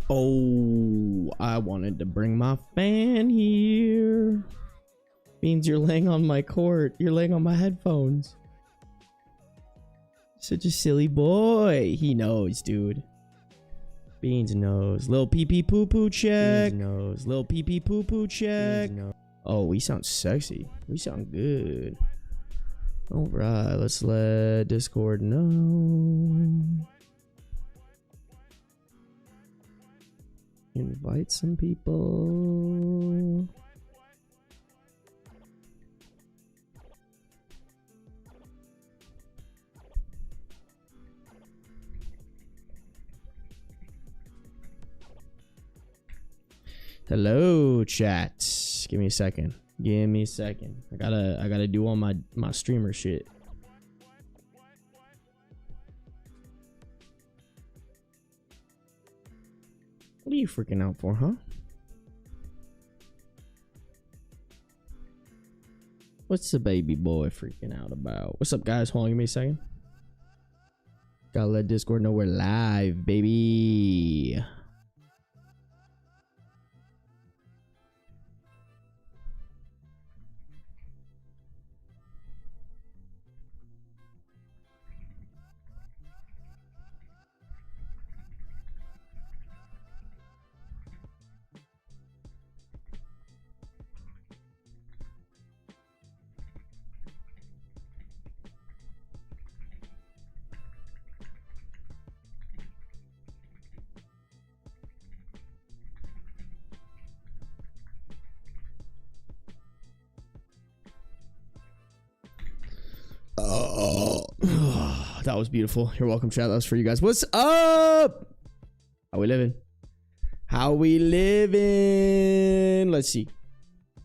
Oh, I wanted to bring my fan here. Means you're laying on my court. You're laying on my headphones. Such a silly boy. He knows, dude. Beans knows. Lil pee pee poo poo check. Beans knows. Lil pee pee poo poo check. Oh, we sound sexy. We sound good. All right, let's let Discord know. Invite some people. Hello, chat. Give me a second. Give me a second. I gotta do all my streamer shit. What are you freaking out for, huh? What's the baby boy freaking out about? What's up, guys? Hold on, give me a second. Gotta let Discord know we're live, baby. That was beautiful. You're welcome, chat. That was for you guys. What's up? How we living? How we living? Let's see.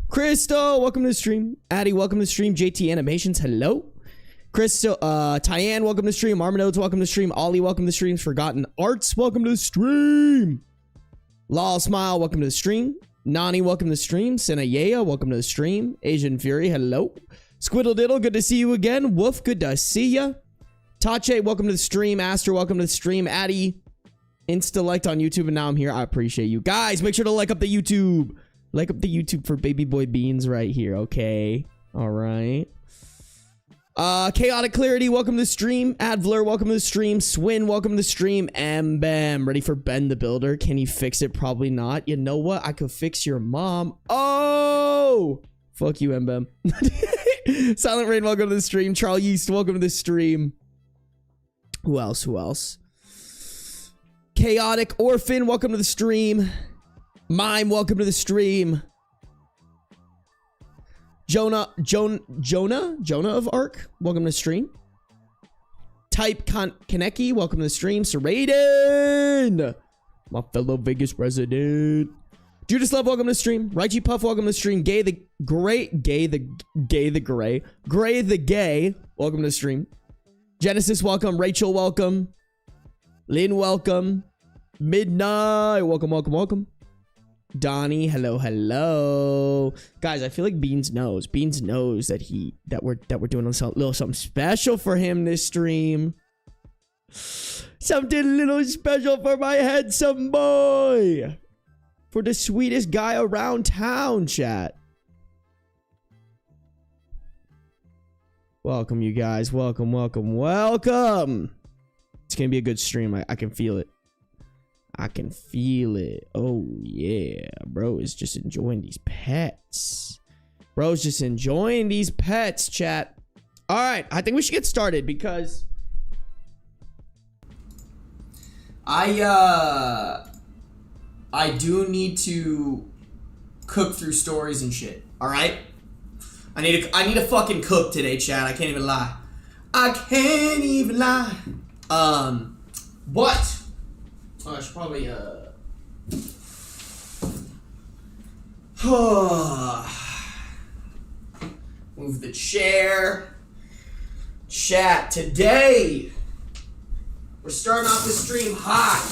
Crystal, welcome to the stream. Addy, welcome to the stream. JT Animations, hello. Crystal, Tyann, welcome to the stream. Armanodes, welcome to the stream. Ollie, welcome to the stream. Forgotten Arts, welcome to the stream. Lol Smile, welcome to the stream. Nani, welcome to the stream. Senayea, welcome to the stream. Asian Fury, hello. Squiddle Diddle, good to see you again. Woof, good to see ya. Tache, welcome to the stream. Aster, welcome to the stream. Addy, insta-liked on YouTube, and now I'm here. I appreciate you. Guys, make sure to like up the YouTube. Like up the YouTube for Baby Boy Beans right here, okay? All right. Chaotic Clarity, welcome to the stream. Advler, welcome to the stream. Swin, welcome to the stream. Bam, ready for Ben the Builder. Can he fix it? Probably not. You know what? I could fix your mom. Oh! Fuck you, Bam. Silent Rain, welcome to the stream. Charles Yeast, welcome to the stream. Who else? Who else? Chaotic Orphan, welcome to the stream. Mime, welcome to the stream. Jonah of Arc, welcome to the stream. Type Kaneki, welcome to the stream. Seraden, my fellow Vegas resident. Judas Love, welcome to the stream. Raichi Puff, welcome to the stream. Gray the Gay, welcome to the stream. Genesis, welcome. Rachel, welcome. Lynn, welcome. Midnight, welcome. Donnie, hello. Guys, I feel like Beans knows that we're doing a little something special for him this stream. Something a little special for my handsome boy. For the sweetest guy around town, chat. Welcome, you guys. Welcome. It's gonna be a good stream. I can feel it. Oh, yeah. Bro is just enjoying these pets. Chat. All right. I think we should get started because I do need to cook through stories and shit. All right? I need to fucking cook today, chat. I can't even lie. But I should probably move the chair. Chat, today we're starting off the stream hot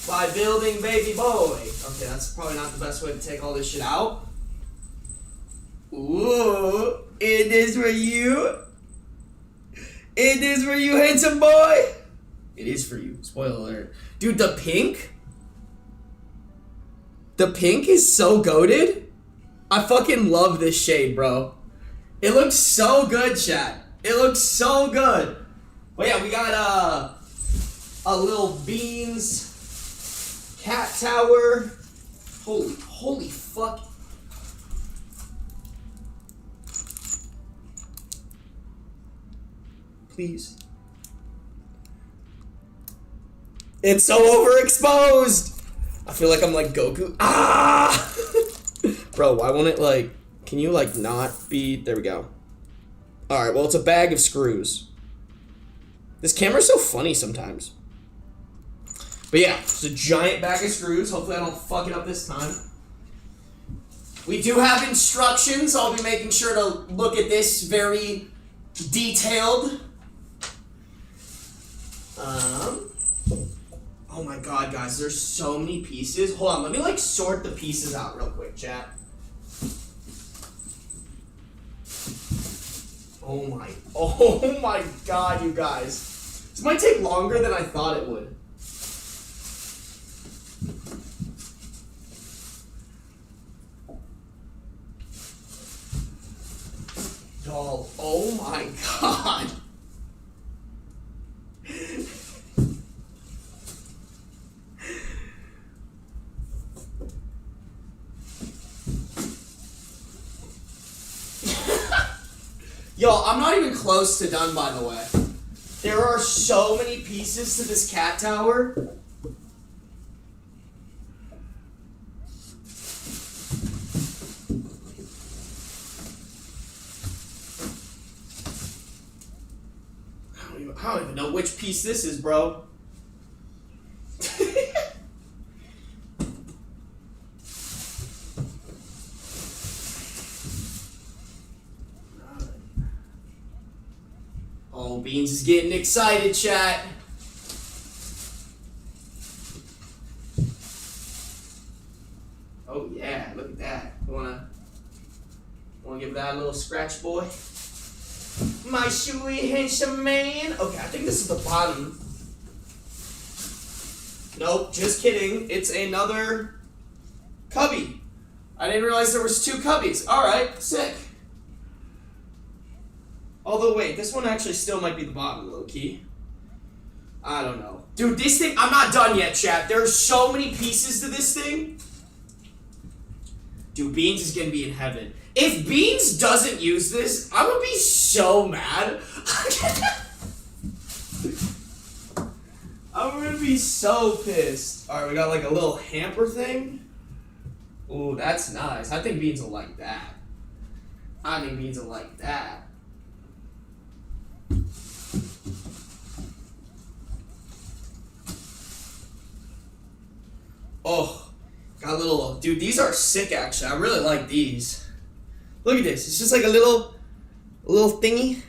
by building Baby Boy. Okay, that's probably not the best way to take all this shit out. Ooh, it is for you. It is for you, handsome boy. It is for you. Spoiler alert. Dude, the pink The pink is so goated. I fucking love this shade, bro. It looks so good, chat. It looks so good. But yeah, we got a little beans cat tower. Holy fuck. Please. It's so overexposed. I feel like I'm like Goku. Ah! Bro, why won't it like, can you like not be, there we go. Alright, well it's a bag of screws. This camera's so funny sometimes. But yeah, it's a giant bag of screws. Hopefully I don't fuck it up this time. We do have instructions. I'll be making sure to look at this very detailed. Oh my god, guys, there's so many pieces. Hold on, let me like sort the pieces out real quick, chat. Oh my god, you guys. This might take longer than I thought it would. Y'all, oh my god. Yo, I'm not even close to done, by the way. There are so many pieces to this cat tower. I don't even know which piece this is, bro. Oh, Beans is getting excited, chat. Oh yeah, look at that. Wanna give that a little scratch, boy? My shoey handsome man. Okay, I think this is the bottom. Nope, just kidding. It's another cubby. I didn't realize there was 2 cubbies. Alright, sick. Although, wait, this one actually still might be the bottom, low-key. I don't know. Dude, this thing, I'm not done yet, chat. There are so many pieces to this thing. Dude, Beans is gonna be in heaven. If Beans doesn't use this, I'm gonna be so mad. I'm gonna be so pissed. Alright, we got like a little hamper thing. Ooh, that's nice. I think Beans will like that. I think Beans will like that. Oh, got a little, dude, these are sick actually. I really like these. Look at this. It's just like a little thingy.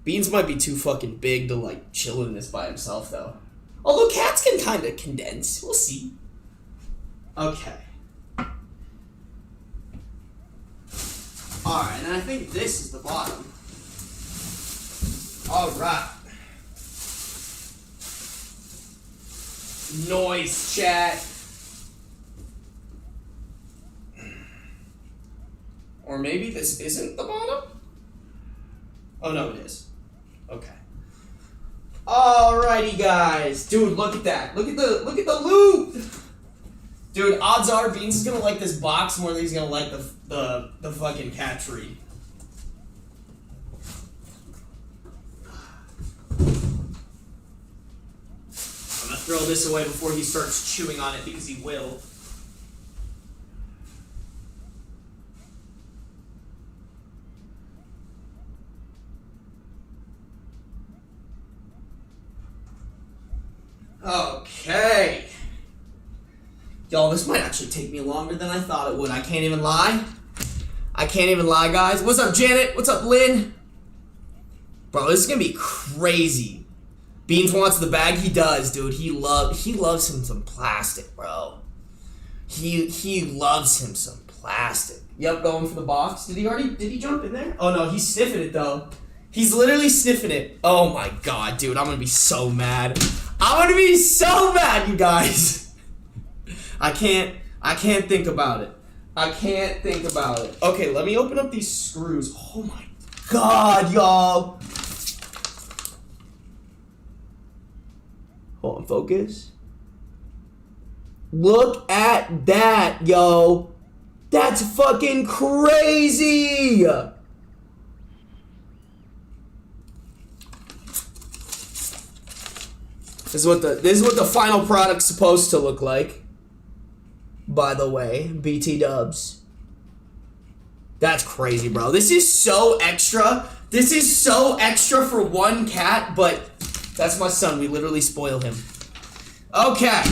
Beans might be too fucking big to like chill in this by himself though. Although cats can kind of condense. We'll see. Okay. Alright, and I think this is the bottom. Alright. Noise, chat. Or maybe this isn't the bottom? Oh no, it is. Okay. Alrighty, guys. Dude, look at that. Look at the loot. Dude, odds are Beans is gonna like this box more than he's gonna like the fucking cat tree. I'm gonna throw this away before he starts chewing on it because he will. Okay. Y'all, this might actually take me longer than I thought it would. I can't even lie. I can't even lie, guys. What's up, Janet? What's up, Lynn? Bro, this is gonna be crazy. Beans wants the bag. He does, dude. He loves him some plastic, bro. He loves him some plastic. Yep, going for the box. Did he jump in there? Oh no, he's sniffing it though. He's literally sniffing it. Oh my god, dude. I'm gonna be so mad. I'm gonna be so mad, you guys. I can't I can't think about it. I can't think about it. Okay, let me open up these screws. Oh my god, y'all. Hold on, focus. Look at that, yo. That's fucking crazy. This is what the final product's supposed to look like. By the way, BT dubs. That's crazy, bro. This is so extra. This is so extra for one cat, but that's my son. We literally spoil him. Okay.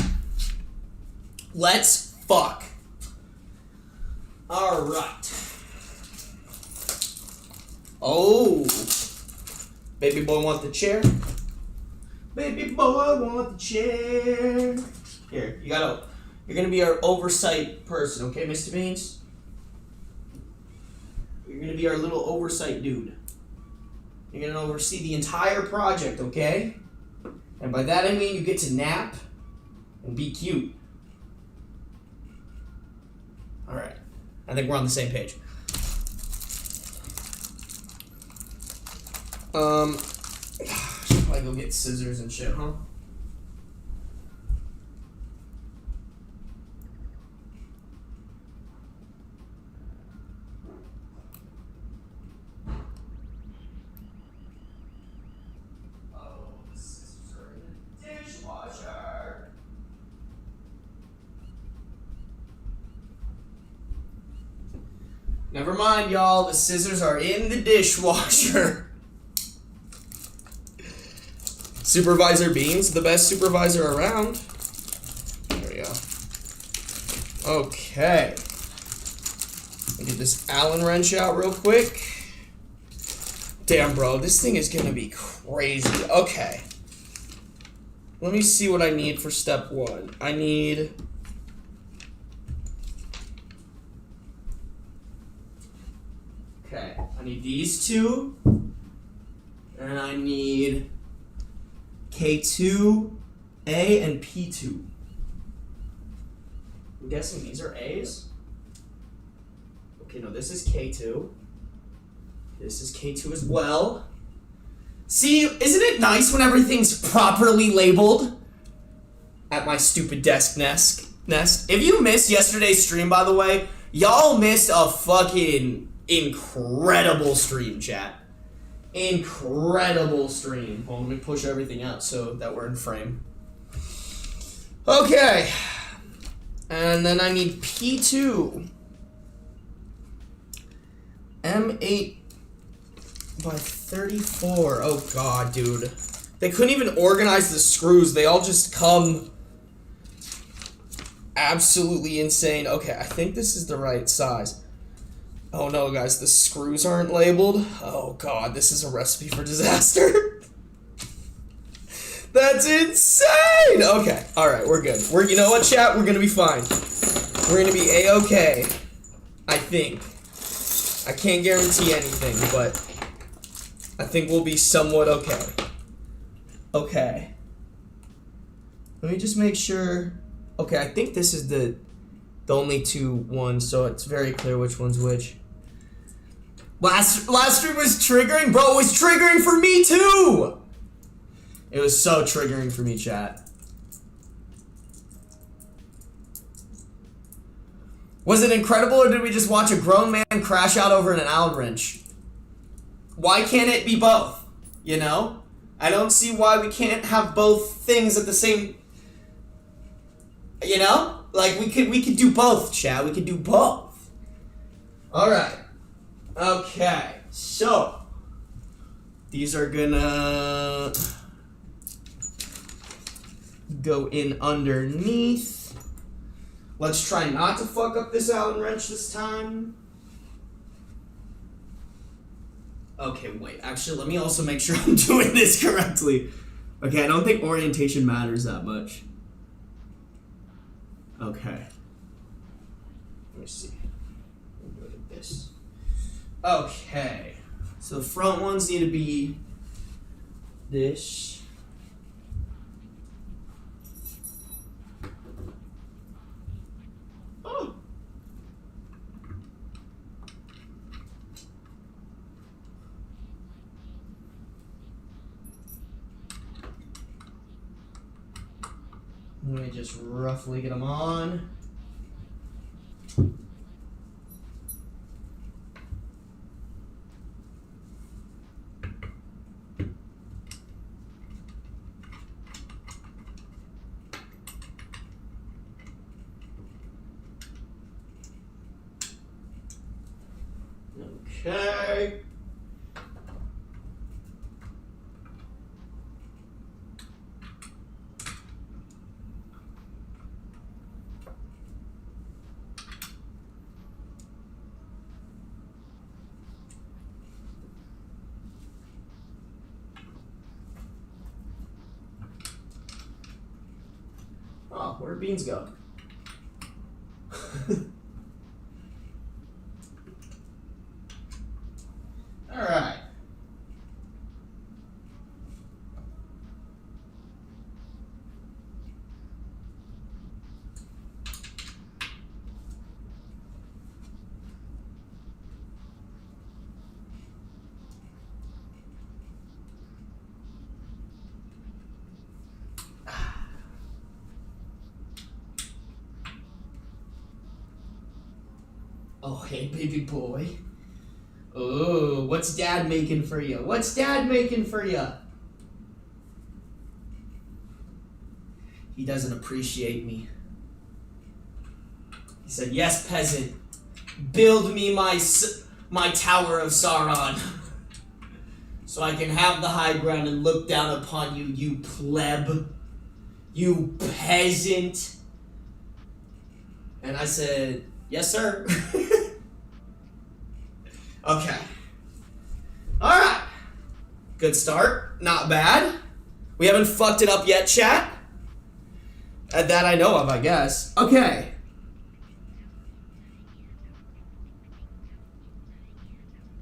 Let's fuck. Alright. Oh. Baby boy want the chair. Baby boy want the chair. Here, you're gonna be our oversight person, okay, Mr. Beans? You're gonna be our little oversight dude. You're gonna oversee the entire project, okay? And by that I mean you get to nap and be cute. Alright. I think we're on the same page. Should probably go get scissors and shit, huh? Never mind, y'all. The scissors are in the dishwasher. Supervisor Beans, the best supervisor around. There we go. Okay. Let me get this Allen wrench out real quick. Damn, bro. This thing is gonna be crazy. Okay. Let me see what I need for step one. I need... Okay, I need these two, and I need K2, A, and P2. I'm guessing these are A's. Okay, no, this is K2. This is K2 as well. See, isn't it nice when everything's properly labeled? At my stupid desk nest. If you missed yesterday's stream, by the way, y'all missed a fucking... incredible stream, chat. Incredible stream. Well, let me push everything out so that we're in frame. Okay. And then I need P2. M8 by 34. Oh god, dude. They couldn't even organize the screws. They all just come absolutely insane. Okay, I think this is the right size. Oh no, guys, the screws aren't labeled. Oh god, this is a recipe for disaster. That's insane! Okay, alright, we're good. You know what, chat? We're gonna be fine. We're gonna be A-okay. I think. I can't guarantee anything, but I think we'll be somewhat okay. Okay. Let me just make sure. Okay, I think this is the only two ones, so it's very clear which one's which. Last stream was triggering? Bro, it was triggering for me too! It was so triggering for me, chat. Was it incredible, or did we just watch a grown man crash out over an Allen wrench? Why can't it be both? You know? I don't see why we can't have both things at the same... You know? Like, we could do both, chat. We could do both. Alright. Okay. So. These are gonna go in underneath. Let's try not to fuck up this Allen wrench this time. Okay, wait. Actually, let me also make sure I'm doing this correctly. Okay, I don't think orientation matters that much. Okay. Let me see. Let me go to this. Okay. So the front ones need to be this. Let me just roughly get them on. Okay. Oh, where'd beans go? All right. Oh, hey, baby boy. Oh, what's Dad making for you? What's Dad making for you? He doesn't appreciate me. He said, yes, peasant, build me my tower of Sauron so I can have the high ground and look down upon you, you pleb, you peasant. And I said, yes, sir. Okay. Alright. Good start. Not bad. We haven't fucked it up yet, chat. That I know of, I guess. Okay.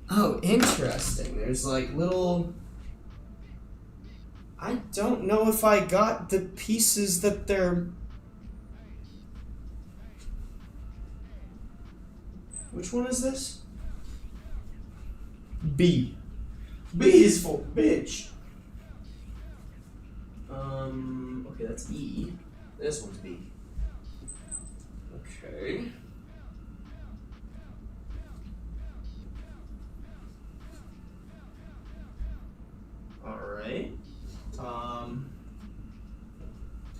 Oh, interesting. There's like little... I don't know if I got the pieces that they're... Which one is this? B. B is for bitch. Okay, that's E. This one's B. Okay. Alright.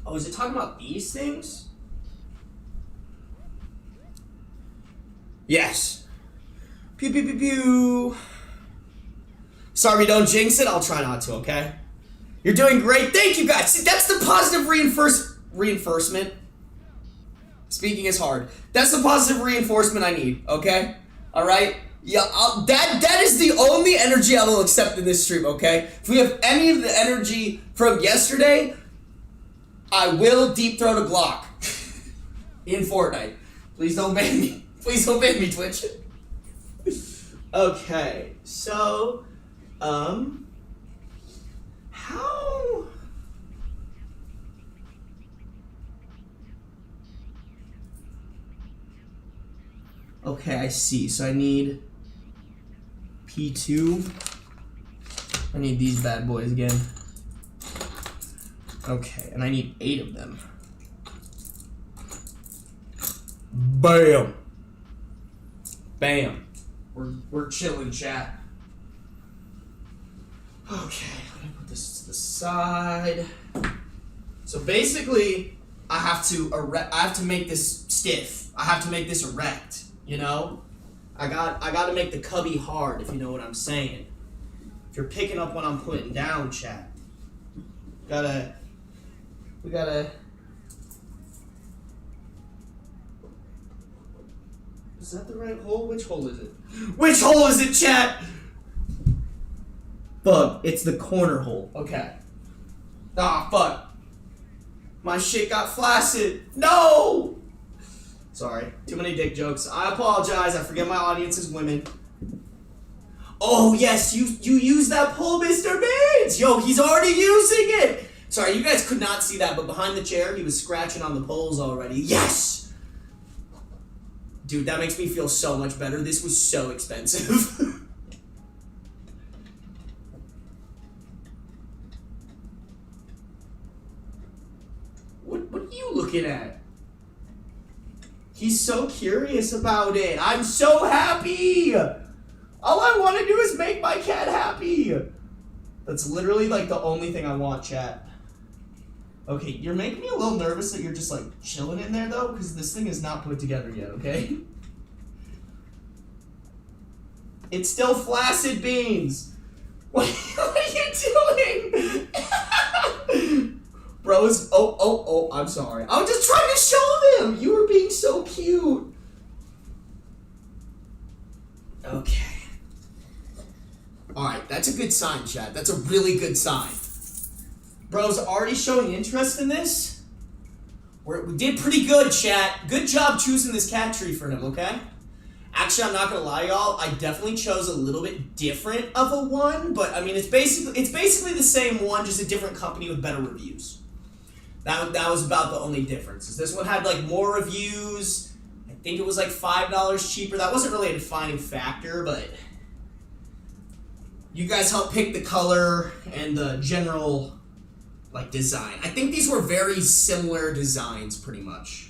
Oh, is it talking about these things? Yes. Pew pew pew pew. Sorry we don't jinx it, I'll try not to, okay? You're doing great, thank you guys! See, that's the positive reinforcement. Speaking is hard. That's the positive reinforcement I need, okay? Alright? Yeah, that is the only energy I will accept in this stream, okay? If we have any of the energy from yesterday, I will deep throat a Glock. In Fortnite. Please don't ban me. Please don't ban me, Twitch. Okay, so... how... Okay, I see. So I need P2. I need these bad boys again. Okay, and I need 8 of them. Bam! Bam. We're chilling, chat. Okay, let me put this to the side. So basically, I have to make this stiff. I have to make this erect, you know? I got to make the cubby hard, if you know what I'm saying. If you're picking up what I'm putting down, chat. We gotta... Is that the right hole? Which hole is it? Which hole is it, chat? Fuck, it's the corner hole. Okay. Ah, fuck. My shit got flaccid. No! Sorry, too many dick jokes. I apologize, I forget my audience is women. Oh, yes, you use that pole, Mr. Beans! Yo, he's already using it! Sorry, you guys could not see that, but behind the chair, he was scratching on the poles already. Yes! Dude, that makes me feel so much better. This was so expensive. What are looking at? He's so curious about it. I'm so happy. All I want to do is make my cat happy. That's literally like the only thing I want, chat. Okay, you're making me a little nervous that you're just like chilling in there though, because this thing is not put together yet, okay? It's still flaccid beans. What are you doing? Bros, oh, I'm sorry. I'm just trying to show them. You were being so cute. Okay. Alright, that's a good sign, chat. That's a really good sign. Bro's already showing interest in this. We did pretty good, chat. Good job choosing this cat tree for him, okay? Actually, I'm not gonna lie, y'all. I definitely chose a little bit different of a one, but I mean, it's basically the same one, just a different company with better reviews. That was about the only difference. This one had like more reviews. I think it was like $5 cheaper. That wasn't really a defining factor, but you guys helped pick the color and the general like design. I think these were very similar designs, pretty much.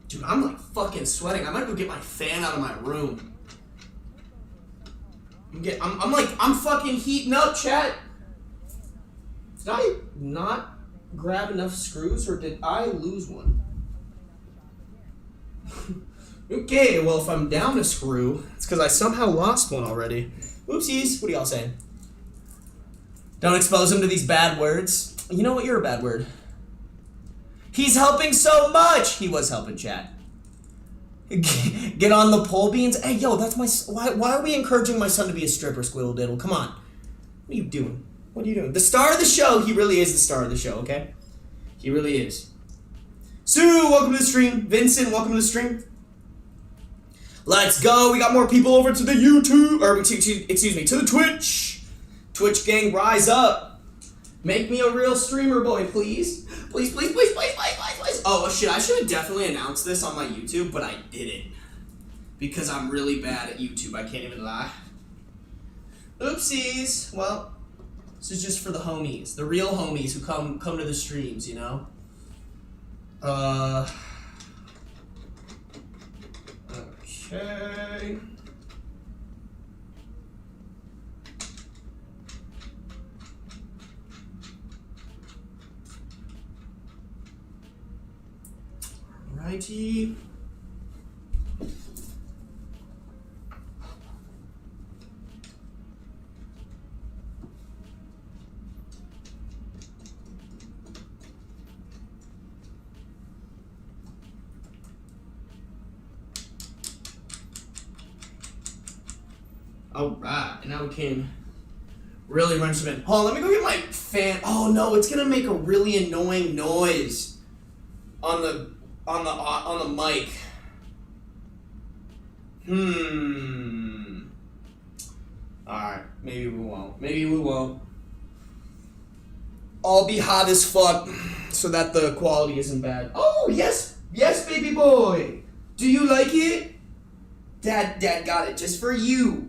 Dude, I'm like fucking sweating. I might go get my fan out of my room. I'm fucking heating up, chat. Did I not grab enough screws, or did I lose one? Okay, well, if I'm down a screw, it's because I somehow lost one already. Oopsies. What are y'all saying? Don't expose him to these bad words. You know what? You're a bad word. He's helping so much. He was helping, chat. Get on the pole beans. Hey, yo, that's my... Why are we encouraging my son to be a stripper, Squiddle Diddle? Come on. What are you doing? What are you doing? The star of the show. He really is the star of the show, okay? He really is. Sue, welcome to the stream. Vincent, welcome to the stream. Let's go. We got more people over to the YouTube, or excuse me, to the Twitch. Twitch gang, rise up. Make me a real streamer boy, please. Please, please, please, please, please, please, please. Oh, shit, I should have definitely announced this on my YouTube, but I didn't. Because I'm really bad at YouTube, I can't even lie. Oopsies. Well, this is just for the homies. The real homies who come to the streams, you know? Okay. Righty. Alright, and now we can really wrench them in. Hold on, let me go get my fan. Oh no, it's gonna make a really annoying noise on the mic. Alright, maybe we won't. Maybe we won't. I'll be hot as fuck so that the quality isn't bad. Oh, yes! Yes, baby boy! Do you like it? Dad got it just for you.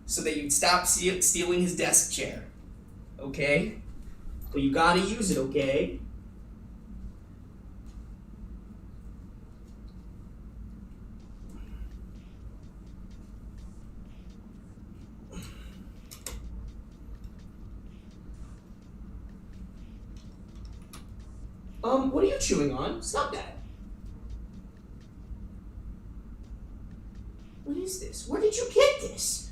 So that you'd stop stealing his desk chair. Okay? But you gotta use it, okay? What are you chewing on? Stop that. What is this? Where did you get this?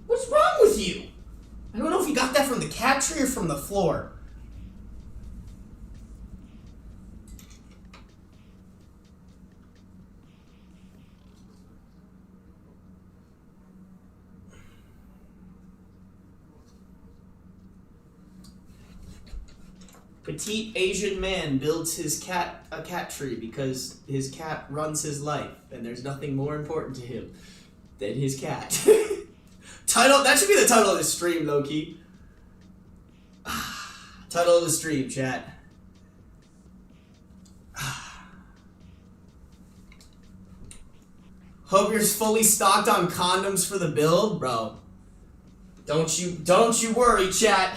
What's wrong with you? I don't know if you got that from the cat tree or from the floor. Petite Asian man builds his cat a cat tree because his cat runs his life and there's nothing more important to him than his cat. Title, that should be the title of the stream, low-key. Title of the stream, chat. Hope you're fully stocked on condoms for the build, bro. Don't you worry, chat.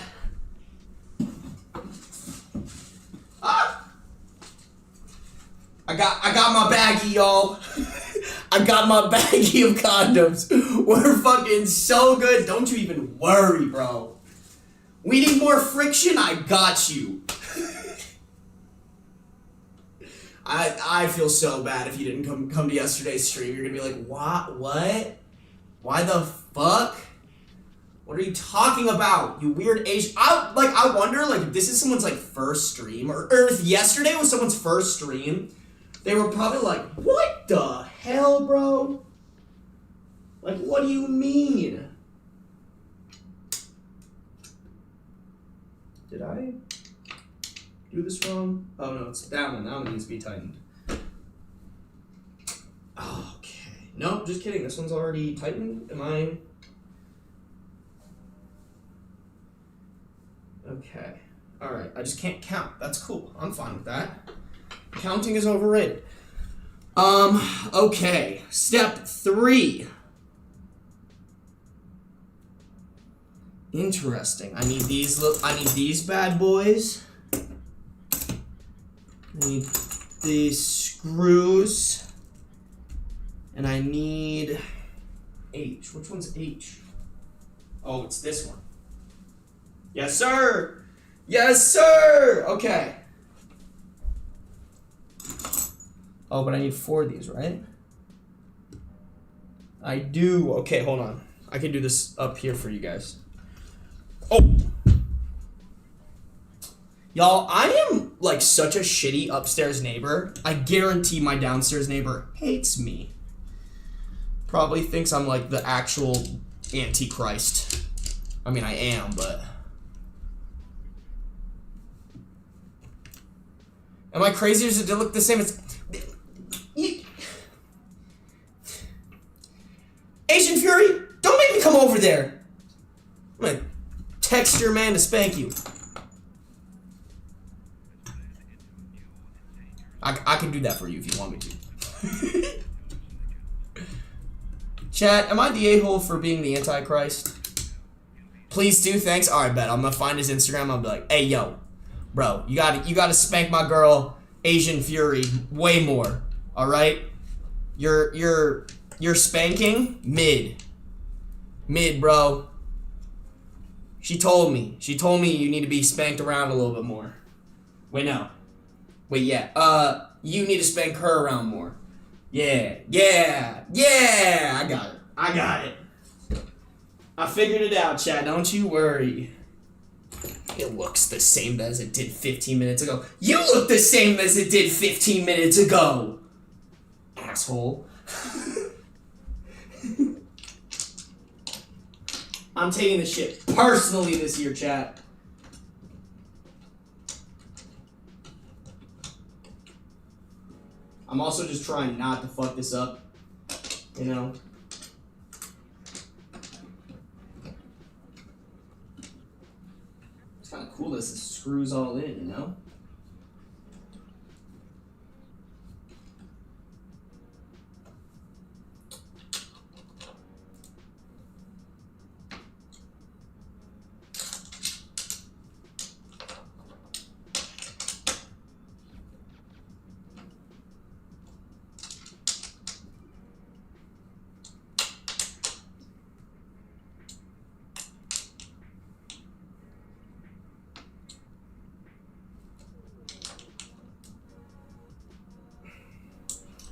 I got my baggie, y'all. I got my baggie of condoms. We're fucking so good. Don't you even worry, bro. We need more friction. I got you. I feel so bad if you didn't come to yesterday's stream. You're gonna be like, what? Why the fuck? What are you talking about? You weird Asian. I wonder, like, if this is someone's, like, first stream, or if yesterday was someone's first stream, they were probably like, what the hell, bro? Like, what do you mean? Did I do this wrong? Oh, no, it's that one. That one needs to be tightened. Okay. Nope, just kidding. This one's already tightened. Am I... Okay. Alright, I just can't count. That's cool. I'm fine with that. Counting is overrated. Okay. Step 3. Interesting. I need these bad boys. I need these screws. And I need H. Which one's H? Oh, it's this one. Yes, sir! Yes, sir! Okay. Oh, but I need 4 of these, right? I do. Okay, hold on. I can do this up here for you guys. Oh! Y'all, I am, like, such a shitty upstairs neighbor. I guarantee my downstairs neighbor hates me. Probably thinks I'm, like, the actual Antichrist. I mean, I am, but... Am I crazy or does it look the same as... Asian Fury, don't make me come over there. I'm gonna text your man to spank you. I can do that for you if you want me to. Chat, am I the a-hole for being the Antichrist? Please do, thanks. Alright, bet. I'm gonna find his Instagram. I'll be like, hey, yo. Bro, you gotta spank my girl, Asian Fury, way more. Alright? You're spanking mid, bro. She told me you need to be spanked around a little bit more. Wait, no. Wait, yeah. You need to spank her around more. Yeah. I got it. I figured it out, chat. Don't you worry. It looks the same as it did 15 minutes ago. You look the same as it did 15 minutes ago. Asshole. I'm taking this shit personally this year, chat. I'm also just trying not to fuck this up, you know? It's kind of cool that this screws all in, you know?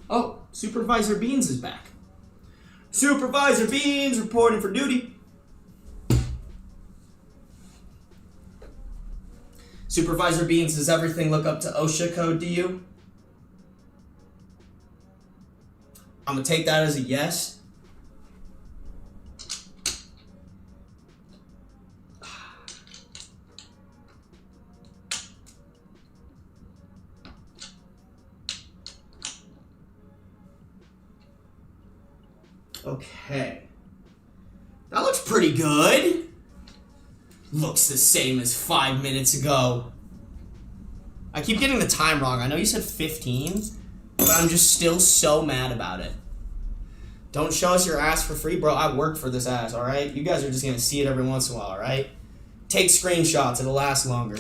Oh, Supervisor Beans is back. Supervisor Beans reporting for duty. Supervisor Beans, does everything look up to OSHA code to you? I'm gonna take that as a yes. Okay. That looks pretty good. Looks the same as 5 minutes ago. I keep getting the time wrong. I know you said 15, but I'm just still so mad about it. Don't show us your ass for free, bro. I work for this ass, alright? You guys are just gonna see it every once in a while, alright? Take screenshots, it'll last longer.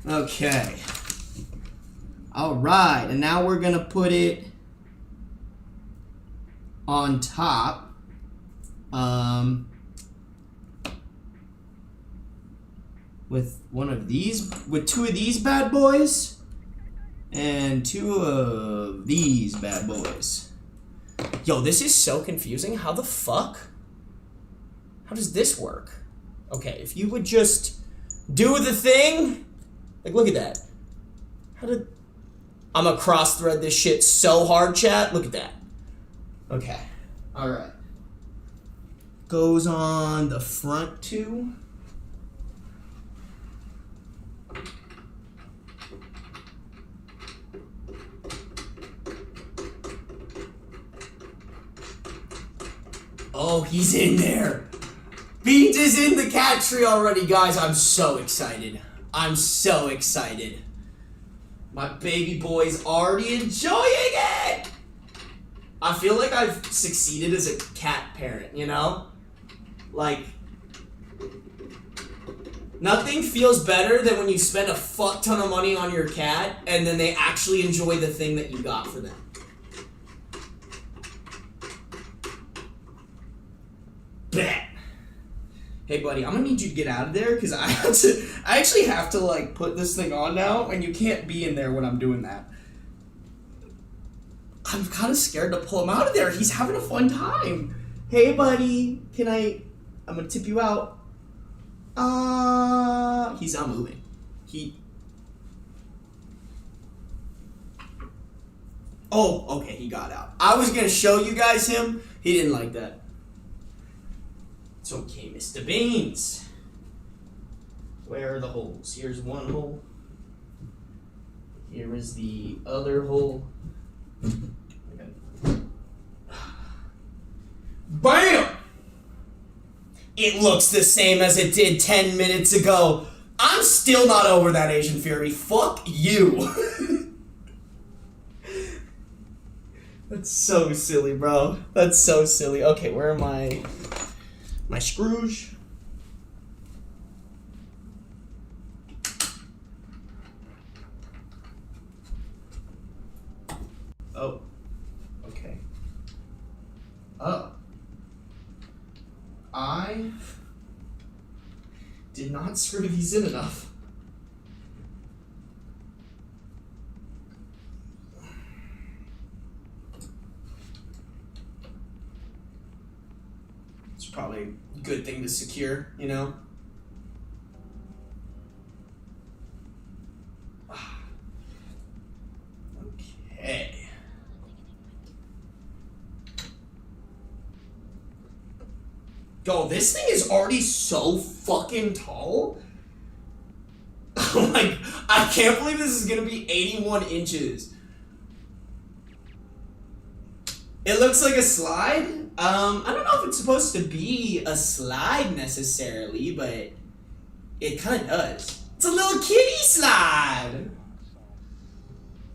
Okay. Alright, and now we're gonna put it on top. With two of these bad boys and two of these bad boys. Yo, this is so confusing. How the fuck? How does this work? Okay, if you would just do the thing. Like, look at that. I'm gonna cross-thread this shit so hard, chat. Look at that. Okay. Alright. Goes on the front too. Oh, he's in there. Beans is in the cat tree already, guys. I'm so excited. I'm so excited. My baby boy's already enjoying it. I feel like I've succeeded as a cat parent, you know? Like, nothing feels better than when you spend a fuck ton of money on your cat and then they actually enjoy the thing that you got for them. Bet. Hey buddy, I'm gonna need you to get out of there because I actually have to like put this thing on now and you can't be in there when I'm doing that. I'm kind of scared to pull him out of there. He's having a fun time. Hey buddy, I'm gonna tip you out. He's not moving. Oh, okay, he got out. I was gonna show you guys him. He didn't like that. It's okay, Mr. Beans. Where are the holes? Here's one hole. Here is the other hole. BAM! It looks the same as it did 10 minutes ago. I'm still not over that Asian Fury. Fuck you. That's so silly, bro. That's so silly. Okay, where are my screws? Oh. Okay. Oh. I did not screw these in enough. It's probably a good thing to secure, you know? Okay. Yo, this thing is already so fucking tall. Like, I can't believe this is gonna be 81 inches. It looks like a slide. I don't know if it's supposed to be a slide necessarily, but it kind of does. It's a little kitty slide.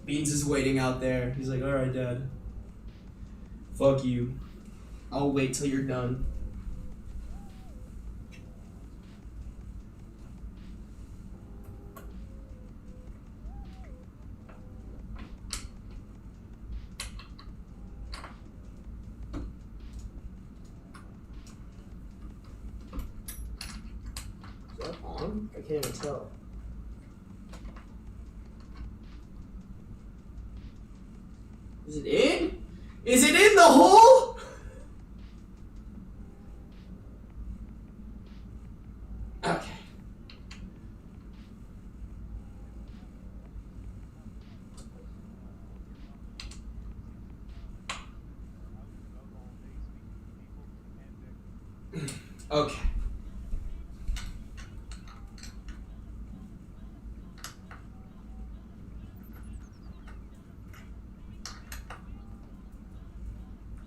Beans is waiting out there. He's like, alright, Dad. Fuck you. I'll wait till you're done. Is that on? I can't even tell. Is it in? Is it in the hole? Okay. Okay.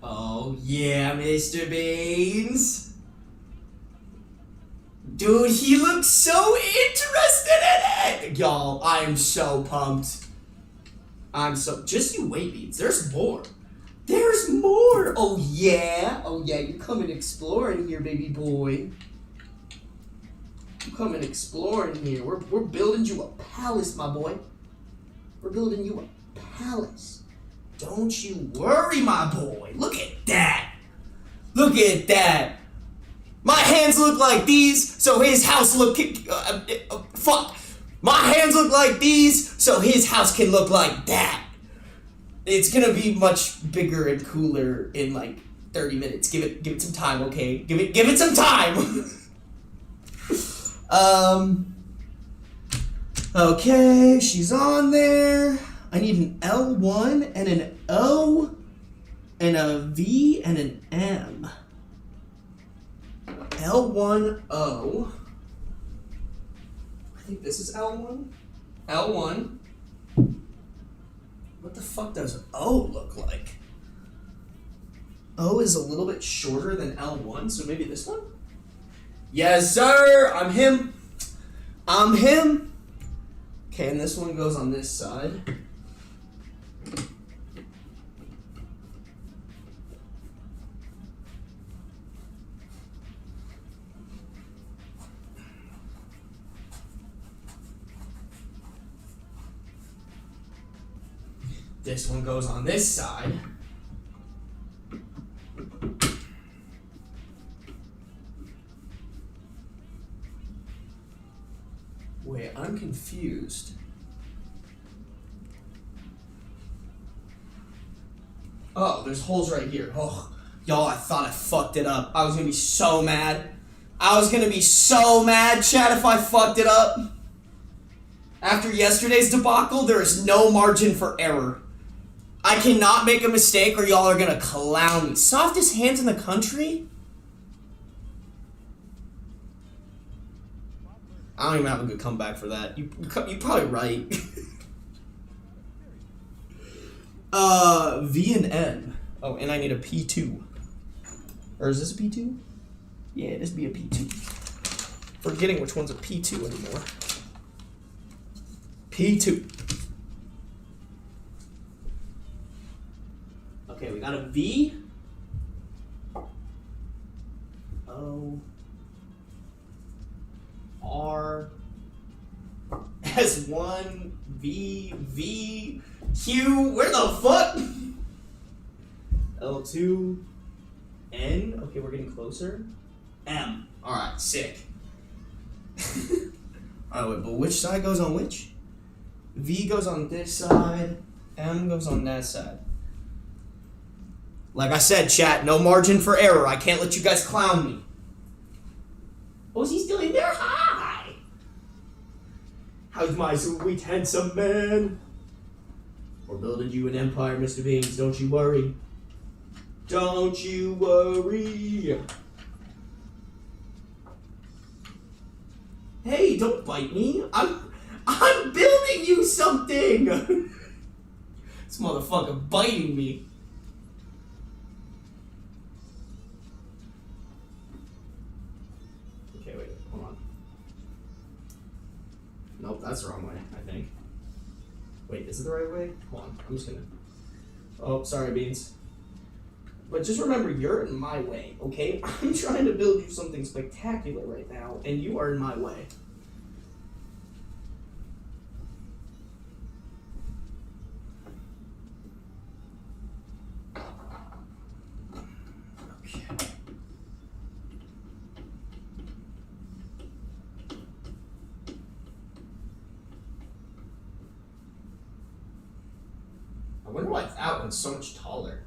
Oh yeah, Mr. Beans. Dude, he looks so interested in it! Y'all, I am so pumped. Just you wait, Beans. There's more. There's more! Oh yeah, you're coming exploring here, baby boy. You coming exploring here. We're building you a palace, my boy. We're building you a palace. Don't you worry, my boy. Look at that. Look at that. My hands look like these, so his house look... fuck. My hands look like these, so his house can look like that. It's gonna be much bigger and cooler in like 30 minutes. Give it some time, okay? Give it some time. Okay, she's on there. I need an L1 and an O and a V and an M. L1, O. I think this is L1. L1. What the fuck does O look like? O is a little bit shorter than L1, so maybe this one? Yes, sir! I'm him! I'm him! Okay, and this one goes on this side. This one goes on this side. Wait, I'm confused. Oh, there's holes right here. Oh, y'all, I thought I fucked it up. I was gonna be so mad. I was gonna be so mad, chat, if I fucked it up. After yesterday's debacle, there is no margin for error. I cannot make a mistake or y'all are gonna clown me. Softest hands in the country? I don't even have a good comeback for that. You're probably right. V and N. Oh, and I need a P2. Or is this a P2? Yeah, this be a P2. Forgetting which one's a P2 anymore. P2. Okay, we got a V. O. R. S1. V. V. Q. Where the fuck? L2. N. Okay, we're getting closer. M. Alright, sick. Alright, wait, but which side goes on which? V goes on this side. M goes on that side. Like I said, chat, no margin for error. I can't let you guys clown me. Oh, is he still in there? Hi! How's my sweet, handsome man? We're building you an empire, Mr. Beans. Don't you worry. Don't you worry. Hey, don't bite me. I'm building you something. This motherfucker biting me. Okay, wait, hold on. Nope, that's the wrong way, I think. Wait, is it the right way? Hold on, I'm just gonna... Oh, sorry, Beans. But just remember, you're in my way, okay? I'm trying to build you something spectacular right now, and you are in my way. Okay. I wonder why that one's so much taller.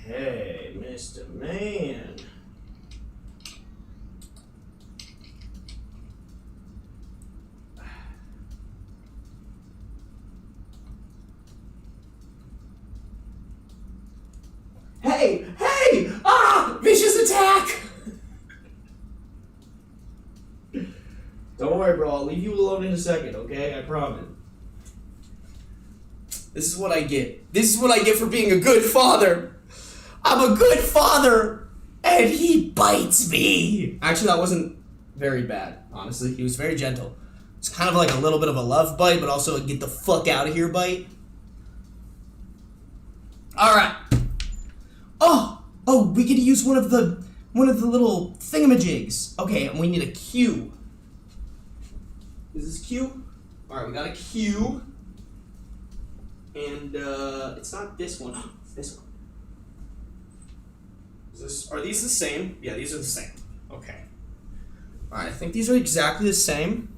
Okay, Mr. Man. Hey! Hey! Ah! Vicious attack! Don't worry, bro. I'll leave you alone in a second, okay? I promise. This is what I get. This is what I get for being a good father. I'm a good father, and he bites me. Actually, that wasn't very bad, honestly. He was very gentle. It's kind of like a little bit of a love bite, but also a get the fuck out of here bite. Alright. Oh, we get to use one of the little thingamajigs. Okay, and we need a Q. Is this Q? Alright, we got a Q. And it's not this one. It's this one. Are these the same? Yeah, these are the same. Okay. Alright, I think these are exactly the same.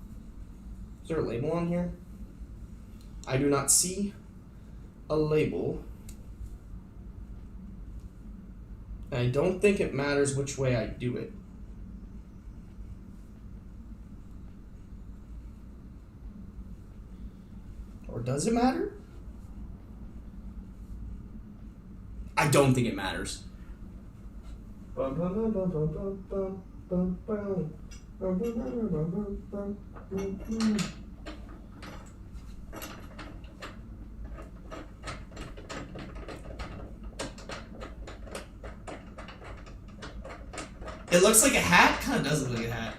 Is there a label on here? I do not see a label. And I don't think it matters which way I do it. Or does it matter? I don't think it matters. It looks like a hat? Kind of does look like a hat.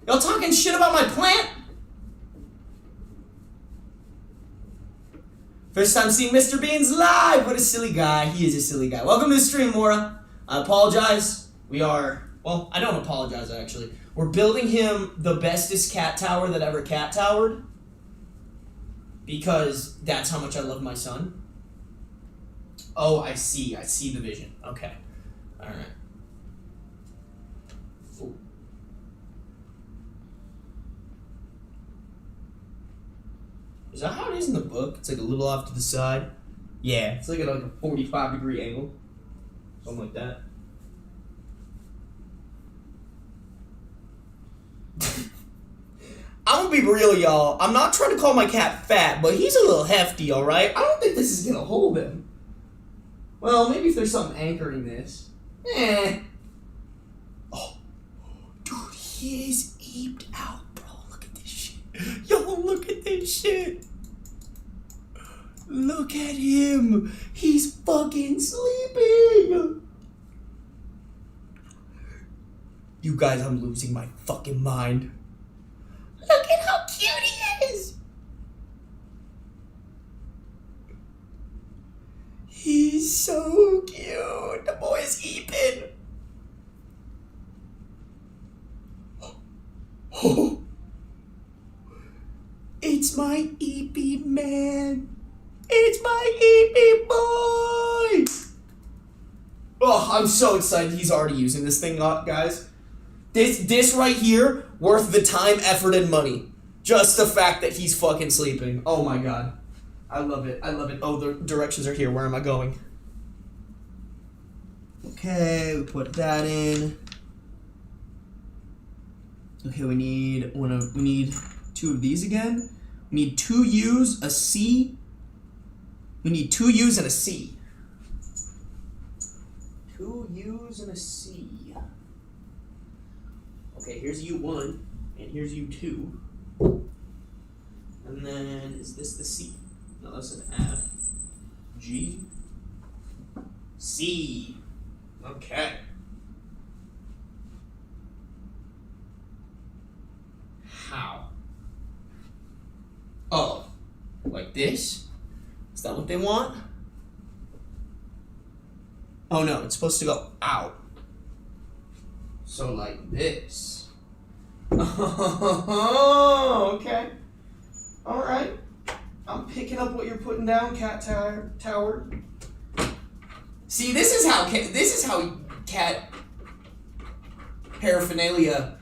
Y'all talking shit about my plant? First time seeing Mr. Beans live. What a silly guy. He is a silly guy. Welcome to the stream, Mora. I apologize. Well, I don't apologize, actually. We're building him the bestest cat tower that ever cat towered. Because that's how much I love my son. Oh, I see. I see the vision. Okay. All right. Ooh. Is that how it is in the book? It's like a little off to the side. Yeah, it's like at a 45-degree angle. Something like that. I'm gonna be real, y'all. I'm not trying to call my cat fat, but he's a little hefty, alright? I don't think this is gonna hold him. Well, maybe if there's something anchoring this. Oh, dude, he is eeped out, bro. Look at this shit. Yo, look at this shit. Look at him. He's fucking sleeping. You guys, I'm losing my fucking mind. Look at how cute he is! He's so cute. The boy is eeping. Oh. It's my eepy man. It's my eepy boy. Oh, I'm so excited he's already using this thing, guys. This right here, worth the time, effort, and money. Just the fact that he's fucking sleeping. Oh my god. I love it. I love it. Oh, the directions are here. Where am I going? Okay, we put that in. Okay, we need two of these again. We need two U's, a C. We need two U's and a C. Two U's and a C. Okay, here's U1, and here's U2. And then, is this the C? No, that's an F. G. C. Okay. How? Oh, like this? Is that what they want? Oh no, it's supposed to go out. So like this. Oh, okay. All right. I'm picking up what you're putting down, cat tower. See, this is how cat paraphernalia.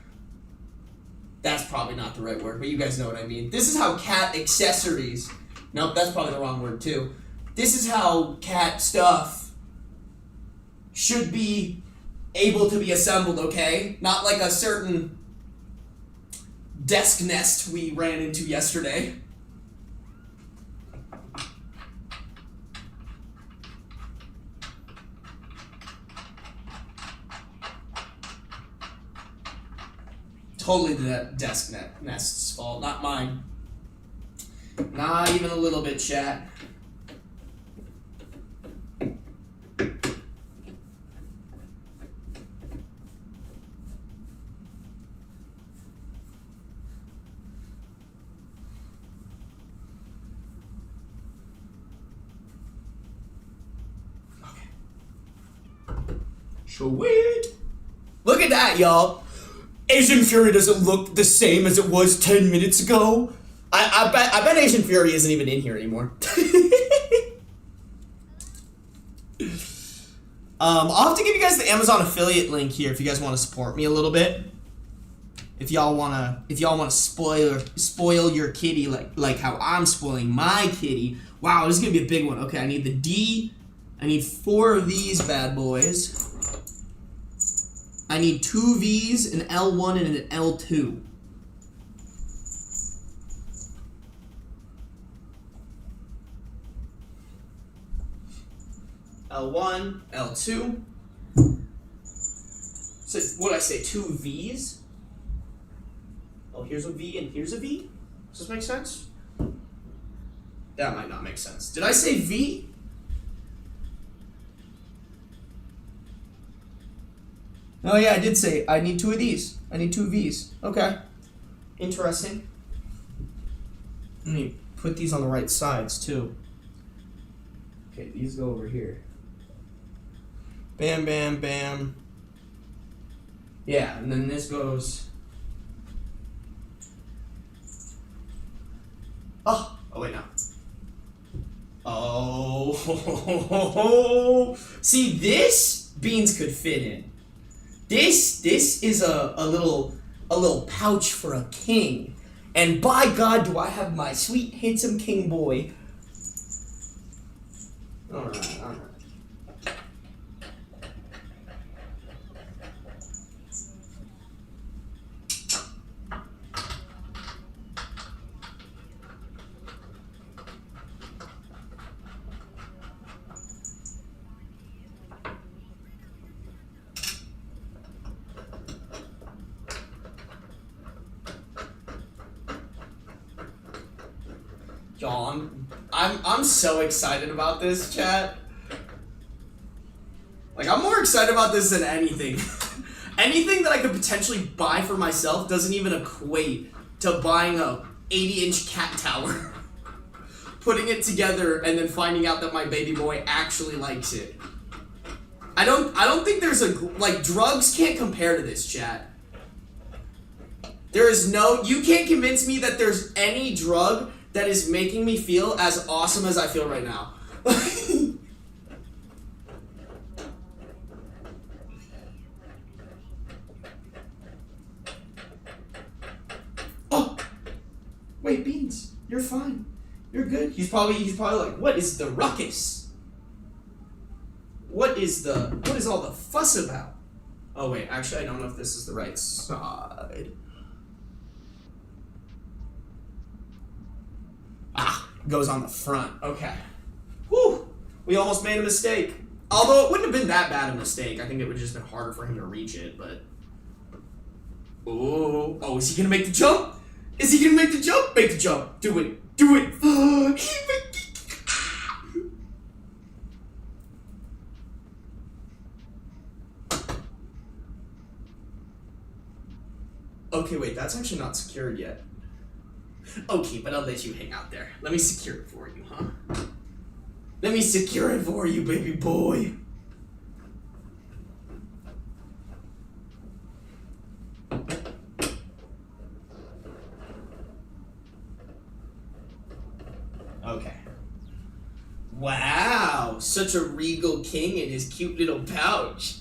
That's probably not the right word, but you guys know what I mean. This is how cat accessories. Nope, that's probably the wrong word too. This is how cat stuff should be able to be assembled, okay? Not like a certain desk nest we ran into yesterday. Totally the desk nest's fault, not mine. Not even a little bit, chat. Sweet. Look at that, y'all. Asian Fury doesn't look the same as it was 10 minutes ago. I bet Asian Fury isn't even in here anymore. I'll have to give you guys the Amazon affiliate link here if you guys want to support me a little bit. If y'all wanna spoil your kitty like how I'm spoiling my kitty. Wow, this is gonna be a big one. Okay, I need the D. I need 4 of these bad boys. I need 2 V's, an L1, and an L2. L1, L2. So what did I say? 2 V's? Oh, here's a V and here's a V? Does this make sense? That might not make sense. Did I say V? Oh yeah, I did say I need 2 of these. I need 2 V's. Okay. Interesting. Let me put these on the right sides too. Okay, these go over here. Bam, bam, bam. Yeah, and then this goes. Oh wait, no. Oh, see, this beans could fit in. This is a little pouch for a king, and by God, do I have my sweet handsome king boy. All right. Y'all, I'm so excited about this, chat. Like, I'm more excited about this than anything. Anything that I could potentially buy for myself doesn't even equate to buying a 80-inch cat tower. Putting it together and then finding out that my baby boy actually likes it. I don't think there's drugs can't compare to this, chat. There is no, you can't convince me that there's any drug that is making me feel as awesome as I feel right now. Oh, wait, Beans, you're fine. You're good. He's probably like, what is the ruckus? What is all the fuss about? Oh wait, actually I don't know if this is the right side. Goes on the front. Okay. Whew. We almost made a mistake. Although it wouldn't have been that bad a mistake. I think it would have just been harder for him to reach it, but. Oh, is he gonna make the jump? Is he gonna make the jump? Make the jump. Do it. Do it. Okay, wait, that's actually not secured yet. Okay, but I'll let you hang out there. Let me secure it for you, huh? Let me secure it for you, baby boy. Okay. Wow, such a regal king in his cute little pouch.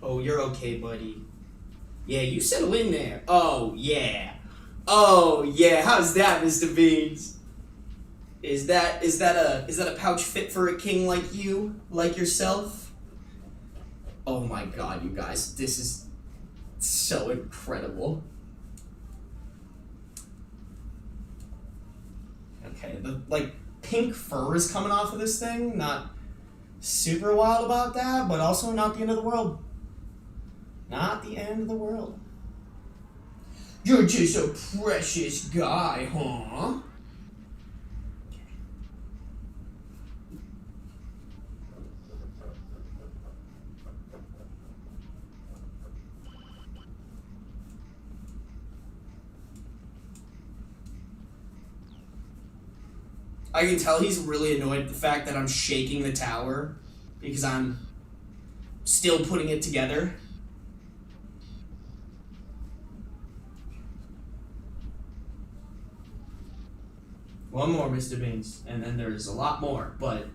Oh, you're okay, buddy. Yeah, you settle in there. Oh, yeah. Oh, yeah. How's that, Mr. Beans? Is that a pouch fit for a king like you, like yourself? Oh my God, you guys, this is so incredible. Okay, the pink fur is coming off of this thing. Not super wild about that, but also not the end of the world. Not the end of the world. You're just a precious guy, huh? I can tell he's really annoyed at the fact that I'm shaking the tower because I'm still putting it together. One more, Mr. Beans, and then there's a lot more, but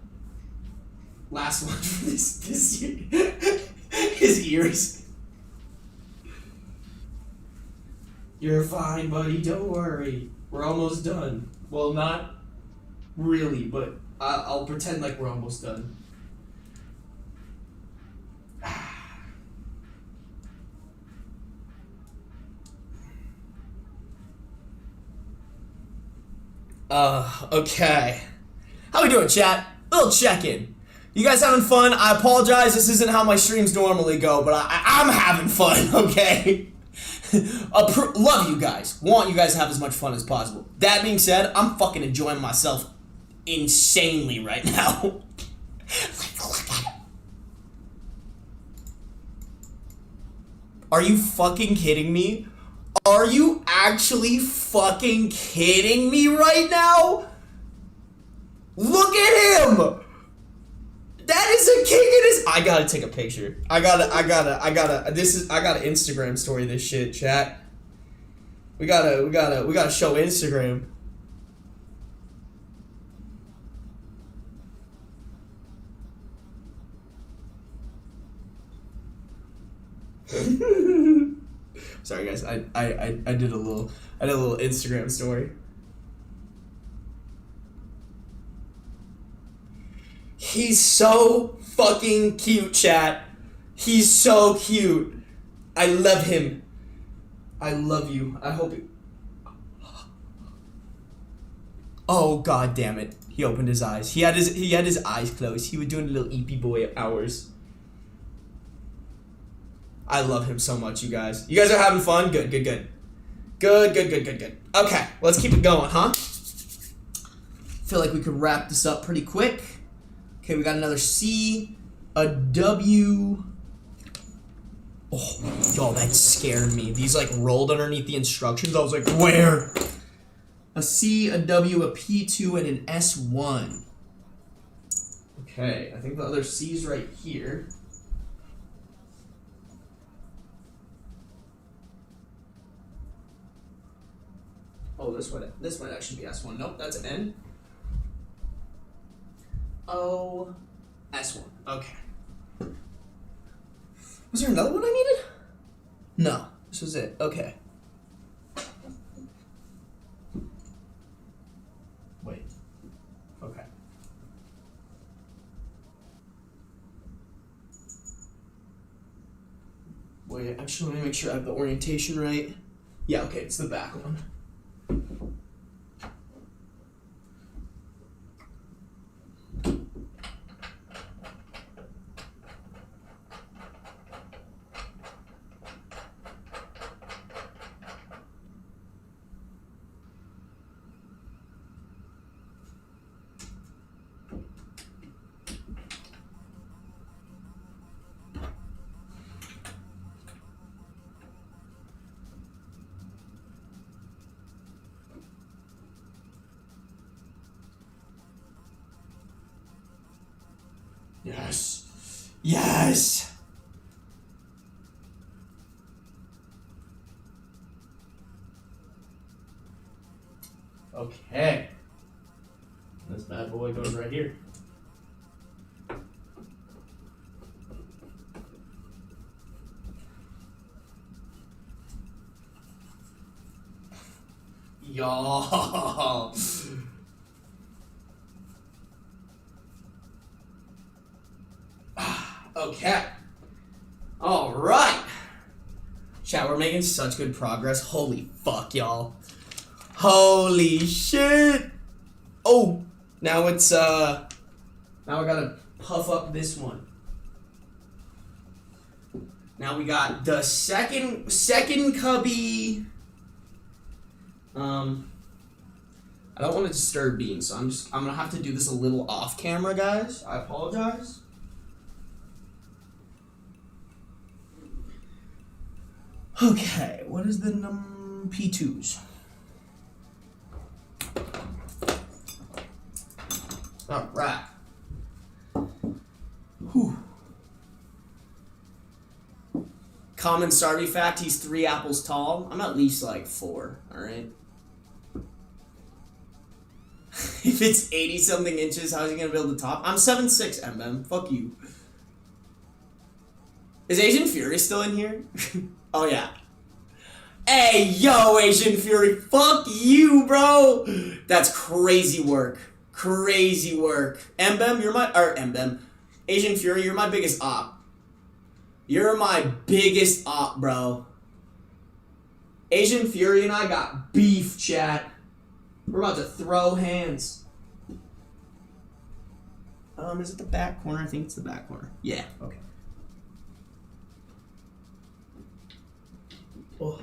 last one for this year. His ears. You're fine, buddy, don't worry. We're almost done. Well, not really, but I'll pretend like we're almost done. Okay. How we doing, chat? Little check-in. You guys having fun? I apologize, this isn't how my streams normally go, but I'm having fun, okay? Love you guys. Want you guys to have as much fun as possible. That being said, I'm fucking enjoying myself insanely right now. Look at it. Are you fucking kidding me? Are you actually fucking kidding me right now? Look at him! That is a king in his— I gotta take a picture. I gotta Instagram story this shit, chat. We gotta show Instagram. Sorry guys, I did a little Instagram story. He's so fucking cute, chat. He's so cute. I love him. I love you. I hope you— Oh god damn it. He opened his eyes. He had his eyes closed. He was doing a little EP boy hours. I love him so much, you guys. You guys are having fun? Good. Good. Okay, let's keep it going, huh? Feel like we could wrap this up pretty quick. Okay, we got another C, a W. Oh, y'all, that scared me. These, like, rolled underneath the instructions. I was like, where? A C, a W, a P2, and an S1. Okay, I think the other C's right here. Oh, this might actually be S1. Nope, that's an N. O, S1. Okay. Was there another one I needed? No, this was it. Okay. Wait. Okay. Wait, actually, let me make sure I have the orientation right. Yeah, okay, it's the back one. Yes. Yes. Okay. This bad boy goes right here. Y'all. Okay. All right. Chat, we're making such good progress. Holy fuck, y'all. Holy shit. Oh, now it's, now I gotta puff up this one. Now we got the second cubby. I don't want to disturb Bean, so I'm gonna have to do this a little off camera, guys. I apologize. Okay, what is the P2s? All right. Whew. Common Sarby fact: he's 3 apples tall. I'm at least like 4. All right. If it's 80 something inches, how's he gonna build the top? I'm 7'6", MM. Fuck you. Is Asian Fury still in here? Oh yeah. Hey yo, Asian Fury. Fuck you, bro. That's crazy work. Crazy work. Mbem, you're my Mbem. Asian Fury, you're my biggest op. You're my biggest op, bro. Asian Fury and I got beef, chat. We're about to throw hands. Is it the back corner? I think it's the back corner. Yeah, okay. Oh.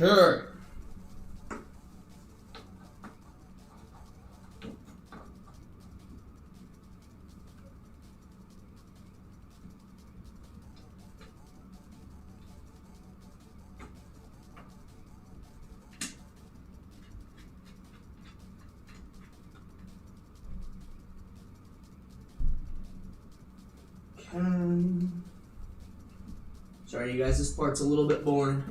Okay. Sorry, you guys, this part's a little bit boring.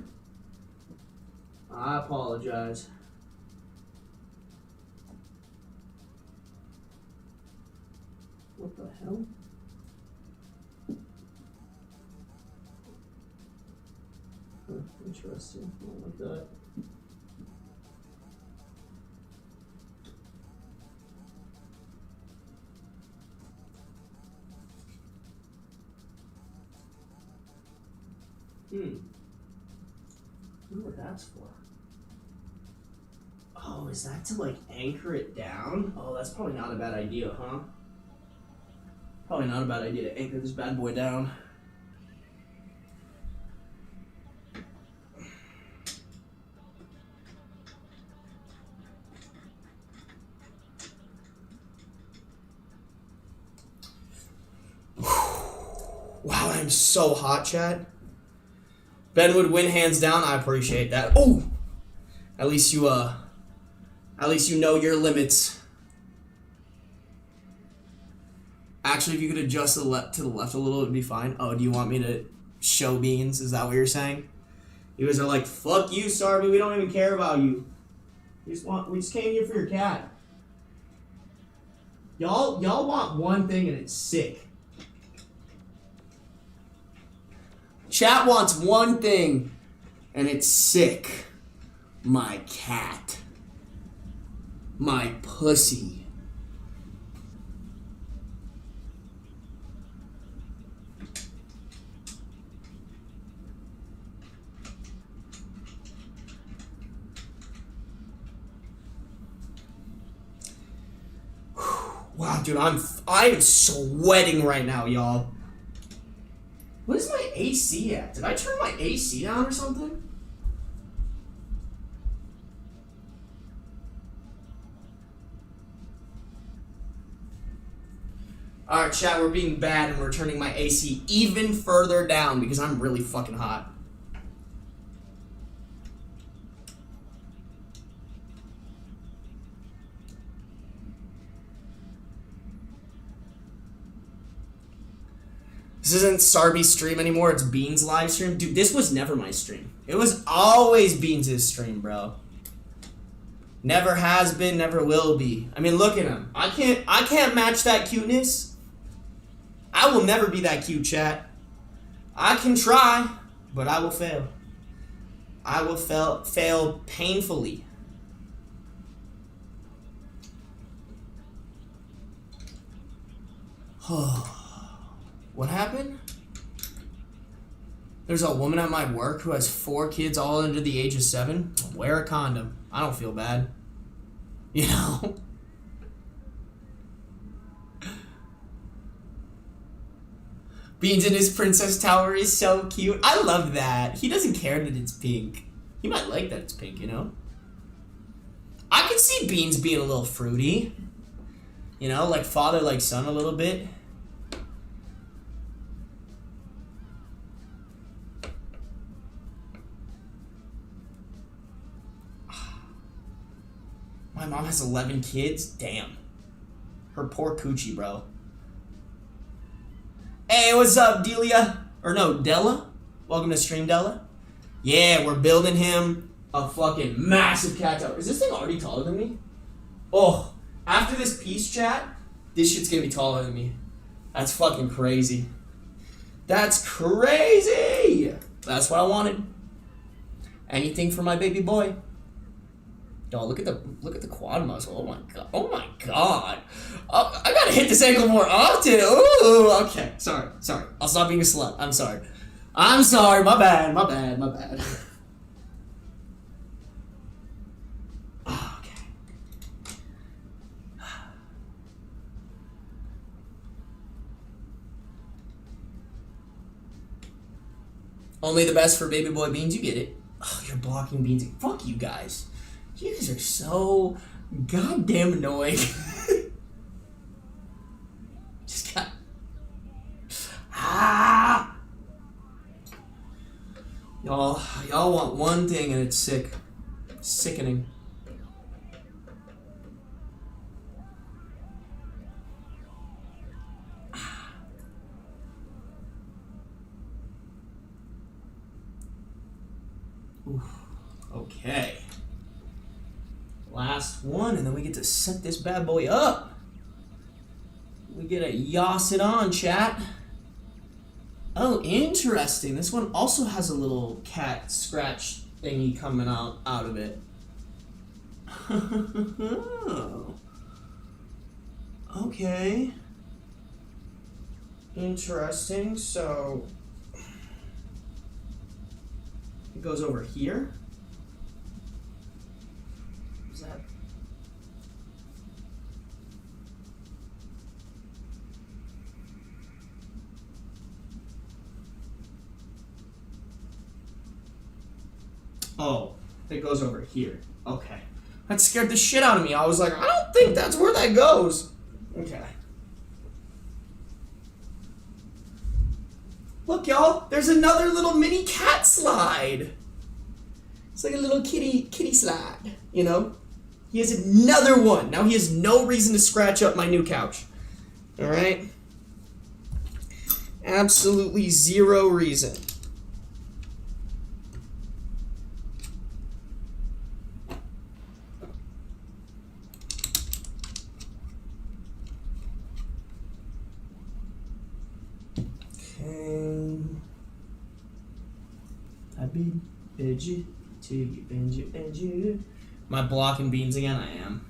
I apologize. What the hell? Interesting. I don't like that. I wonder what that's for. Oh, is that to like anchor it down? Oh, that's probably not a bad idea, huh? Probably not a bad idea to anchor this bad boy down. Wow, I'm so hot, chat. Ben would win hands down. I appreciate that. Oh, at least you know your limits. Actually, if you could adjust to the left a little, it'd be fine. Oh, do you want me to show Beans? Is that what you're saying? You guys are like, fuck you, Sarby. We don't even care about you. We just came here for your cat. Y'all want one thing and it's sick. Chat wants one thing, and it's sick. My cat. My pussy. Wow, dude, I'm sweating right now, y'all. What is my AC at? Did I turn my AC down or something? Alright, chat, we're being bad and we're turning my AC even further down because I'm really fucking hot. This isn't Sarby's stream anymore, it's Beans' live stream. Dude, this was never my stream. It was always Beans' stream, bro. Never has been, never will be. I mean, look at him. I can't match that cuteness. I will never be that cute, chat. I can try, but I will fail. I will fail painfully. What happened? There's a woman at my work who has 4 kids all under the age of 7. Wear a condom. I don't feel bad. You know? Beans in his princess tower is so cute. I love that. He doesn't care that it's pink. He might like that it's pink, you know? I could see Beans being a little fruity. You know, like father, like son a little bit. My mom has 11 kids? Damn. Her poor coochie, bro. Hey, what's up, Delia? Or no, Della? Welcome to stream, Della. Yeah, we're building him a fucking massive cat tower. Is this thing already taller than me? Oh, after this peace chat, this shit's gonna be taller than me. That's fucking crazy. That's crazy! That's what I wanted. Anything for my baby boy. Oh, look at the quad muscle. Oh my god. Oh my god. Oh, I gotta hit this ankle more often. Ooh, okay. Sorry. I'll stop being a slut. I'm sorry. My bad. Okay. Only the best for baby boy Beans. You get it. Oh, you're blocking Beans. Fuck you guys. You guys are so goddamn annoying. Just got... Y'all want one thing and it's sick. Sickening. Oof. Okay. Last one, and then we get to set this bad boy up. We get to yoss it on, chat. Oh, interesting. This one also has a little cat scratch thingy coming out of it. Okay. Interesting. So it goes over here. Is that? Oh, it goes over here. Okay. That scared the shit out of me. I was like, I don't think that's where that goes. Okay. Look, y'all. There's another little mini cat slide. It's like a little kitty slide, you know? He has another one. Now he has no reason to scratch up my new couch. All right? Absolutely zero reason. Okay. I bend you till you bend you. Am I blocking Beans again? I am.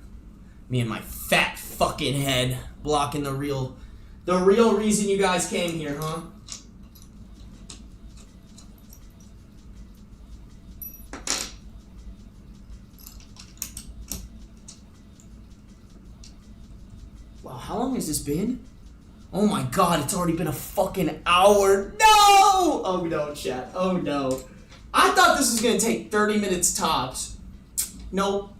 Me and my fat fucking head blocking the real reason you guys came here, huh? Wow, how long has this been? Oh my god, it's already been a fucking hour. No! Oh no, chat. Oh no. I thought this was gonna take 30 minutes tops. Nope.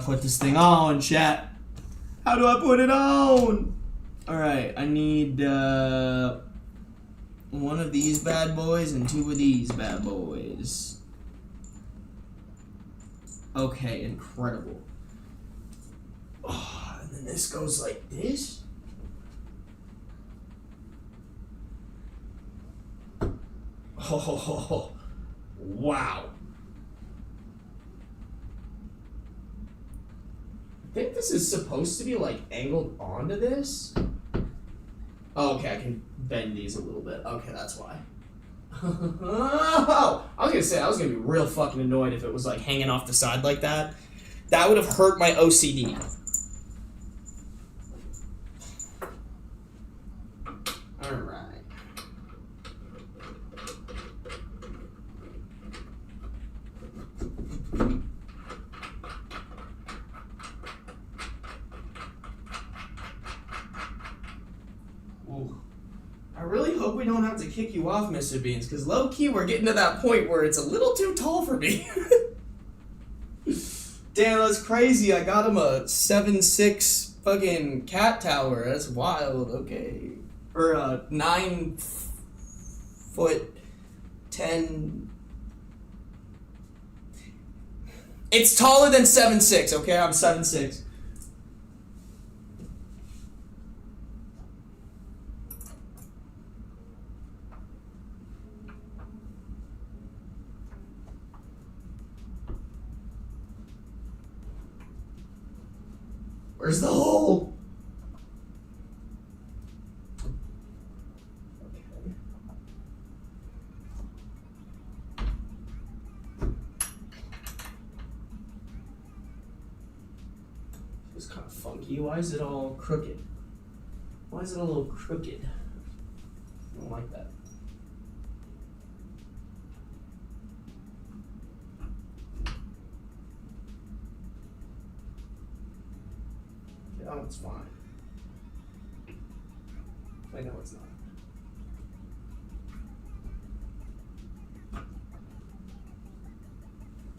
put this thing on, chat? How do I put it on? Alright, I need one of these bad boys and two of these bad boys. Okay, incredible. Oh, and then this goes like this. Oh, wow. I think this is supposed to be like angled onto this. Oh, okay, I can bend these a little bit. Okay, that's why. Oh, I was gonna say, I was gonna be real fucking annoyed if it was like hanging off the side like that. That would have hurt my OCD. Alright. I really hope we don't have to kick you off, Mr. Beans, because low-key we're getting to that point where it's a little too tall for me. Damn, that's crazy. I got him a 7'6" fucking cat tower. That's wild. Okay. Or a 9'10". It's taller than 7'6", okay? I'm 7'6". Where's the hole? Okay. It's kind of funky. Why is it all crooked? Why is it a little crooked? I don't like that. Oh, it's fine. I know it's not.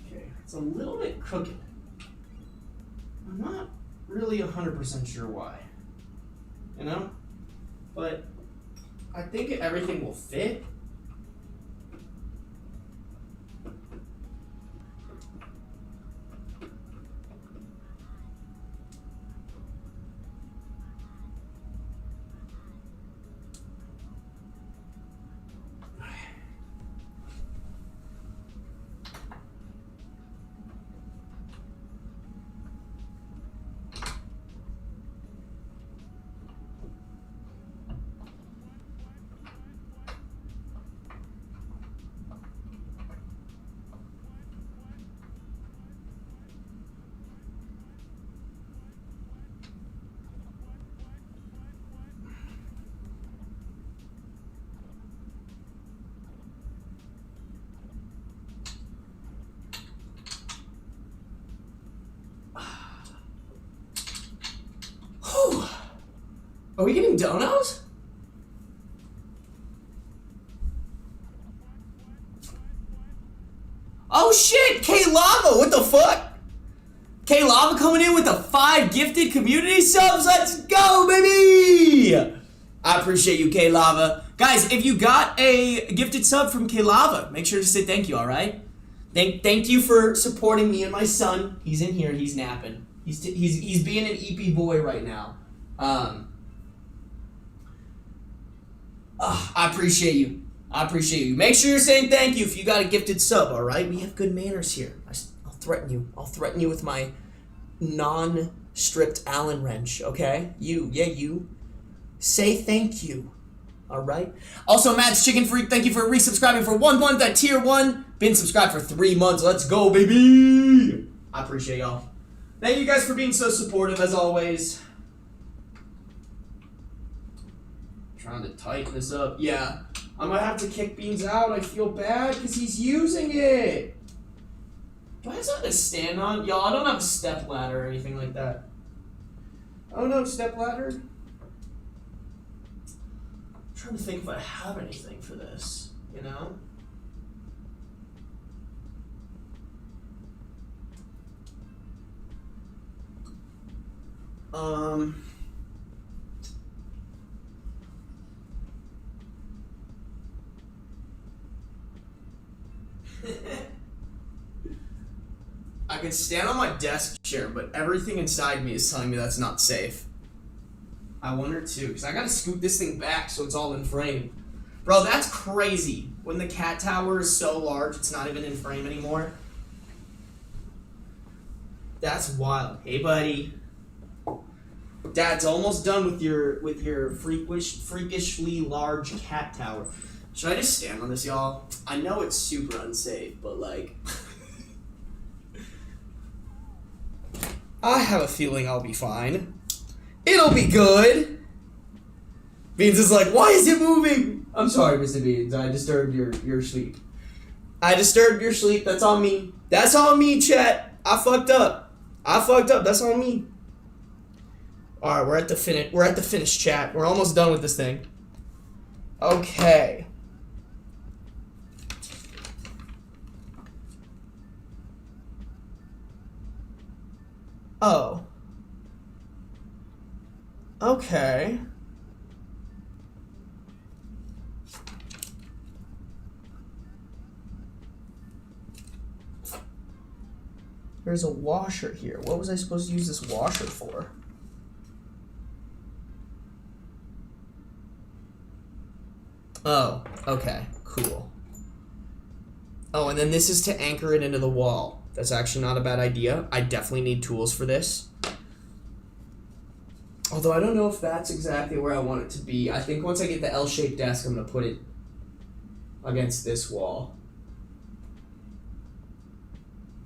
Okay, it's a little bit crooked. I'm not really 100% sure why. You know? But I think everything will fit. Are we getting donos? Oh shit, K-Lava, what the fuck? K-Lava coming in with the 5 gifted community subs, let's go, baby! I appreciate you, K-Lava. Guys, if you got a gifted sub from K-Lava, make sure to say thank you, alright? Thank you for supporting me and my son. He's in here, he's napping. He's being an EP boy right now. I appreciate you. I appreciate you. Make sure you're saying thank you if you got a gifted sub, alright? We have good manners here. I'll threaten you. I'll threaten you with my non-stripped Allen wrench, okay? You. Say thank you, alright? Also, Matt's Chicken Freak, thank you for resubscribing for 1 month at tier 1. Been subscribed for 3 months. Let's go, baby! I appreciate y'all. Thank you guys for being so supportive, as always. Trying to tighten this up. Yeah, I might have to kick Beans out. I feel bad because he's using it. Do I have something to stand on? Y'all, I don't have a step ladder or anything like that. Oh no, step ladder. I'm trying to think if I have anything for this, you know? I can stand on my desk chair, but everything inside me is telling me that's not safe. I wonder too, because I gotta scoot this thing back so it's all in frame. Bro, that's crazy. When the cat tower is so large, it's not even in frame anymore. That's wild. Hey, buddy. Dad's almost done with your freakishly large cat tower. Should I just stand on this, y'all? I know it's super unsafe, but like... I have a feeling I'll be fine. It'll be good. Beans is like, why is it moving? I'm sorry, Mr. Beans. I disturbed your sleep. I disturbed your sleep. That's on me. That's on me, chat. I fucked up. That's on me. All right, we're at the finish. We're at the finish, chat. We're almost done with this thing. Okay. Oh. Okay. There's a washer here. What was I supposed to use this washer for? Oh, okay, cool. Oh, and then this is to anchor it into the wall. That's actually not a bad idea. I definitely need tools for this. Although I don't know if that's exactly where I want it to be. I think once I get the L-shaped desk, I'm going to put it against this wall.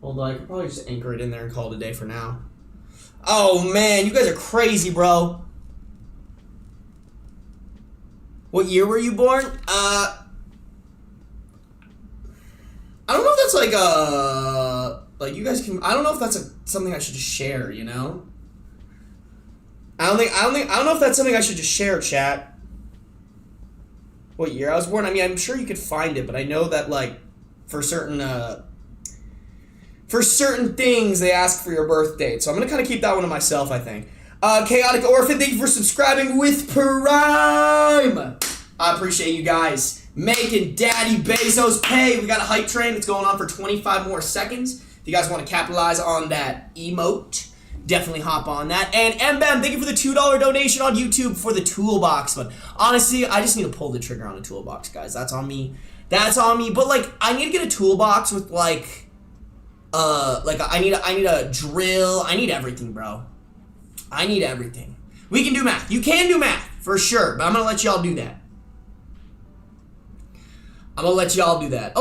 Although I could probably just anchor it in there and call it a day for now. Oh man, you guys are crazy, bro. What year were you born? I don't know if that's like you guys can. I don't know if that's something I should just share. You know. I don't know if that's something I should just share, chat. What year I was born? I mean, I'm sure you could find it, but I know that like for certain things they ask for your birth date, so I'm gonna kind of keep that one to myself. I think. Chaotic Orphan, thank you for subscribing with Prime. I appreciate you guys making Daddy Bezos pay. We got a hype train that's going on for 25 more seconds. If you guys want to capitalize on that emote, definitely hop on that. And Mbam, thank you for the $2 donation on YouTube for the toolbox. But honestly, I just need to pull the trigger on a toolbox, guys. That's on me. That's on me. But like, I need to get a toolbox with like I need a drill. I need everything, bro. I need everything. We can do math. You can do math, for sure. But I'm going to let y'all do that. Oh,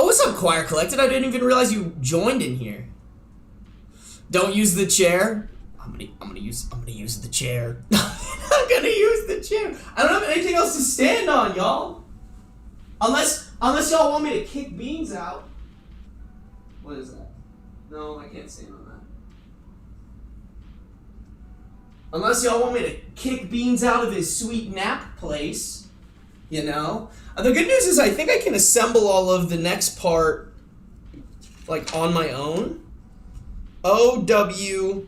what's up, Choir Collected? I didn't even realize you joined in here. Don't use the chair. I'm gonna use the chair. I'm gonna use the chair. I don't have anything else to stand on, y'all. Unless y'all want me to kick Beans out. What is that? No, I can't stand on that. Unless y'all want me to kick Beans out of his sweet nap place, you know? The good news is I think I can assemble all of the next part, like, on my own. OWJRF.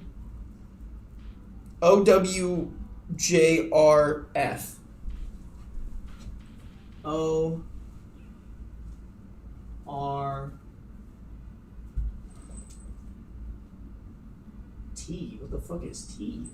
T. What the fuck is T?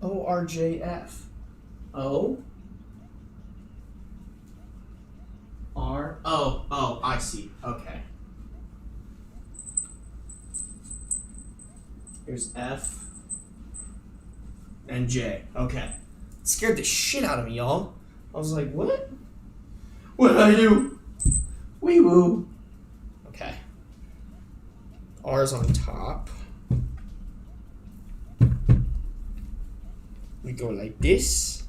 ORJF. Oh, I see. Okay. Here's F and J. Okay. Scared the shit out of me, y'all. I was like, what? What did I do? Wee woo. Okay. R's on top. We go like this.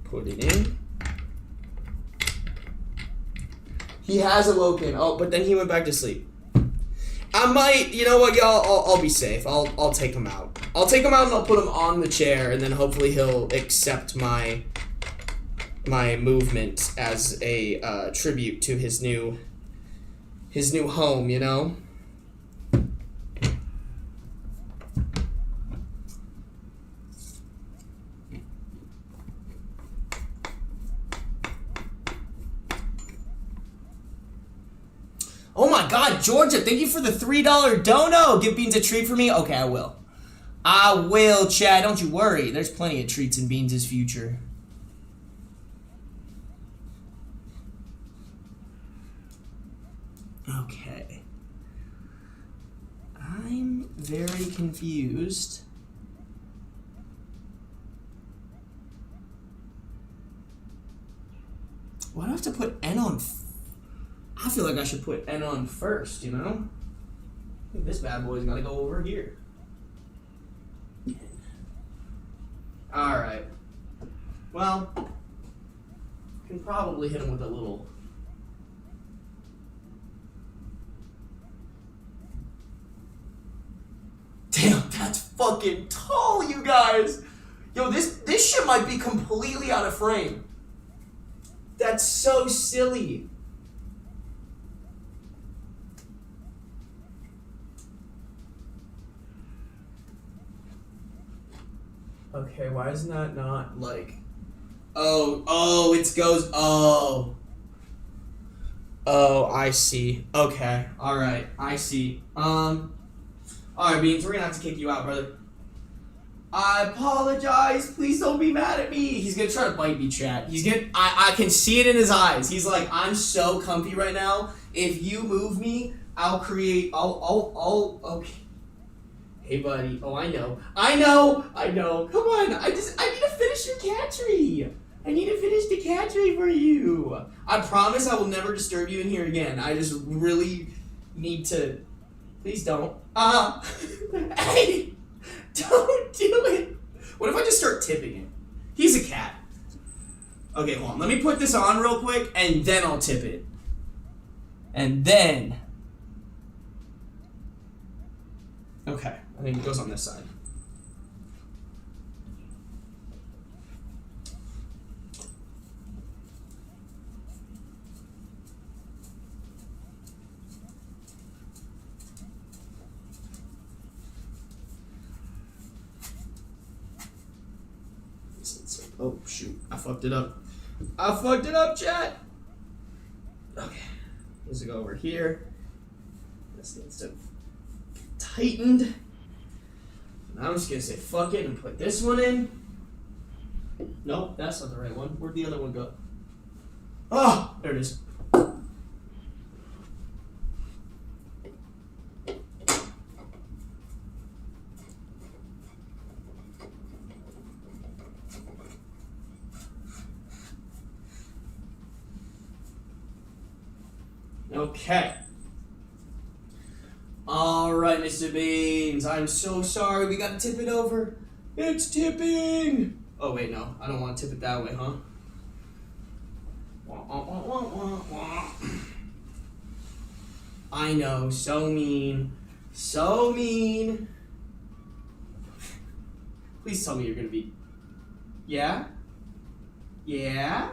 Put it in. He has awoken. Oh, but then he went back to sleep. I might, you know what, y'all? I'll be safe. I'll take him out. I'll take him out and I'll put him on the chair, and then hopefully he'll accept my movement as a tribute to his new home. You know. Oh my God, Georgia, thank you for the $3 dono. Give Beans a treat for me? Okay, I will. I will, Chad. Don't you worry. There's plenty of treats in Beans' future. Okay. I'm very confused. Why do I have to put N on? I feel like I should put N on first, you know? I think this bad boy's gotta go over here. Alright. Well, can probably hit him with a little. Damn, that's fucking tall, you guys! Yo, this shit might be completely out of frame. That's so silly. Okay, why isn't that not like... Oh, it goes... Oh, I see. Okay, alright, I see. Alright, Beans, we're gonna have to kick you out, brother. I apologize, please don't be mad at me. He's gonna try to bite me, chat. I can see it in his eyes. He's like, I'm so comfy right now. If you move me, okay. Hey, buddy. Oh, I know. Come on. I need to finish your cat tree. I need to finish the cat tree for you. I promise I will never disturb you in here again. I just really need to. Please don't. Hey, don't do it. What if I just start tipping it? He's a cat. Okay, hold on. Let me put this on real quick, and then I'll tip it. And then. Okay. I think it goes on this side. Oh, shoot. I fucked it up. Chat! Okay. Let's go over here. This needs to be tightened. I'm just gonna say fuck it and put this one in. Nope, that's not the right one. Where'd the other one go? Oh, there it is. Okay. Alright, Mr. Beans. I'm so sorry. We gotta tip it over. It's tipping! Oh, wait, no. I don't want to tip it that way, huh? I know. So mean. So mean. Please tell me you're gonna be... Yeah? Yeah?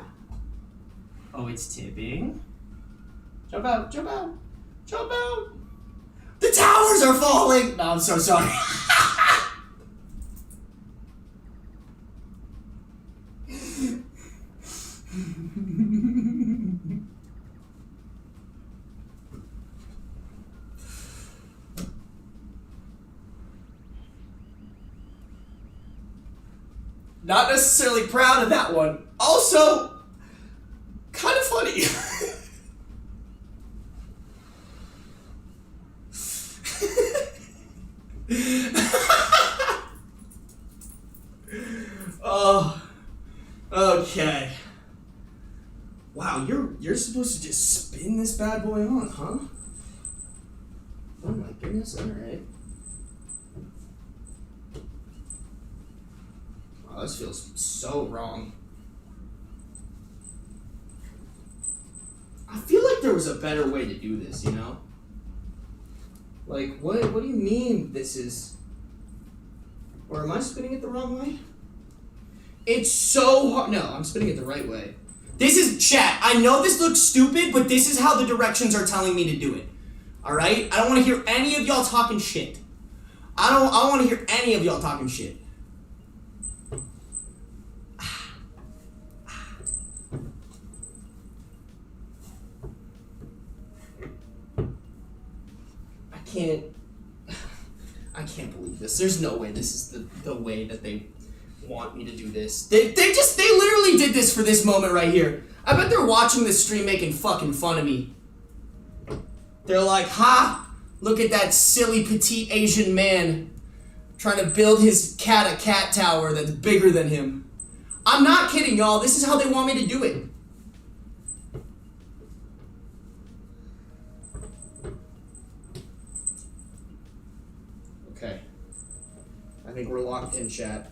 Oh, it's tipping. Jump out, jump out, jump out. The towers are falling. No, I'm so sorry. Not necessarily proud of that one. Also, kind of funny. Oh, okay. Wow, you're supposed to just spin this bad boy on, huh? Oh my goodness, alright. Wow, this feels so wrong. I feel like like there was a better way to do this, you know? Like, what do you mean this is... Or am I spinning it the wrong way? It's so hard. No, I'm spinning it the right way. This is, chat, I know this looks stupid, but this is how the directions are telling me to do it. Alright? I don't want to hear any of y'all talking shit. I don't want to hear any of y'all talking shit. I can't believe this. There's no way this is the way that they want me to do this. They literally did this for this moment right here. I bet they're watching this stream making fucking fun of me. They're like, ha! Look at that silly petite Asian man trying to build his cat a cat tower that's bigger than him. I'm not kidding, y'all. This is how they want me to do it. Okay. I think we're locked in, chat.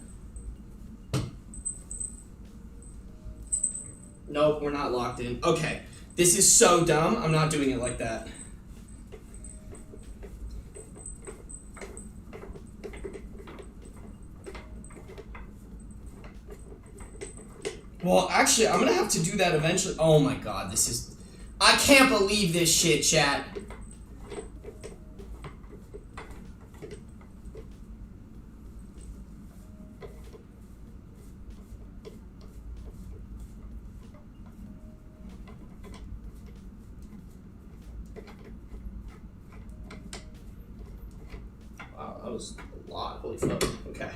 Nope, we're not locked in. Okay. This is so dumb. I'm not doing it like that. Well, actually, I'm gonna have to do that eventually. Oh my god, this is... I can't believe this shit, chat. Wow, that was a lot. Holy fuck. Okay.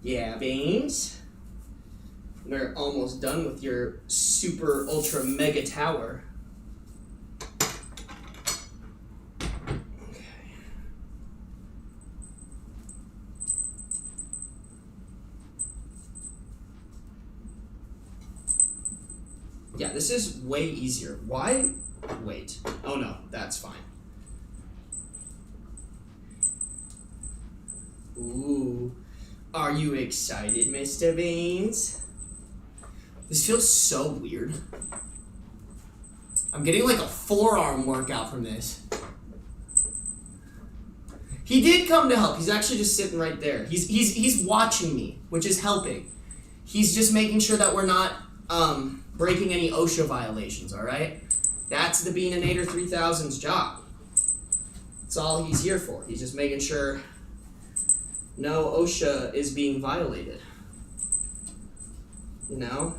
Yeah, Beans. We're almost done with your super ultra mega tower. Okay. Yeah, this is way easier. Why? Wait. Oh no, that's fine. Ooh. Are you excited, Mr. Beans? This feels so weird. I'm getting like a forearm workout from this. He did come to help. He's actually just sitting right there. He's watching me, which is helping. He's just making sure that we're not breaking any OSHA violations, alright? That's the Beaninator 3000's job. That's all he's here for. He's just making sure no OSHA is being violated. You know?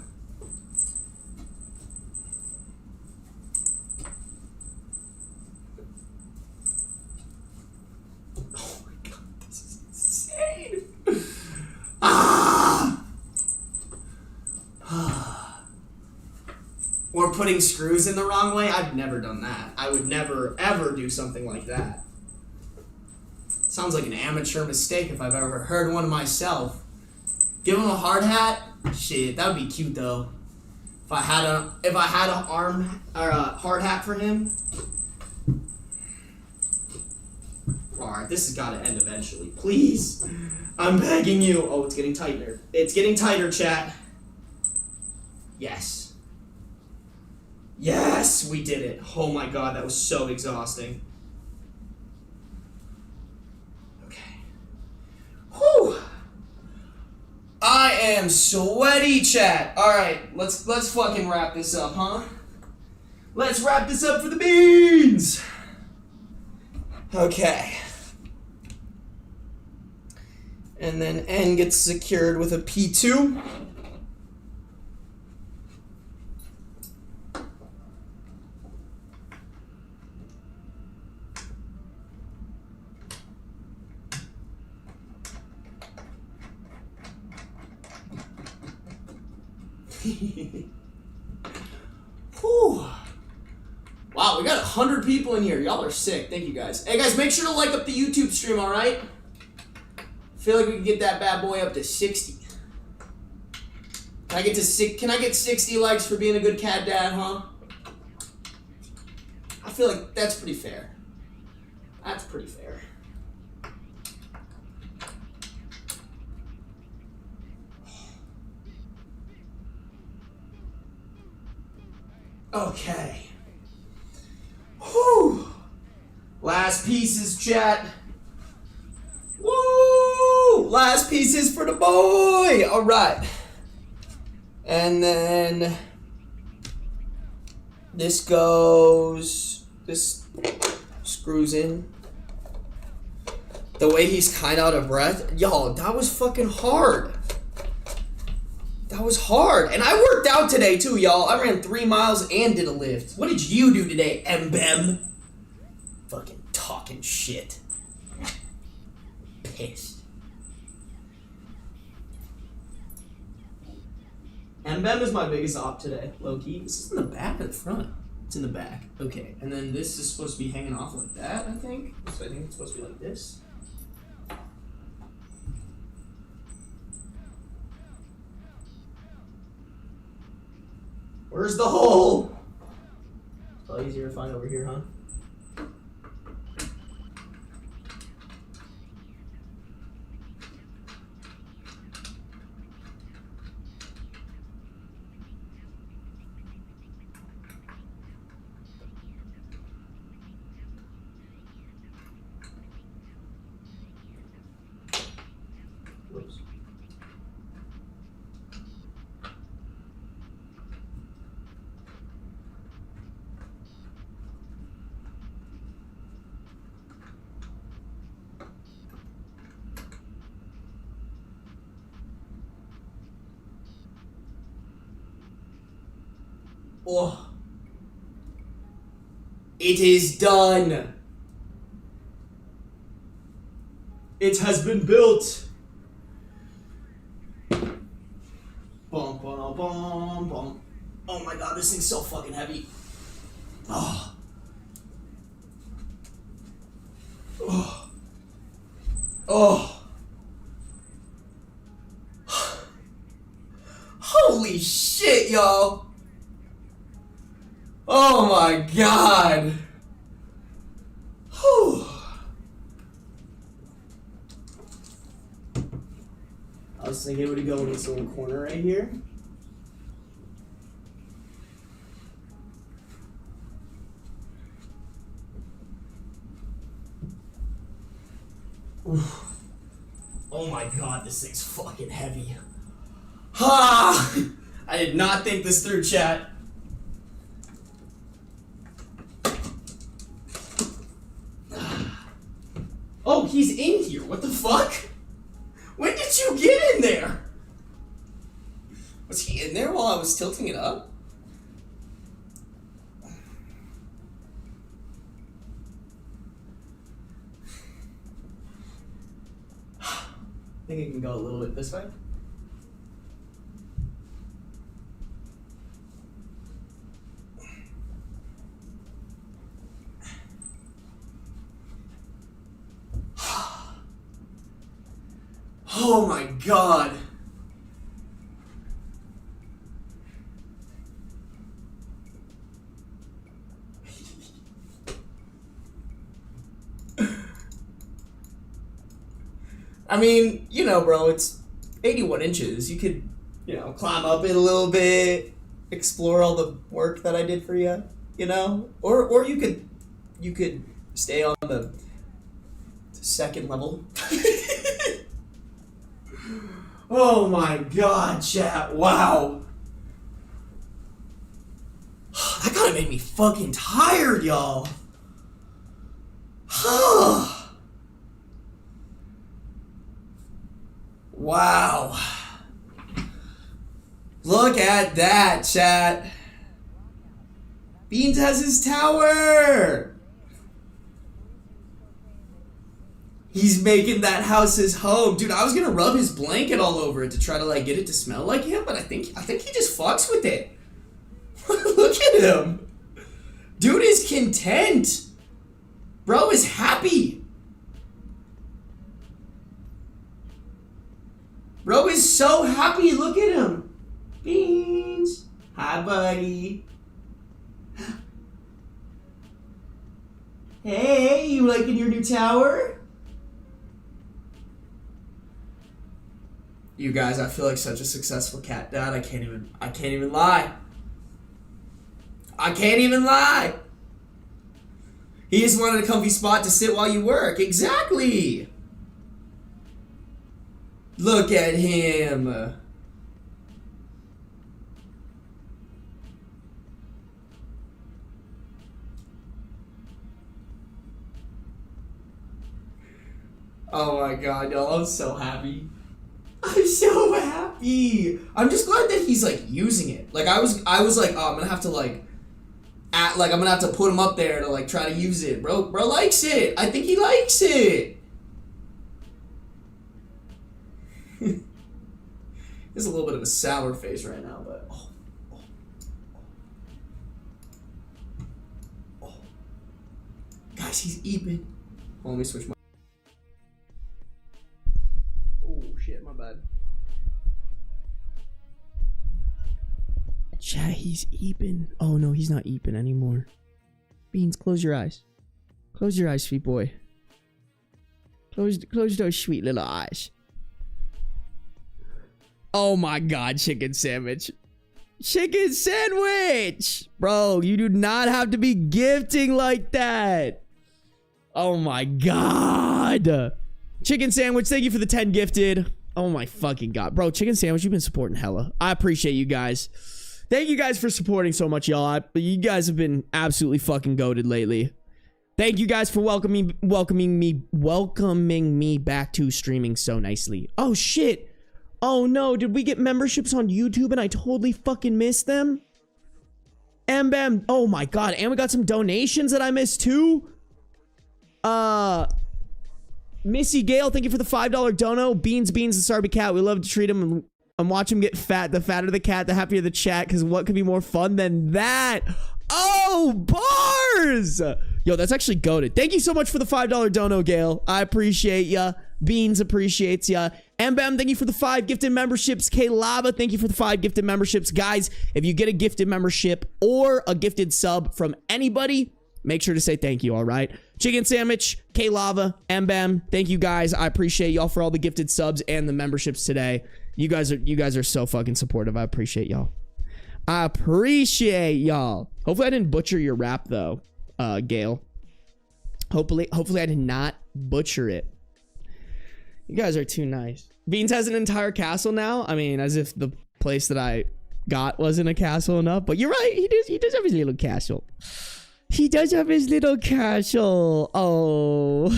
Oh my god, this is insane! Or putting screws in the wrong way? I've never done that. I would never, ever do something like that. Sounds like an amateur mistake if I've ever heard one myself. Give him a hard hat? Shit, that would be cute though. If I had a arm or a hard hat for him. Alright, this has gotta end eventually. Please. I'm begging you. Oh, it's getting tighter. It's getting tighter, chat. Yes. Yes, we did it. Oh my god, that was so exhausting. Whew. I am sweaty, chat. Alright, let's fucking wrap this up, huh? Let's wrap this up for the beans! Okay. And then N gets secured with a P2. Whew. Wow, we got 100 people in here. Y'all are sick. Thank you guys. Hey guys, make sure to like up the YouTube stream, alright? I feel like we can get that bad boy up to 60. Can I get 60 likes for being a good cat dad, huh? I feel like that's pretty fair. That's pretty fair. Okay. Whew. Last pieces, chat. Woo! Last pieces for the boy. All right. And then this goes. This screws in. The way he's kind of out of breath. Y'all, that was fucking hard. That was hard. And I worked out today too, y'all. I ran 3 miles and did a lift. What did you do today, Mbem? Fucking talking shit. Pissed. Mbem is my biggest op today, low-key. This is in the back or the front? It's in the back. Okay. And then this is supposed to be hanging off like that, I think. So I think it's supposed to be like this. Where's the hole? It's probably easier to find over here, huh? Whoops. Oh. It is done. It has been built. Bum, bum, bum, bum. Oh my god, this thing's so fucking heavy. Oh. Oh. Oh. Holy shit, y'all. Oh my god. Whew. I was thinking it would go in this little corner right here. Oof. Oh my god, this thing's fucking heavy. Ha! I did not think this through, chat. Oh, he's in here. What the fuck? When did you get in there? Was he in there while I was tilting it up? I think it can go a little bit this way. Oh my god. I mean, you know, bro, it's 81 inches. You could, you know, climb up it a little bit, explore all the work that I did for you, you know? Or you could stay on the second level. Oh my god, chat. Wow. That kind of made me fucking tired, y'all. Wow. Look at that, chat. Beans has his tower. He's making that house his home. Dude, I was gonna rub his blanket all over it to try to like get it to smell like him, but I think he just fucks with it. Look at him. Dude is content. Bro is happy. Bro is so happy. Look at him. Beans. Hi, buddy. Hey, you liking your new tower? You guys, I feel like such a successful cat dad. I can't even lie. I can't even lie. He just wanted a comfy spot to sit while you work. Exactly. Look at him. Oh my god, y'all, I'm so happy. I'm so happy. I'm just glad that he's like using it. Like I was like, oh, I'm gonna have to like I'm gonna have to put him up there to like try to use it. Bro likes it. I think he likes it. There's a little bit of a sour face right now, but guys, he's eeping. Hold on, let me switch my. Oh shit, my bad. Chat, he's eeping. Oh no, he's not eeping anymore. Beans, close your eyes. Close your eyes, sweet boy. Close those sweet little eyes. Oh my god, chicken sandwich. Chicken sandwich! Bro, you do not have to be gifting like that. Oh my god. Chicken sandwich, thank you for the 10 gifted. Oh my fucking god. Bro, chicken sandwich, you've been supporting hella. I appreciate you guys. Thank you guys for supporting so much, y'all. You guys have been absolutely fucking goated lately. Thank you guys for welcoming me back to streaming so nicely. Oh shit. Oh no, did we get memberships on YouTube and I totally fucking missed them? Bam. Oh my god, and we got some donations that I missed too. Missy Gale, thank you for the $5 dono. Beans, the Sarby cat. We love to treat him and watch him get fat. The fatter the cat, the happier the chat. Because what could be more fun than that? Oh, bars! Yo, that's actually goated. Thank you so much for the $5 dono, Gale. I appreciate ya. Beans appreciates ya. Bam, thank you for the 5 gifted memberships. K Lava, thank you for the 5 gifted memberships. Guys, if you get a gifted membership or a gifted sub from anybody, make sure to say thank you, all right? Chicken Sandwich, K Lava, Bam, thank you guys. I appreciate y'all for all the gifted subs and the memberships today. You guys are so fucking supportive. I appreciate y'all. I appreciate y'all. Hopefully I didn't butcher your rap though, Gail. Hopefully I did not butcher it. You guys are too nice. Beans has an entire castle now. I mean, as if the place that I got wasn't a castle enough. But you're right. He does have his little castle. He does have his little castle. Oh.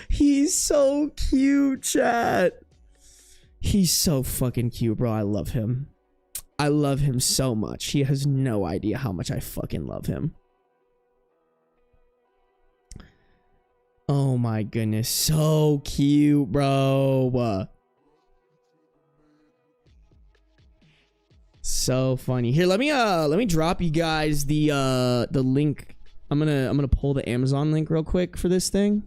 He's so cute, chat. He's so fucking cute, bro. I love him. I love him so much. He has no idea how much I fucking love him. Oh my goodness. So cute, bro. So funny. Here, let me drop you guys the link. I'm gonna pull the Amazon link real quick for this thing.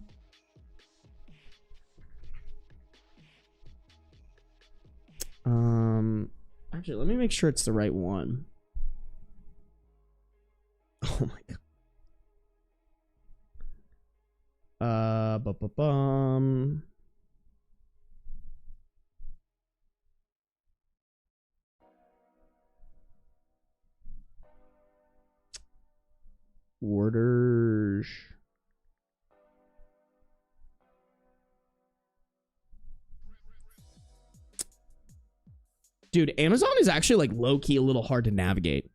Actually, let me make sure it's the right one. Oh my god. Orders. Dude, Amazon is actually like low-key a little hard to navigate.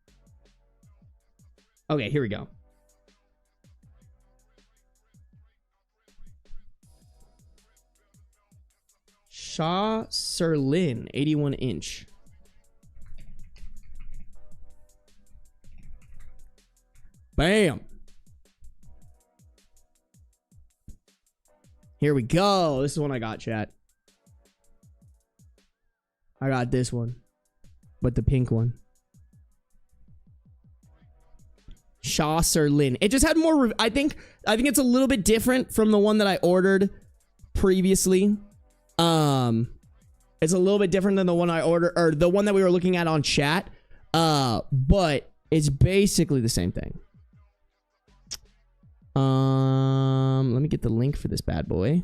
Okay, here we go. Shaw Serlin, 81 inch. Bam. Here we go. This is one I got, chat. I got this one, but the pink one. Shaw Serlin. It just had more. I think it's a little bit different from the one that I ordered previously. It's a little bit different than the one I ordered, or the one that we were looking at on chat. But it's basically the same thing. Let me get the link for this bad boy.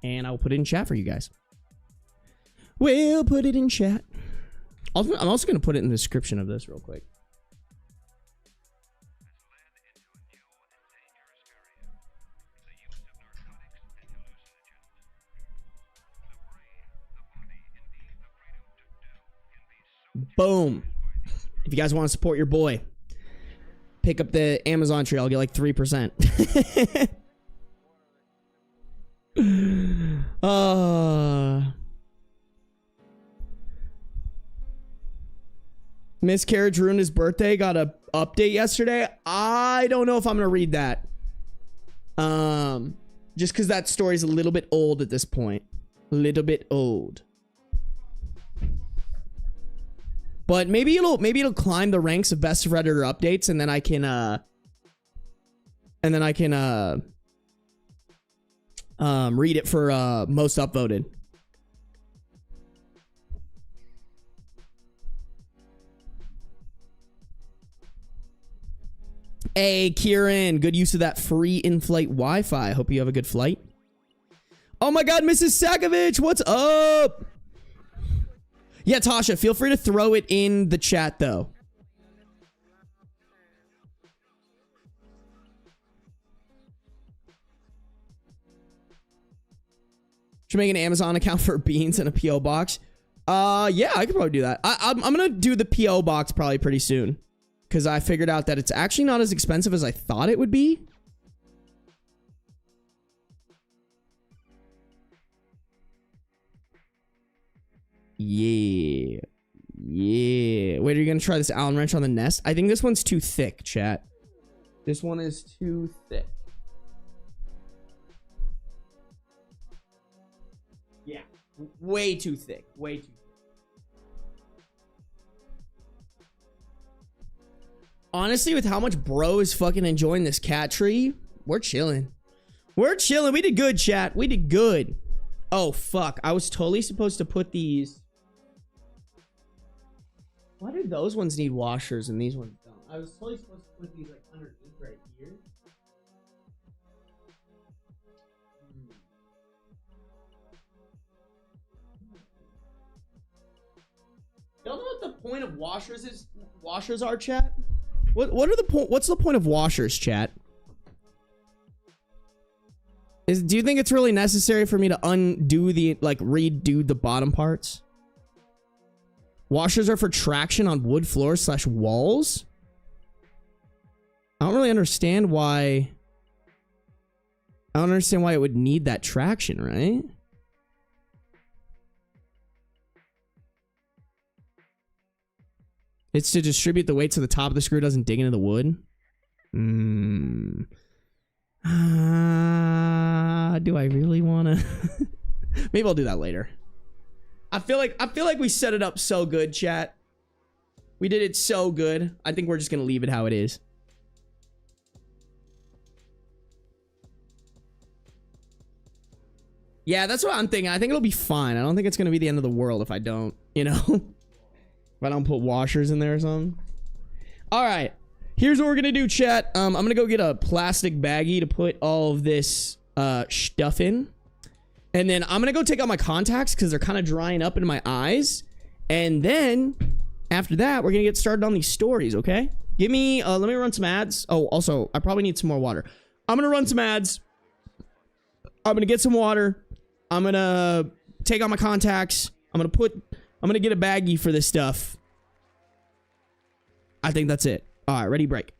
And I'll put it in chat for you guys. We'll put it in chat. I'm also going to put it in the description of this real quick. Boom. If you guys want to support your boy, pick up the Amazon tree. I'll get like 3%. Miscarriage ruined his birthday. Got a update yesterday. I don't know if I'm gonna read that. Just because that story's a little bit old at this point. A little bit old. But maybe it'll climb the ranks of best of Redditor updates, and then I can read it for most upvoted. Hey, Kieran, good use of that free in-flight Wi-Fi. Hope you have a good flight. Oh my God, Mrs. Sakovich, what's up? Yeah, Tasha, feel free to throw it in the chat, though. Should make an Amazon account for beans and a P.O. box. Yeah, I could probably do that. I'm going to do the P.O. box probably pretty soon. Because I figured out that it's actually not as expensive as I thought it would be. Yeah. Yeah. Wait, are you going to try this Allen wrench on the Nest? I think this one's too thick, chat. This one is too thick. Yeah. Way too thick. Way too thick. Honestly, with how much bro is fucking enjoying this cat tree, we're chilling. We're chilling. We did good, chat. We did good. Oh, fuck. I was totally supposed to put these. Why do those ones need washers and these ones don't? I was totally supposed to put these like underneath right here. Y'all know what the point of washers is? Washers are, chat? What's the point of washers, chat? Do you think it's really necessary for me to redo the bottom parts? Washers are for traction on wood floors / walls? I don't really understand why. I don't understand why it would need that traction, right? It's to distribute the weight so the top of the screw doesn't dig into the wood. Do I really want to? Maybe I'll do that later. I feel like we set it up so good, chat. We did it so good. I think we're just gonna leave it how it is. Yeah, that's what I'm thinking. I think it'll be fine. I don't think it's gonna be the end of the world if I don't, you know. If I don't put washers in there or something. All right. Here's what we're going to do, chat. I'm going to go get a plastic baggie to put all of this stuff in. And then I'm going to go take out my contacts because they're kind of drying up in my eyes. And then after that, we're going to get started on these stories, okay? Give me, let me run some ads. Oh, also, I probably need some more water. I'm going to run some ads. I'm going to get some water. I'm going to take out my contacts. I'm going to get a baggie for this stuff. I think that's it. All right, ready, break.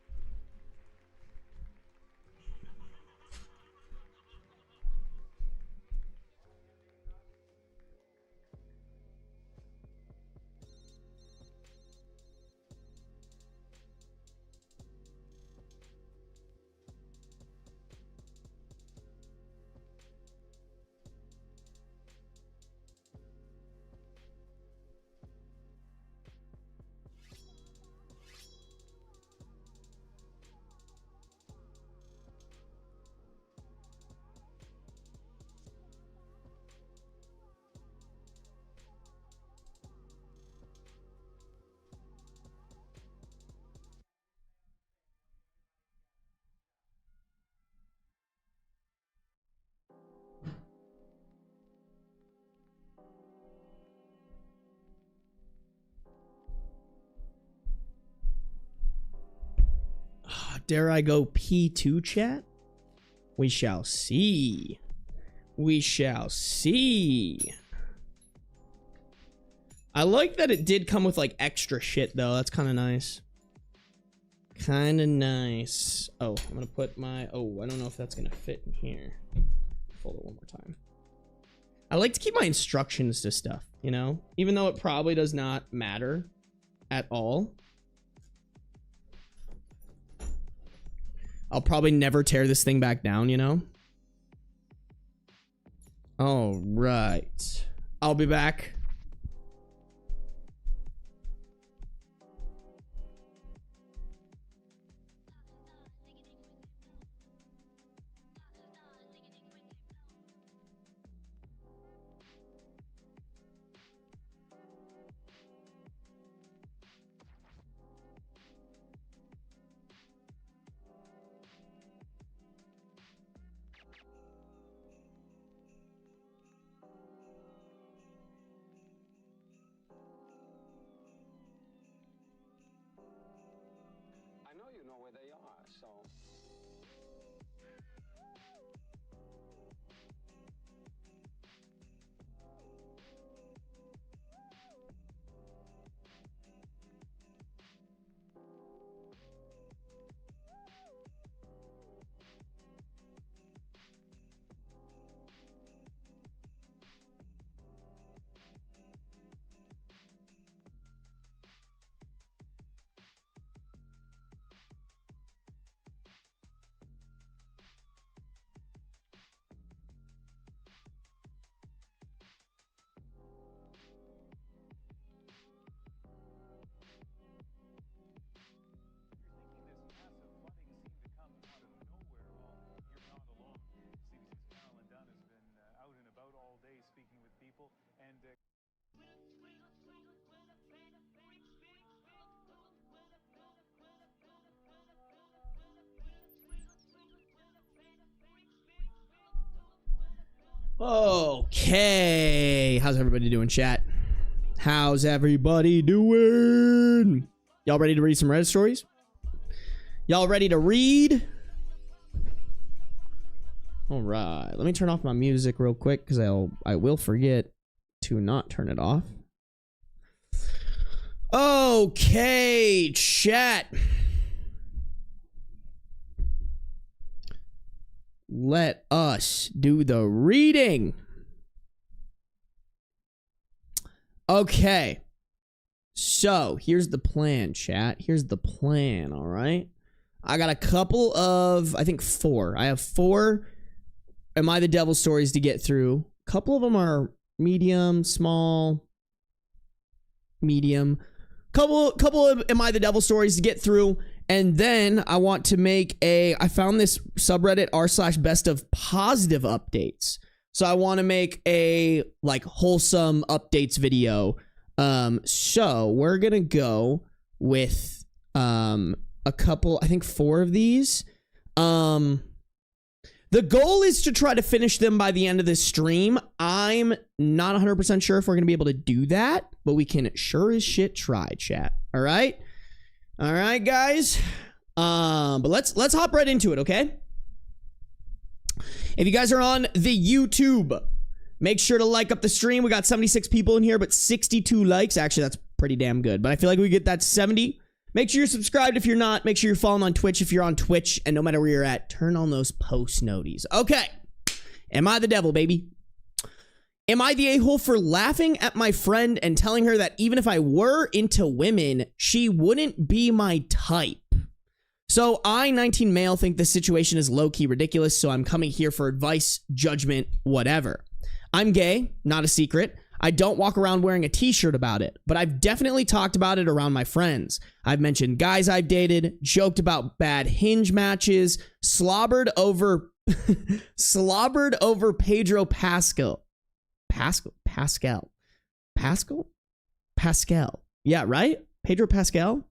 Dare I go P2 chat? We shall see. We shall see. I like that it did come with like extra shit though. That's kind of nice. Kind of nice. Oh, I'm gonna put my, oh, I don't know if that's gonna fit in here. Fold it one more time. I like to keep my instructions to stuff, you know, even though it probably does not matter at all. I'll probably never tear this thing back down, you know. All right, I'll be back. Okay, how's everybody doing, chat? How's everybody doing? Y'all ready to read some Reddit stories? Y'all ready to read? All right, let me turn off my music real quick because I will forget to not turn it off. Okay, chat. Let us do the reading. Okay. So, here's the plan, chat. Here's the plan, all right? I got a couple of, I think 4. I have 4 Am I the Devil stories to get through. A couple of them are medium, small, medium. Couple of Am I the Devil stories to get through. And then I want to make I found this subreddit r/Bestof positive updates. So I want to make a like wholesome updates video. So we're going to go with a couple, I think 4 of these. The goal is to try to finish them by the end of this stream. I'm not 100% sure if we're going to be able to do that, but we can sure as shit try, chat. All right? All right, guys. But let's hop right into it, okay? If you guys are on the YouTube, make sure to like up the stream. We got 76 people in here, but 62 likes. Actually, that's pretty damn good. But I feel like we get that 70. Make sure you're subscribed if you're not. Make sure you're following on Twitch if you're on Twitch. And no matter where you're at, turn on those post noties. Okay. Am I the devil, baby? Am I the a-hole for laughing at my friend and telling her that even if I were into women, she wouldn't be my type? So I, 19 male, think this situation is low-key ridiculous, so I'm coming here for advice, judgment, whatever. I'm gay, not a secret. I don't walk around wearing a t-shirt about it, but I've definitely talked about it around my friends. I've mentioned guys I've dated, joked about bad Hinge matches, slobbered over Pedro Pascal. Pascal. Yeah, right? Pedro Pascal?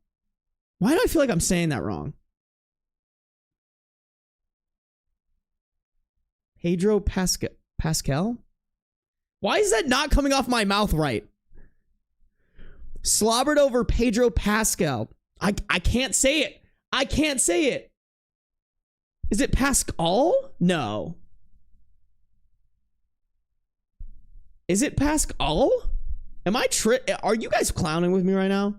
Why do I feel like I'm saying that wrong? Pedro Pascal? Why is that not coming off my mouth right? Slobbered over Pedro Pascal. I can't say it. I can't say it. Is it Pascal? No. Is it Pascal? Am I are you guys clowning with me right now?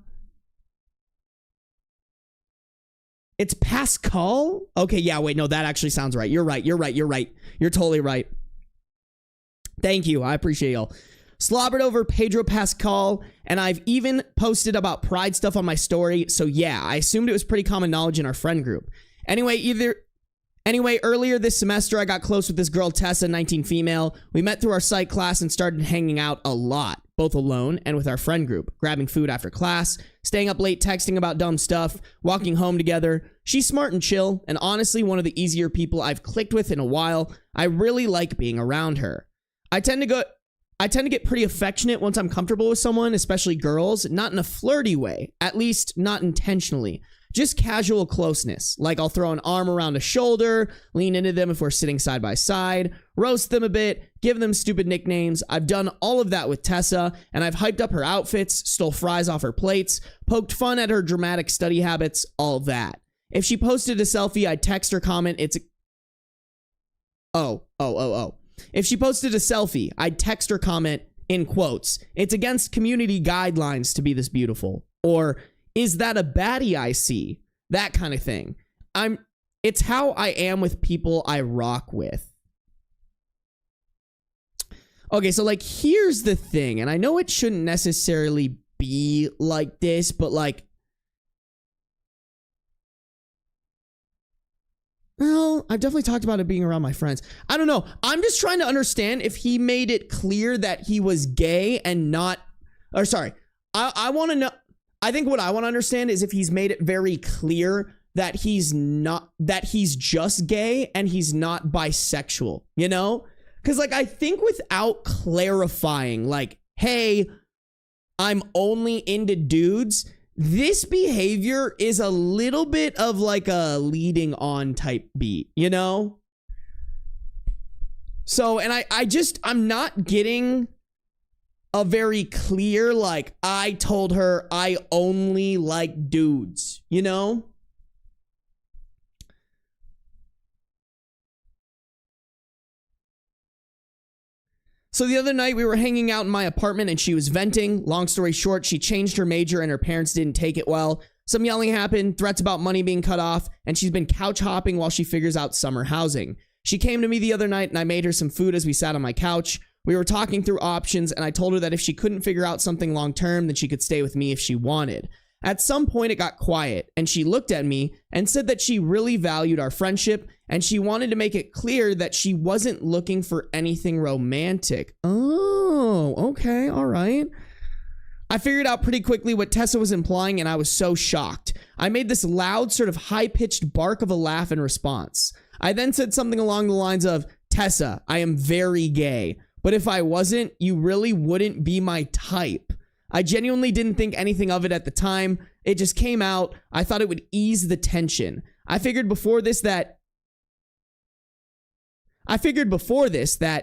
It's Pascal? Okay, yeah, wait, no, that actually sounds right. You're right. You're totally right. Thank you. I appreciate y'all. Slobbered over Pedro Pascal, and I've even posted about pride stuff on my story, so yeah, I assumed it was pretty common knowledge in our friend group. Anyway, earlier this semester, I got close with this girl, Tessa, 19 female. We met through our psych class and started hanging out a lot, both alone and with our friend group, grabbing food after class, staying up late texting about dumb stuff, walking home together. She's smart and chill, and honestly one of the easier people I've clicked with in a while. I really like being around her. I tend to get pretty affectionate once I'm comfortable with someone, especially girls, not in a flirty way, at least not intentionally. Just casual closeness, like I'll throw an arm around a shoulder, lean into them if we're sitting side by side, roast them a bit, give them stupid nicknames. I've done all of that with Tessa, and I've hyped up her outfits, stole fries off her plates, poked fun at her dramatic study habits, all that. If she posted a selfie, I'd text her comment, If she posted a selfie, I'd text her comment, in quotes, "It's against community guidelines to be this beautiful," or "Is that a baddie I see?" That kind of thing. It's how I am with people I rock with. Okay, so like, here's the thing, and I know it shouldn't necessarily be like this, but like, well, I've definitely talked about it being around my friends. I don't know. I'm just trying to understand if he made it clear that he was gay and not, or sorry, I want to know. I think what I want to understand is if he's made it very clear that he's just gay and he's not bisexual, you know? Because like, I think without clarifying like, hey, I'm only into dudes, this behavior is a little bit of like a leading on type beat, you know? So, and I'm not getting a very clear, like, I told her I only like dudes, you know? So the other night we were hanging out in my apartment and she was venting. Long story short, she changed her major and her parents didn't take it well. Some yelling happened, threats about money being cut off, and she's been couch hopping while she figures out summer housing. She came to me the other night and I made her some food as we sat on my couch. We were talking through options and I told her that if she couldn't figure out something long term, then she could stay with me if she wanted. At some point it got quiet and she looked at me and said that she really valued our friendship and she wanted to make it clear that she wasn't looking for anything romantic. Oh, okay, all right. I figured out pretty quickly what Tessa was implying and I was so shocked. I made this loud, sort of high-pitched bark of a laugh in response. I then said something along the lines of, "Tessa, I am very gay, but if I wasn't, you really wouldn't be my type." I genuinely didn't think anything of it at the time. It just came out. I thought it would ease the tension. I figured before this that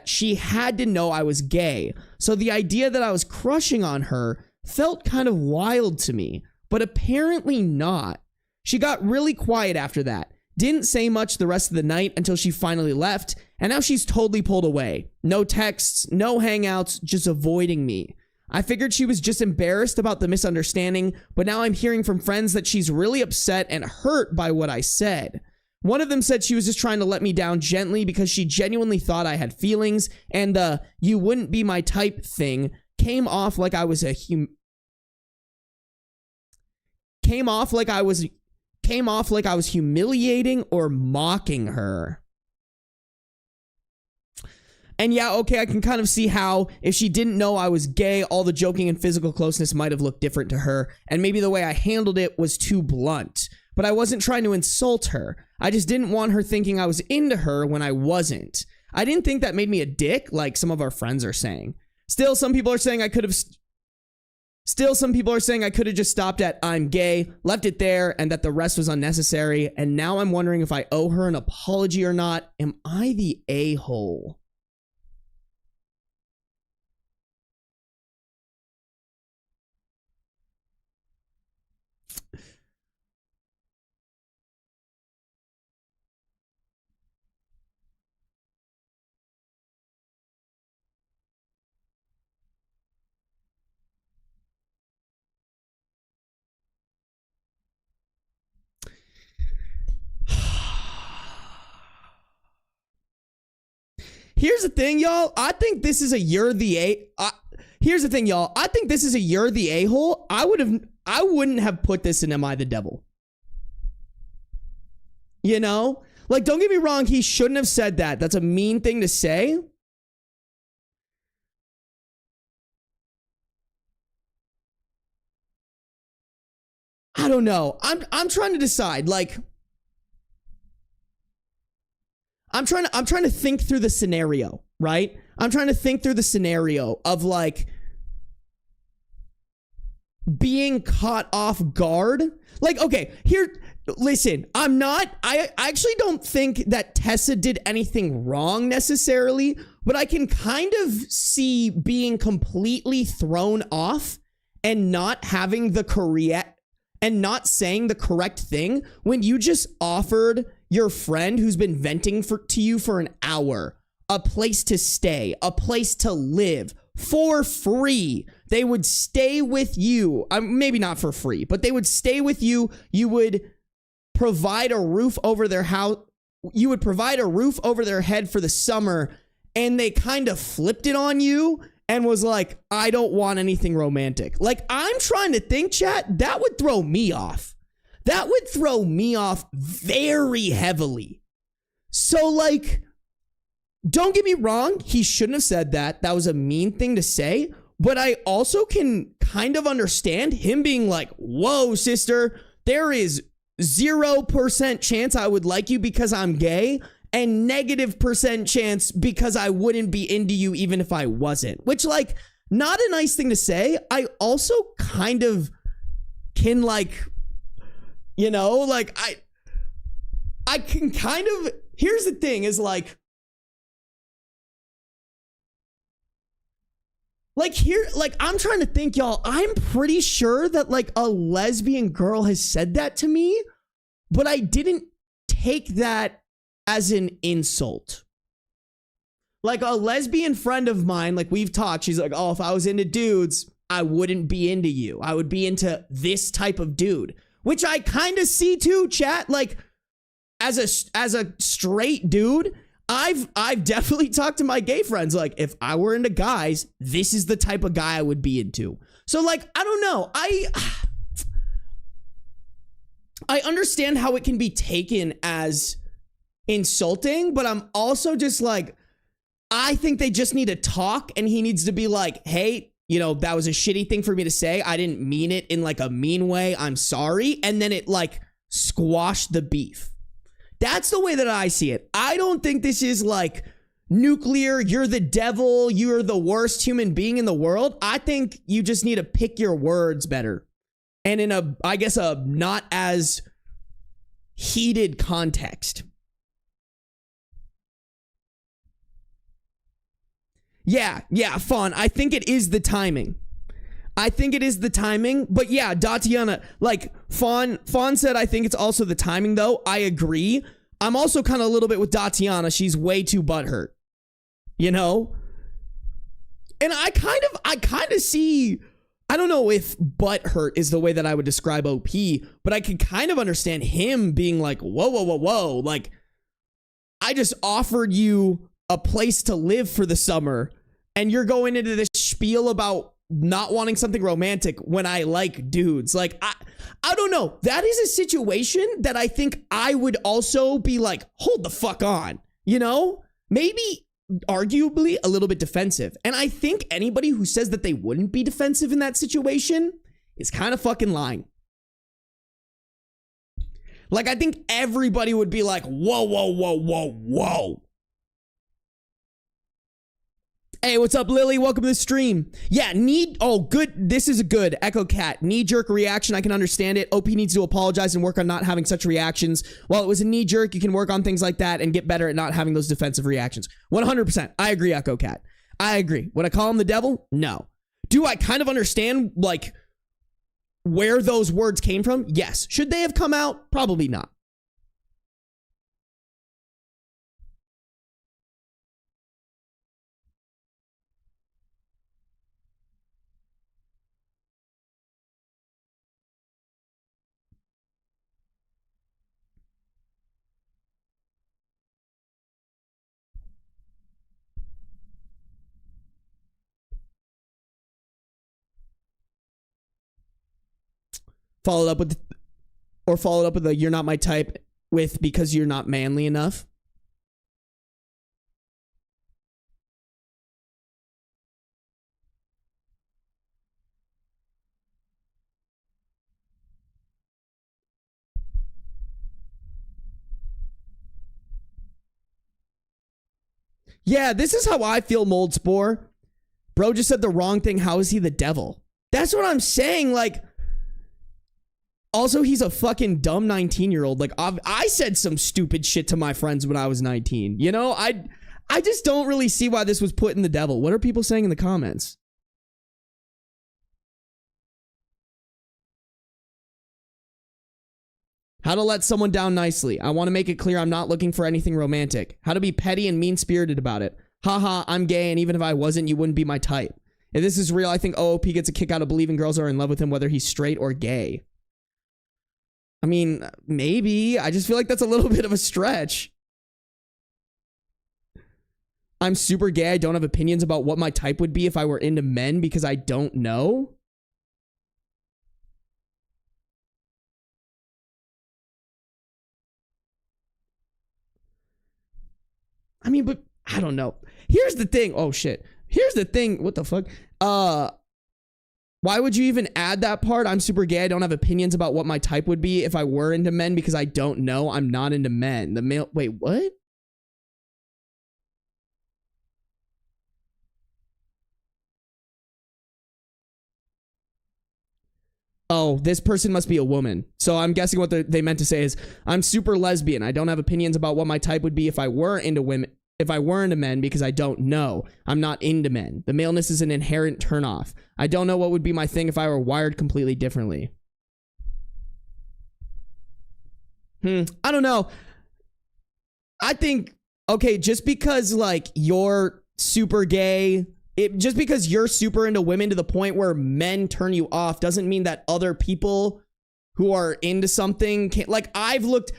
she had to know I was gay. So the idea that I was crushing on her felt kind of wild to me, but apparently not. She got really quiet after that. Didn't say much the rest of the night until she finally left, and now she's totally pulled away. No texts, no hangouts, just avoiding me. I figured she was just embarrassed about the misunderstanding, but now I'm hearing from friends that she's really upset and hurt by what I said. One of them said she was just trying to let me down gently because she genuinely thought I had feelings, and the "you wouldn't be my type" thing came off like I was humiliating or mocking her. And yeah, okay, I can kind of see how if she didn't know I was gay, all the joking and physical closeness might have looked different to her, and maybe the way I handled it was too blunt. But I wasn't trying to insult her. I just didn't want her thinking I was into her when I wasn't. I didn't think that made me a dick, like some of our friends are saying. Still, some people are saying I could have just stopped at "I'm gay," left it there, and that the rest was unnecessary. And now I'm wondering if I owe her an apology or not. Am I the a-hole? Here's the thing, y'all. I think this is a you're the a. Here's the thing, y'all. I think this is a you're the a-hole. I wouldn't have put this in Am I the Devil? You know? Like, don't get me wrong, he shouldn't have said that. That's a mean thing to say. I don't know. I'm trying to decide. Like, I'm trying to think through the scenario, right? I'm trying to think through the scenario of like being caught off guard. Like, okay, here, listen, I actually don't think that Tessa did anything wrong necessarily, but I can kind of see being completely thrown off and not having the correct and not saying the correct thing when you just offered your friend who's been venting to you for an hour a place to stay, a place to live for free. They would stay with you. Maybe not for free, but they would stay with you. You would provide a roof over their house. You would provide a roof over their head for the summer. And they kind of flipped it on you and was like, I don't want anything romantic. Like, I'm trying to think, chat, that would throw me off. That would throw me off very heavily. So, like, don't get me wrong. He shouldn't have said that. That was a mean thing to say. But I also can kind of understand him being like, whoa, sister, there is 0% chance I would like you because I'm gay, and -% chance because I wouldn't be into you even if I wasn't. Which, like, not a nice thing to say. I also kind of can, like, you know, like, I can kind of, here's the thing is like here, like, I'm trying to think, y'all, I'm pretty sure that like a lesbian girl has said that to me, but I didn't take that as an insult. Like, a lesbian friend of mine, like, we've talked, she's like, oh, if I was into dudes, I wouldn't be into you. I would be into this type of dude, which I kind of see too, chat. Like, as a straight dude, I've definitely talked to my gay friends. Like, if I were into guys, this is the type of guy I would be into. So, like, I don't know. I understand how it can be taken as insulting, but I'm also just like, I think they just need to talk, and he needs to be like, hey, you know, that was a shitty thing for me to say. I didn't mean it in like a mean way. I'm sorry. And then it like squashed the beef. That's the way that I see it. I don't think this is like nuclear, you're the devil, you're the worst human being in the world. I think you just need to pick your words better. And in a, I guess, a not as heated context. Yeah, Fawn, I think it is the timing. But yeah, Tatiana, like, Fawn said, I think it's also the timing, though. I agree. I'm also kind of a little bit with Tatiana. She's way too butthurt, you know? And I kind of see, I don't know if butthurt is the way that I would describe OP, but I can kind of understand him being like, whoa. Like, I just offered you a place to live for the summer, and you're going into this spiel about not wanting something romantic when I like dudes. Like, I don't know. That is a situation that I think I would also be like, hold the fuck on, you know? Maybe arguably a little bit defensive. And I think anybody who says that they wouldn't be defensive in that situation is kind of fucking lying. Like, I think everybody would be like, whoa. Hey, what's up, Lily? Welcome to the stream. Yeah, good. This is a good Echo Cat. Knee-jerk reaction, I can understand it. OP needs to apologize and work on not having such reactions. While it was a knee-jerk, you can work on things like that and get better at not having those defensive reactions. 100%. I agree, Echo Cat. I agree. Would I call him the devil? No. Do I kind of understand, like, where those words came from? Yes. Should they have come out? Probably not. Followed up with, the "you're not my type" with "because you're not manly enough." Yeah, this is how I feel, Moldspore. Bro just said the wrong thing. How is he the devil? That's what I'm saying. Like, also, he's a fucking dumb 19-year-old. Like, I said some stupid shit to my friends when I was 19. You know, I just don't really see why this was put in the devil. What are people saying in the comments? How to let someone down nicely. I want to make it clear I'm not looking for anything romantic. How to be petty and mean-spirited about it. Haha, I'm gay, and even if I wasn't, you wouldn't be my type. If this is real, I think OOP gets a kick out of believing girls are in love with him, whether he's straight or gay. I mean, maybe. I just feel like that's a little bit of a stretch. I'm super gay. I don't have opinions about what my type would be if I were into men because I don't know. I mean, but I don't know. Here's the thing. Oh, shit. Here's the thing. What the fuck? Why would you even add that part? I'm super gay. I don't have opinions about what my type would be if I were into men because I don't know. I'm not into men. The male... Wait, what? Oh, this person must be a woman. So I'm guessing what they meant to say is, I'm super lesbian. I don't have opinions about what my type would be if I were into women, if I were into men because I don't know. I'm not into men. The maleness is an inherent turnoff. I don't know what would be my thing if I were wired completely differently. I don't know. I think, okay, just because like you're super gay, just because you're super into women to the point where men turn you off doesn't mean that other people who are into something can't. Like, I've looked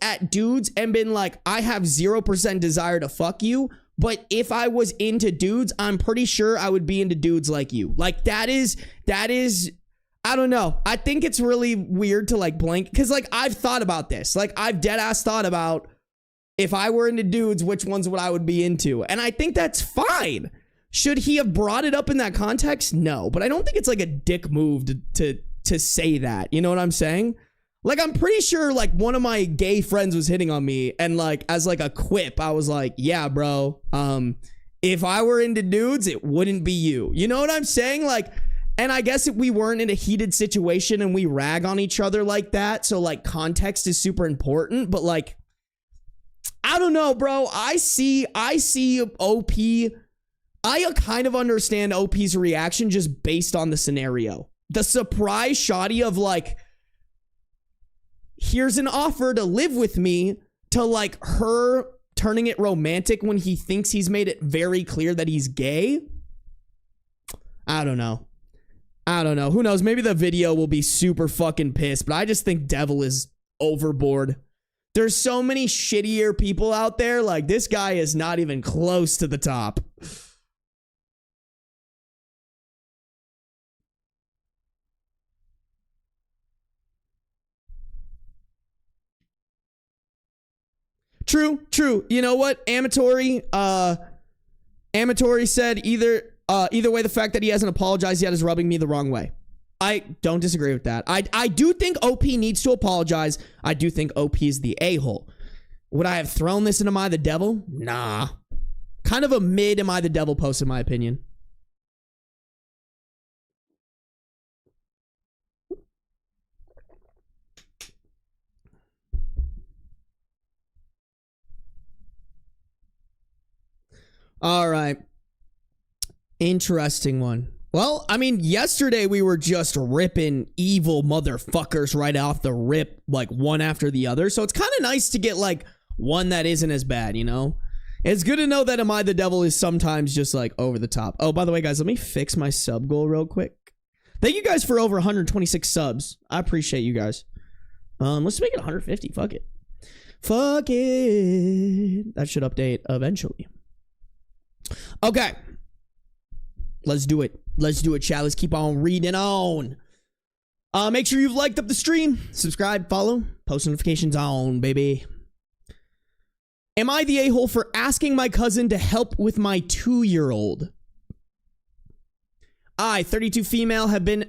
at dudes and been like, I have 0% desire to fuck you, but if I was into dudes, I'm pretty sure I would be into dudes like you. Like, that is I don't know. I think it's really weird to like blank, because like I've thought about this. Like, I've dead ass thought about, if I were into dudes, which ones would I would be into? And I think that's fine. Should he have brought it up in that context? No, but I don't think it's like a dick move to say that. You know what I'm saying? Like, I'm pretty sure like one of my gay friends was hitting on me, and like as like a quip, I was like, yeah, bro, if I were into dudes, it wouldn't be you. You know what I'm saying? Like, and I guess if we weren't in a heated situation and we rag on each other like that, so like context is super important, but like, I don't know, bro. I see OP. I kind of understand OP's reaction just based on the scenario. The surprise shoddy of like, here's an offer to live with me, to like her turning it romantic when he thinks he's made it very clear that he's gay. I don't know. Who knows? Maybe the video will be super fucking pissed, but I just think Devil is overboard. There's so many shittier people out there. Like, this guy is not even close to the top. True. You know what? Amatory said either way, the fact that he hasn't apologized yet is rubbing me the wrong way. I don't disagree with that. I do think OP needs to apologize. I do think OP is the a-hole. Would I have thrown this in Am I the Devil? Nah. Kind of a mid Am I the Devil post, in my opinion. All right. Interesting one. Well, I mean, yesterday we were just ripping evil motherfuckers right off the rip, like one after the other. So it's kind of nice to get like one that isn't as bad, you know? It's good to know that Am I the Devil is sometimes just like over the top. Oh, by the way, guys, let me fix my sub goal real quick. Thank you guys for over 126 subs. I appreciate you guys. Let's make it 150. Fuck it. That should update eventually. Okay. Let's do it, chat. Let's keep on reading on. Make sure you've liked up the stream, subscribe, follow, post notifications on, baby. Am I the a-hole for asking my cousin to help with my 2-year-old? I, 32 female, have a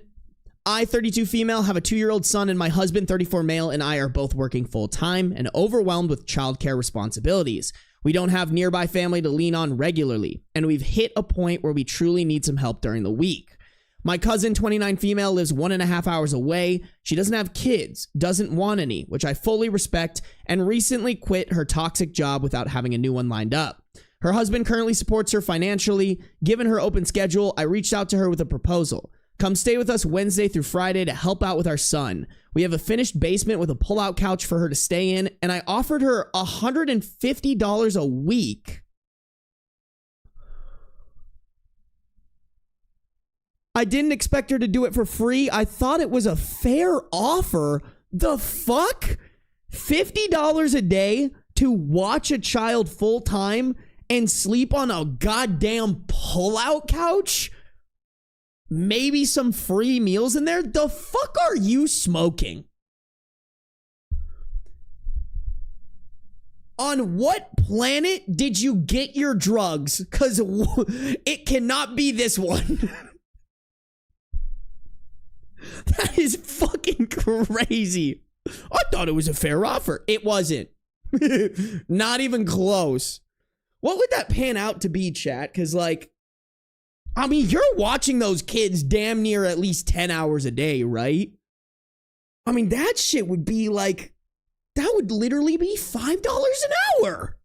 2-year-old son, and my husband, 34 male, and I are both working full-time and overwhelmed with childcare responsibilities. We don't have nearby family to lean on regularly, and we've hit a point where we truly need some help during the week. My cousin, 29 female, lives 1.5 hours away. She doesn't have kids, doesn't want any, which I fully respect, and recently quit her toxic job without having a new one lined up. Her husband currently supports her financially. Given her open schedule, I reached out to her with a proposal. Come stay with us Wednesday through Friday to help out with our son. We have a finished basement with a pull-out couch for her to stay in, and I offered her $150 a week. I didn't expect her to do it for free. I thought it was a fair offer. The fuck? $50 a day to watch a child full time and sleep on a goddamn pull-out couch? Maybe some free meals in there? The fuck are you smoking? On what planet did you get your drugs? Because it cannot be this one. That is fucking crazy. I thought it was a fair offer. It wasn't. Not even close. What would that pan out to be, chat? Because, like, I mean, you're watching those kids damn near at least 10 hours a day, right? I mean, that shit would be like, that would literally be $5 an hour.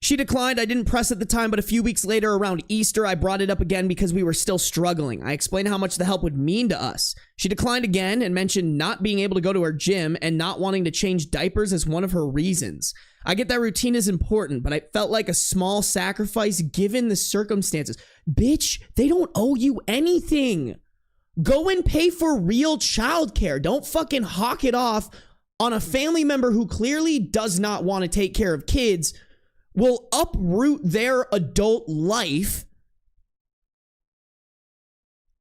She declined. I didn't press at the time, but a few weeks later around Easter, I brought it up again because we were still struggling. I explained how much the help would mean to us. She declined again and mentioned not being able to go to her gym and not wanting to change diapers as one of her reasons. I get that routine is important, but I felt like a small sacrifice given the circumstances. Bitch, they don't owe you anything. Go and pay for real childcare. Don't fucking hawk it off on a family member who clearly does not want to take care of kids, will uproot their adult life,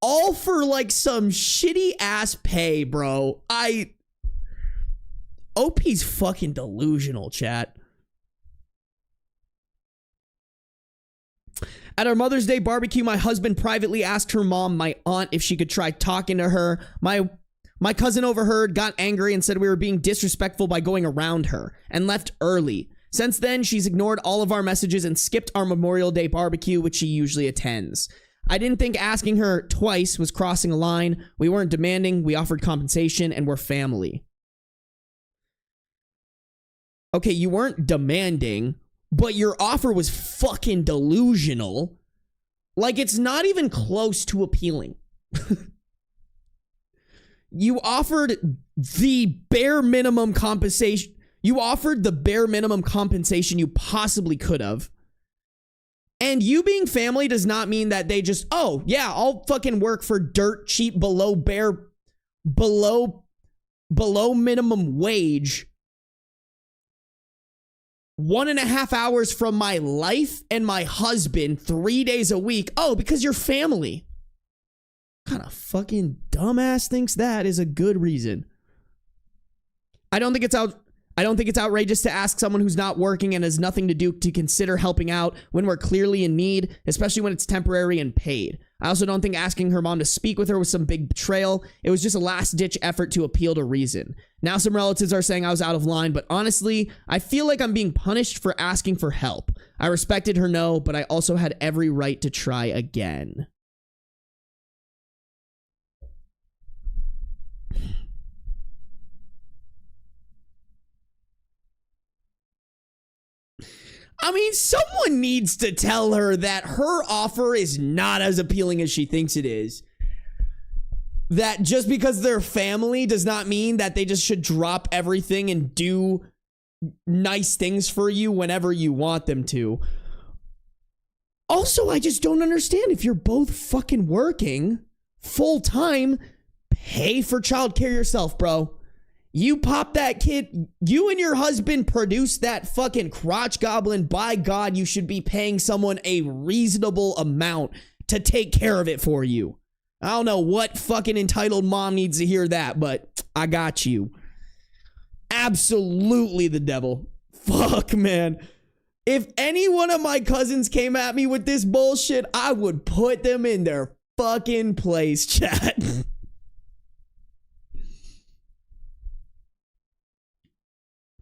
all for like some shitty ass pay, bro. OP's fucking delusional, chat. At our Mother's Day barbecue, my husband privately asked her mom, my aunt, if she could try talking to her. My cousin overheard, got angry, and said we were being disrespectful by going around her, and left early. Since then, she's ignored all of our messages and skipped our Memorial Day barbecue, which she usually attends. I didn't think asking her twice was crossing a line. We weren't demanding, we offered compensation, and we're family. Okay, you weren't demanding, but your offer was fucking delusional. Like, it's not even close to appealing. You offered the bare minimum compensation. You offered the bare minimum compensation you possibly could have. And you being family does not mean that they just, oh, yeah, I'll fucking work for dirt cheap below minimum wage. 1.5 hours from my life and my husband 3 days a week. Oh, because you're family. What kind of fucking dumbass thinks that is a good reason? I don't think it's outrageous to ask someone who's not working and has nothing to do to consider helping out when we're clearly in need, especially when it's temporary and paid. I also don't think asking her mom to speak with her was some big betrayal. It was just a last-ditch effort to appeal to reason. Now some relatives are saying I was out of line, but honestly, I feel like I'm being punished for asking for help. I respected her no, but I also had every right to try again. I mean, someone needs to tell her that her offer is not as appealing as she thinks it is. That just because they're family does not mean that they just should drop everything and do nice things for you whenever you want them to. Also, I just don't understand, if you're both fucking working full time, pay for childcare yourself, bro. You pop that kid. You and your husband produce that fucking crotch goblin. By God, you should be paying someone a reasonable amount to take care of it for you. I don't know what fucking entitled mom needs to hear that, but I got you. Absolutely the devil. Fuck, man. If any one of my cousins came at me with this bullshit, I would put them in their fucking place, chat.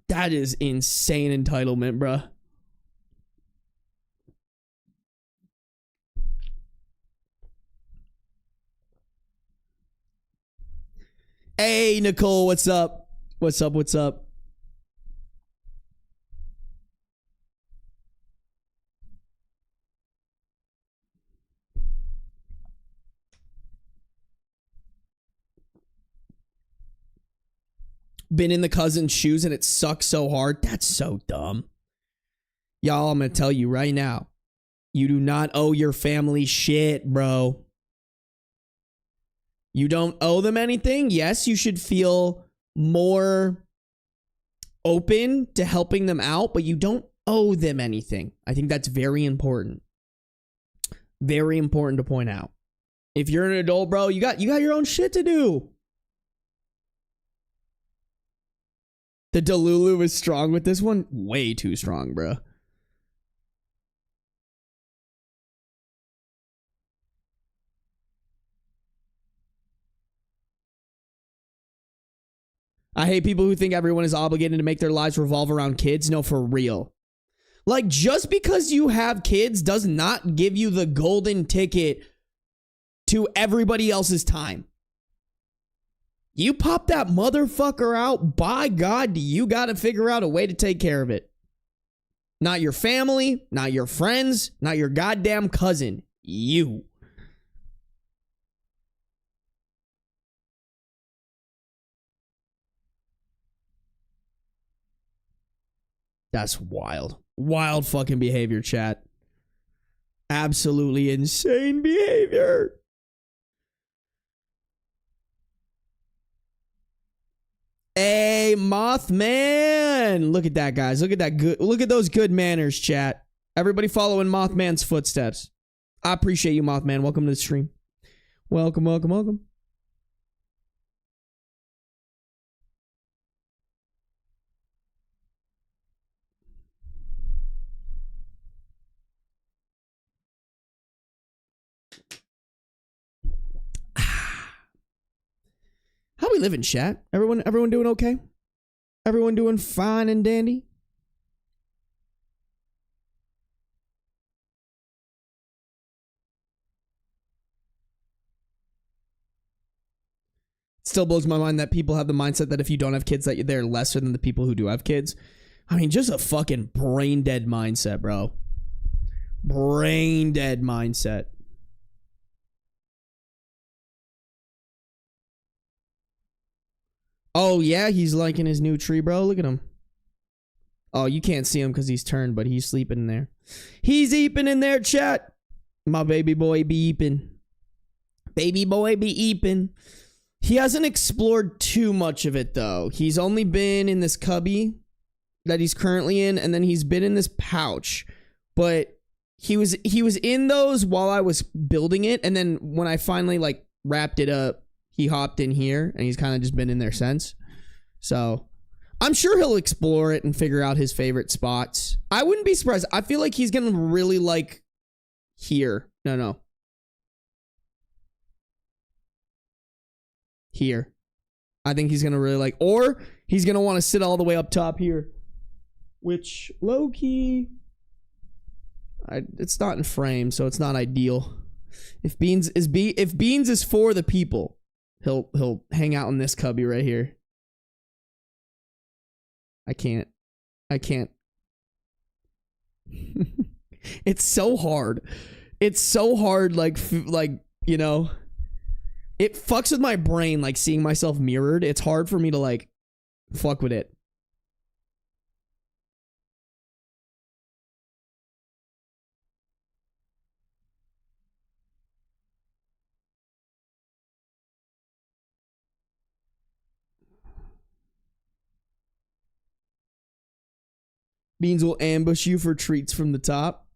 That is insane entitlement, bruh. Hey, Nicole, what's up? What's up? What's up? Been in the cousin's shoes and it sucks so hard. That's so dumb. Y'all, I'm going to tell you right now. You do not owe your family shit, bro. You don't owe them anything. Yes, you should feel more open to helping them out, but you don't owe them anything. I think that's very important. Very important to point out. If you're an adult, bro, you got your own shit to do. The Delulu is strong with this one. Way too strong, bro. I hate people who think everyone is obligated to make their lives revolve around kids. No, for real. Like, just because you have kids does not give you the golden ticket to everybody else's time. You pop that motherfucker out, by God, you got to figure out a way to take care of it. Not your family, not your friends, not your goddamn cousin. You. That's wild. Wild fucking behavior, chat. Absolutely insane behavior. Hey, Mothman. Look at that, guys. Look at that good. Look at those good manners, chat. Everybody following Mothman's footsteps. I appreciate you, Mothman. Welcome to the stream. Welcome, welcome, welcome. How we living, chat? Everyone doing okay? Everyone doing fine and dandy? Still blows my mind that people have the mindset that if you don't have kids, that they're lesser than the people who do have kids. I mean, just a fucking brain dead mindset, bro. Brain dead mindset. Oh, yeah, he's liking his new tree, bro. Look at him. Oh, you can't see him because he's turned, but he's sleeping in there. He's eeping in there, chat. My baby boy be eeping. Baby boy be eeping. He hasn't explored too much of it, though. He's only been in this cubby that he's currently in, and then he's been in this pouch. But he was in those while I was building it, and then when I finally, like, wrapped it up, he hopped in here, and he's kind of just been in there since. So I'm sure he'll explore it and figure out his favorite spots. I wouldn't be surprised. I feel like he's going to really like here. No. Here. I think he's going to really like, or he's going to want to sit all the way up top here, which low-key, it's not in frame, so it's not ideal. If Beans is for the people, he'll hang out in this cubby right here. I can't. It's so hard. It's so hard, like, you know, it fucks with my brain, like, seeing myself mirrored. It's hard for me to, like, fuck with it. Beans will ambush you for treats from the top.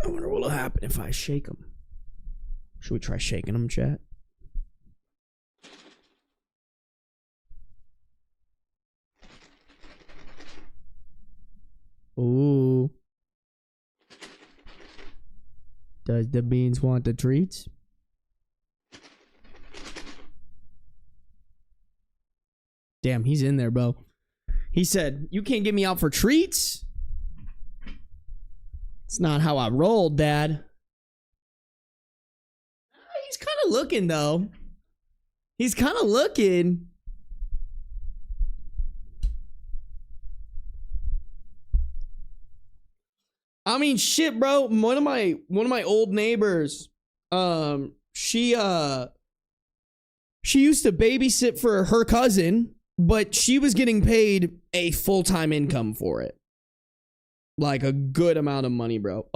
I wonder what'll happen if I shake them. Should we try shaking them, chat? Ooh. Does the beans want the treats? Damn, he's in there, bro. He said, "You can't get me out for treats." It's not how I rolled, Dad. He's kind of looking, though. He's kind of looking. I mean, shit, bro. One of my old neighbors, she used to babysit for her cousin, but she was getting paid a full-time income for it. Like a good amount of money, bro.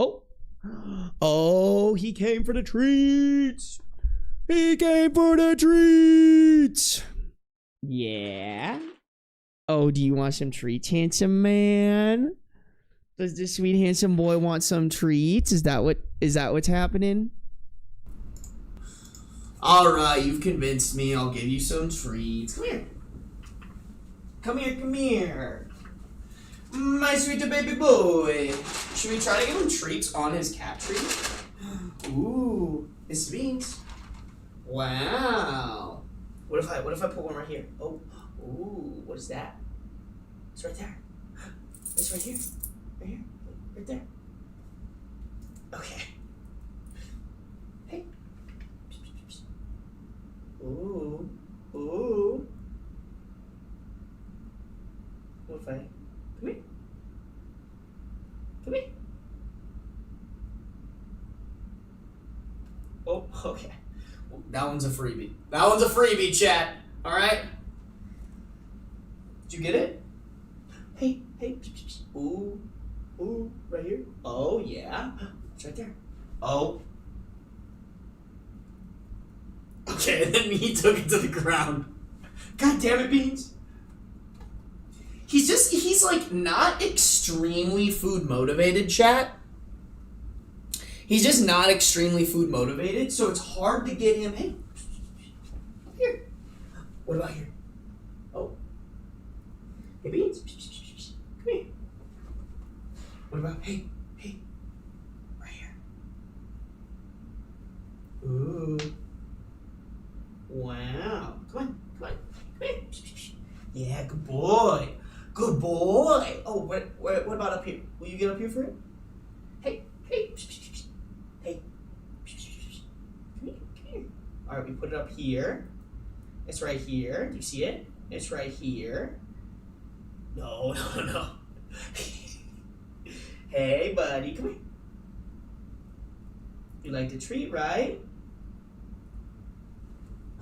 Oh, he came for the treats. He came for the treats. Yeah. Oh, do you want some treats, handsome man? Does this sweet handsome boy want some treats? Is that what's happening? All right, you've convinced me. I'll give you some treats. Come here. Come here, come here. My sweet baby boy. Should we try to give him treats on his cat tree? Ooh, Mr. Beans. Wow. What if I put one right here? Oh, ooh, what is that? It's right there. It's right here. Right here. Right there. Okay. Hey. Ooh. Ooh. What if I... Come here. Come here. Oh, okay. Well, that one's a freebie. That one's a freebie, chat. Alright? Did you get it? Hey, hey. Ooh. Ooh, right here. Oh, yeah. It's right there. Oh. Okay, and then he took it to the ground. God damn it, Beans. He's like not extremely food motivated, chat. He's just not extremely food motivated, so it's hard to get him. Hey, here. What about here? Oh. Hey, Beans. Come here. What about, hey, right here. Ooh. Wow. Come on. Come here. Yeah, good boy. Good boy. Oh, what about up here? Will you get up here for it? Hey. Hey. Come here. All right, we put it up here. It's right here. Do you see it? It's right here. No. Hey, buddy, come here. You like the treat, right?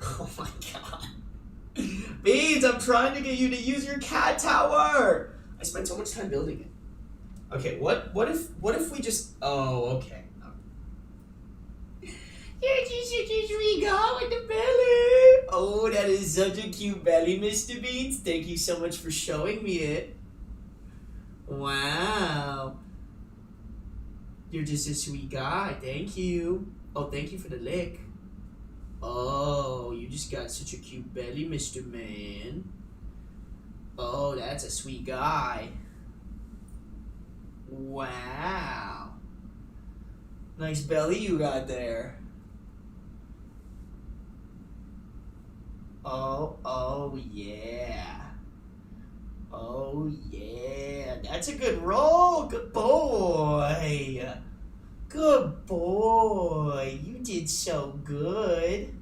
Oh my god. Beans, I'm trying to get you to use your cat tower. I spent so much time building it. Okay, what if we just... Oh, okay. You're just such a sweet guy with the belly. Oh, that is such a cute belly, Mr. Beans. Thank you so much for showing me it. Wow. You're just a sweet guy. Thank you. Oh, thank you for the lick. Oh, you just got such a cute belly, Mr. Man. Oh, that's a sweet guy. Wow. Nice belly you got there. Oh yeah. Oh yeah. That's a good roll. Good boy. Good boy. You did so good.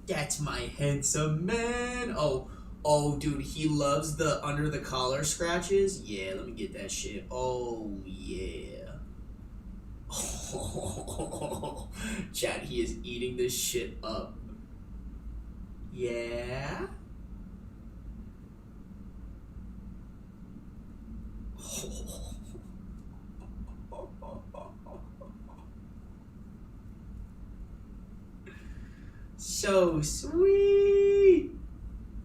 That's my handsome man. Oh, dude, he loves the under the collar scratches. Yeah, let me get that shit. Oh, yeah. Oh, Chad, he is eating this shit up. Yeah? So sweet.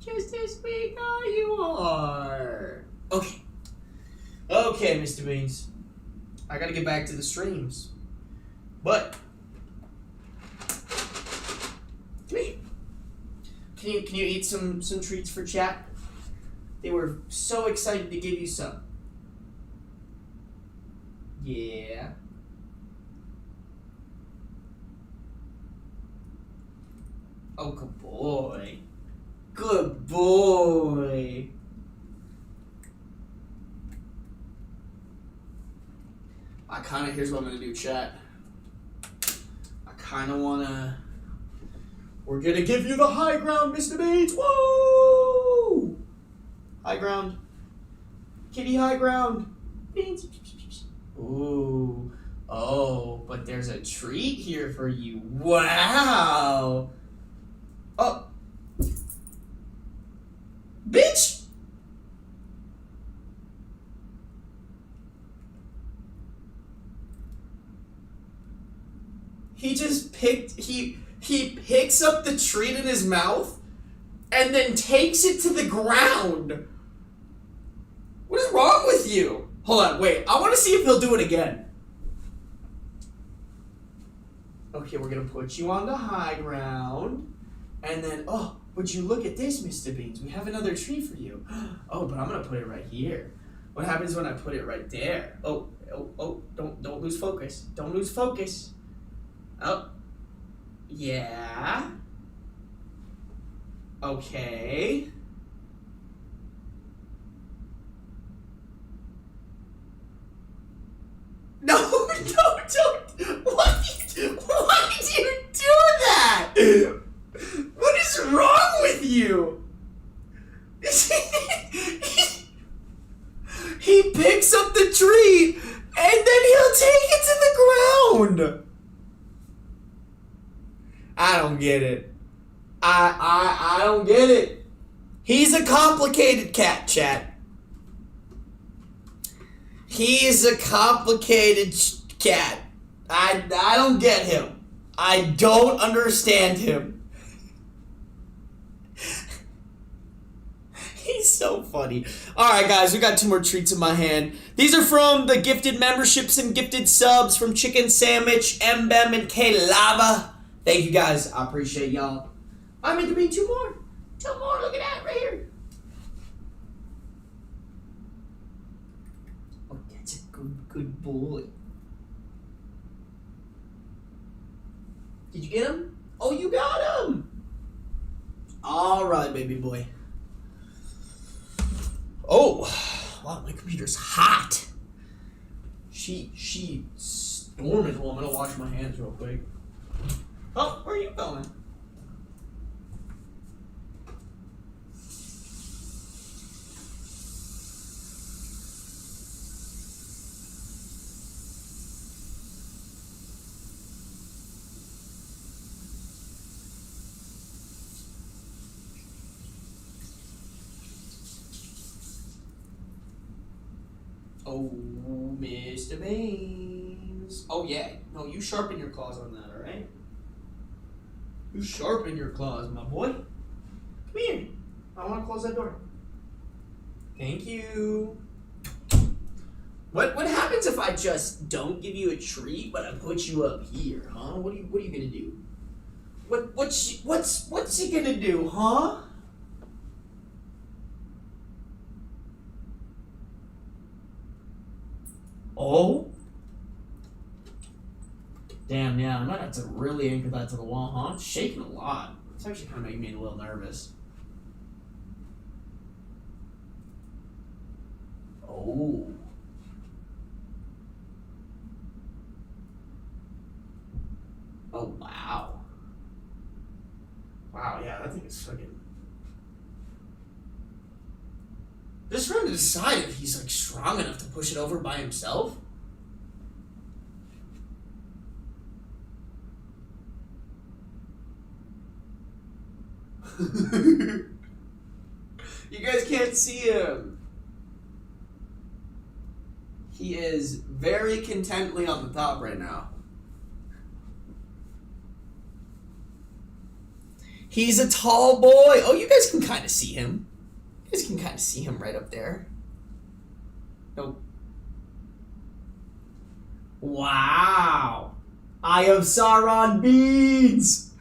Just as big as you are. Okay. Okay, Mr. Beans. I gotta get back to the streams. But come here. Can you eat some treats for chat? They were so excited to give you some. Yeah. Oh, good boy. Good boy. Here's what I'm gonna do, chat. We're gonna give you the high ground, Mr. Beans. Woo! High ground. Kitty high ground. Beans. Ooh. Oh, but there's a treat here for you. Wow. Oh. Bitch! He picks up the treat in his mouth and then takes it to the ground. What is wrong with you? Hold on, wait. I want to see if he'll do it again. Okay, we're going to put you on the high ground. And then, oh, would you look at this, Mr. Beans? We have another treat for you. Oh, but I'm going to put it right here. What happens when I put it right there? Oh, don't lose focus. Don't lose focus. Oh. Yeah. Okay. No, don't. Why did you do that? What is wrong with you? He picks up the treat and then he'll take it to the ground. I don't get it. I don't get it. He's a complicated cat, chat. He's a complicated cat. I don't get him. I don't understand him. He's so funny. Alright, guys, we got 2 more treats in my hand. These are from the gifted memberships and gifted subs from Chicken Sandwich, M-Bem, and K-Lava. Thank you, guys. I appreciate y'all. I meant to bring 2 more. 2 more. Look at that right here. Oh, that's a good boy. Did you get him? Oh, you got him. All right, baby boy. Oh, wow, my computer's hot. She storming. Well, I'm gonna wash my hands real quick. Oh, where are you going? Oh, Mr. Beans. Oh, yeah. No, you sharpen your claws on that, all right? You sharpen your claws, my boy. Come here. I want to close that door. Thank you. What happens if I just don't give you a treat, but I put you up here, huh? What are you gonna do? What's he gonna do, huh? Oh. Damn, yeah, I might have to really anchor that to the wall, huh? It's shaking a lot. It's actually kind of making me a little nervous. Oh. Oh, wow. Wow, yeah, that thing is fucking... Just trying to decide if he's, like, strong enough to push it over by himself. You guys can't see him. He is very contently on the top right now. He's a tall boy. Oh, you guys can kind of see him. You guys can kind of see him right up there. Nope. Wow. Eye of Sauron beads.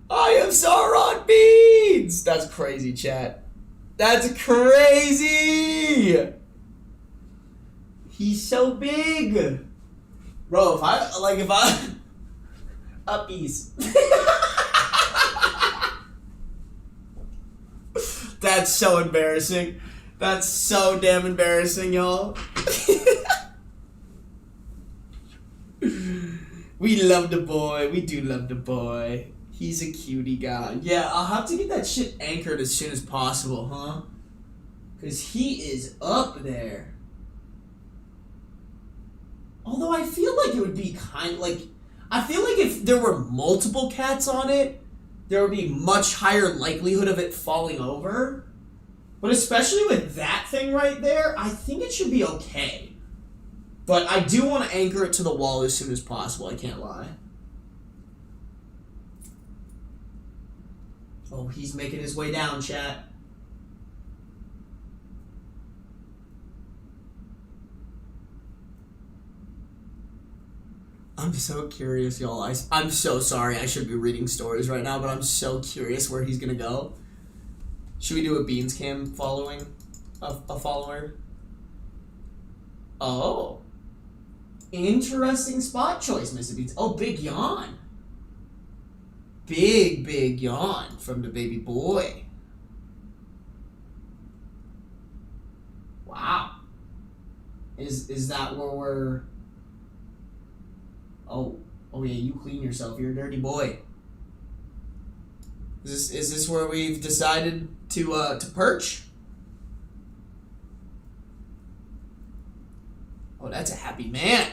Eye of Sauron beads. That's crazy, chat. That's crazy. He's so big. Bro, if I uppies. That's so embarrassing. That's so damn embarrassing, y'all. We love the boy. We do love the boy. He's a cutie guy. Yeah, I'll have to get that shit anchored as soon as possible, huh? Because he is up there. Although I feel like it would be kind of like... I feel like if there were multiple cats on it, there would be much higher likelihood of it falling over. But especially with that thing right there, I think it should be okay. But I do want to anchor it to the wall as soon as possible, I can't lie. Oh, he's making his way down, chat. I'm so curious, y'all. I'm so sorry. I should be reading stories right now, but I'm so curious where he's gonna go. Should we do a Beans Cam following? A follower? Oh. Interesting spot choice, Mr. Beans. Oh, big yawn. Big yawn from the baby boy. Wow. Is that where we're... Oh yeah, you clean yourself. You're a dirty boy. Is this where we've decided to perch? Oh, that's a happy man.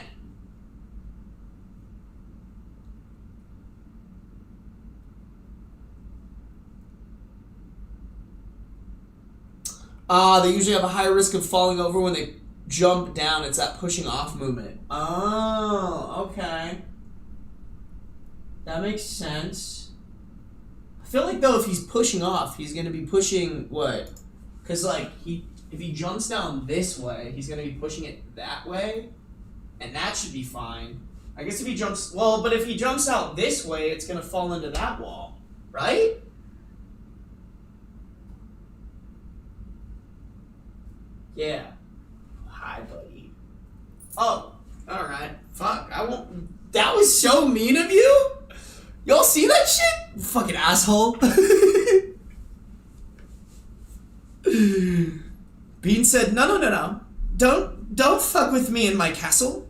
They usually have a high risk of falling over when they jump down. It's that pushing off movement. Oh, okay. That makes sense. I feel like, though, if he's pushing off, he's going to be pushing what? Because, like, if he jumps down this way, he's going to be pushing it that way. And that should be fine. I guess if he jumps... Well, but if he jumps out this way, it's going to fall into that wall. Right? Yeah. Hi, buddy. Oh, alright. Fuck, I won't... That was so mean of you? Y'all see that shit? Fucking asshole. Bean said, no. Don't fuck with me in my castle.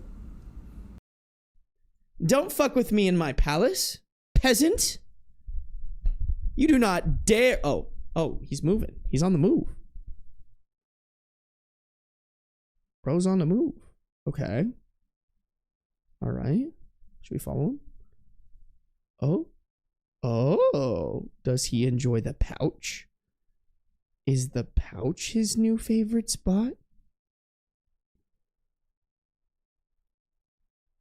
Don't fuck with me in my palace, peasant. You do not dare... Oh, he's moving. He's on the move. Bro's on the move. Okay. All right. Should we follow him? Oh. Does he enjoy the pouch? Is the pouch his new favorite spot?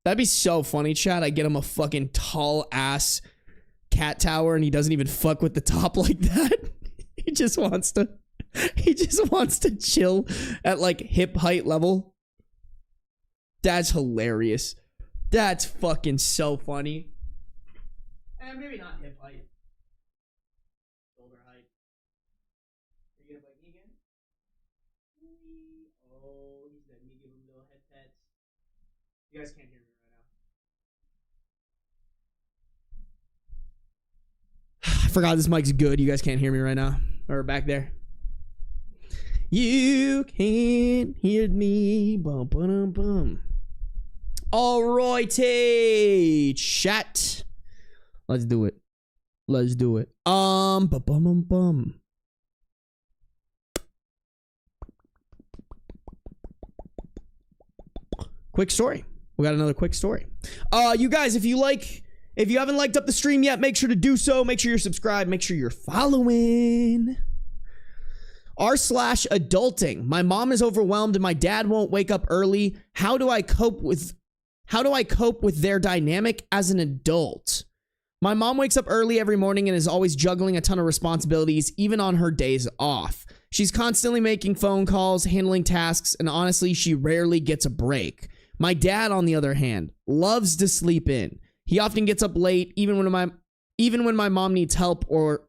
That'd be so funny, chat. I get him a fucking tall ass cat tower and he doesn't even fuck with the top like that. He just wants to chill at like hip height level. That's hilarious. That's fucking so funny. And maybe not hip height. Shoulder height. Are you gonna bite me again? Oh, he's letting me give him little head pets. You guys can't hear me right now. I forgot this mic's good. You guys can't hear me right now. Or back there. You can't hear me. Bum, bum, bum. Alrighty, chat. Let's do it. Bum. Quick story. We got another quick story. You guys, if you haven't liked up the stream yet, make sure to do so. Make sure you're subscribed. Make sure you're following. r/adulting. My mom is overwhelmed and my dad won't wake up early. How do I cope with their dynamic as an adult? My mom wakes up early every morning and is always juggling a ton of responsibilities, even on her days off. She's constantly making phone calls, handling tasks, and honestly, she rarely gets a break. My dad, on the other hand, loves to sleep in. He often gets up late, even when my mom needs help or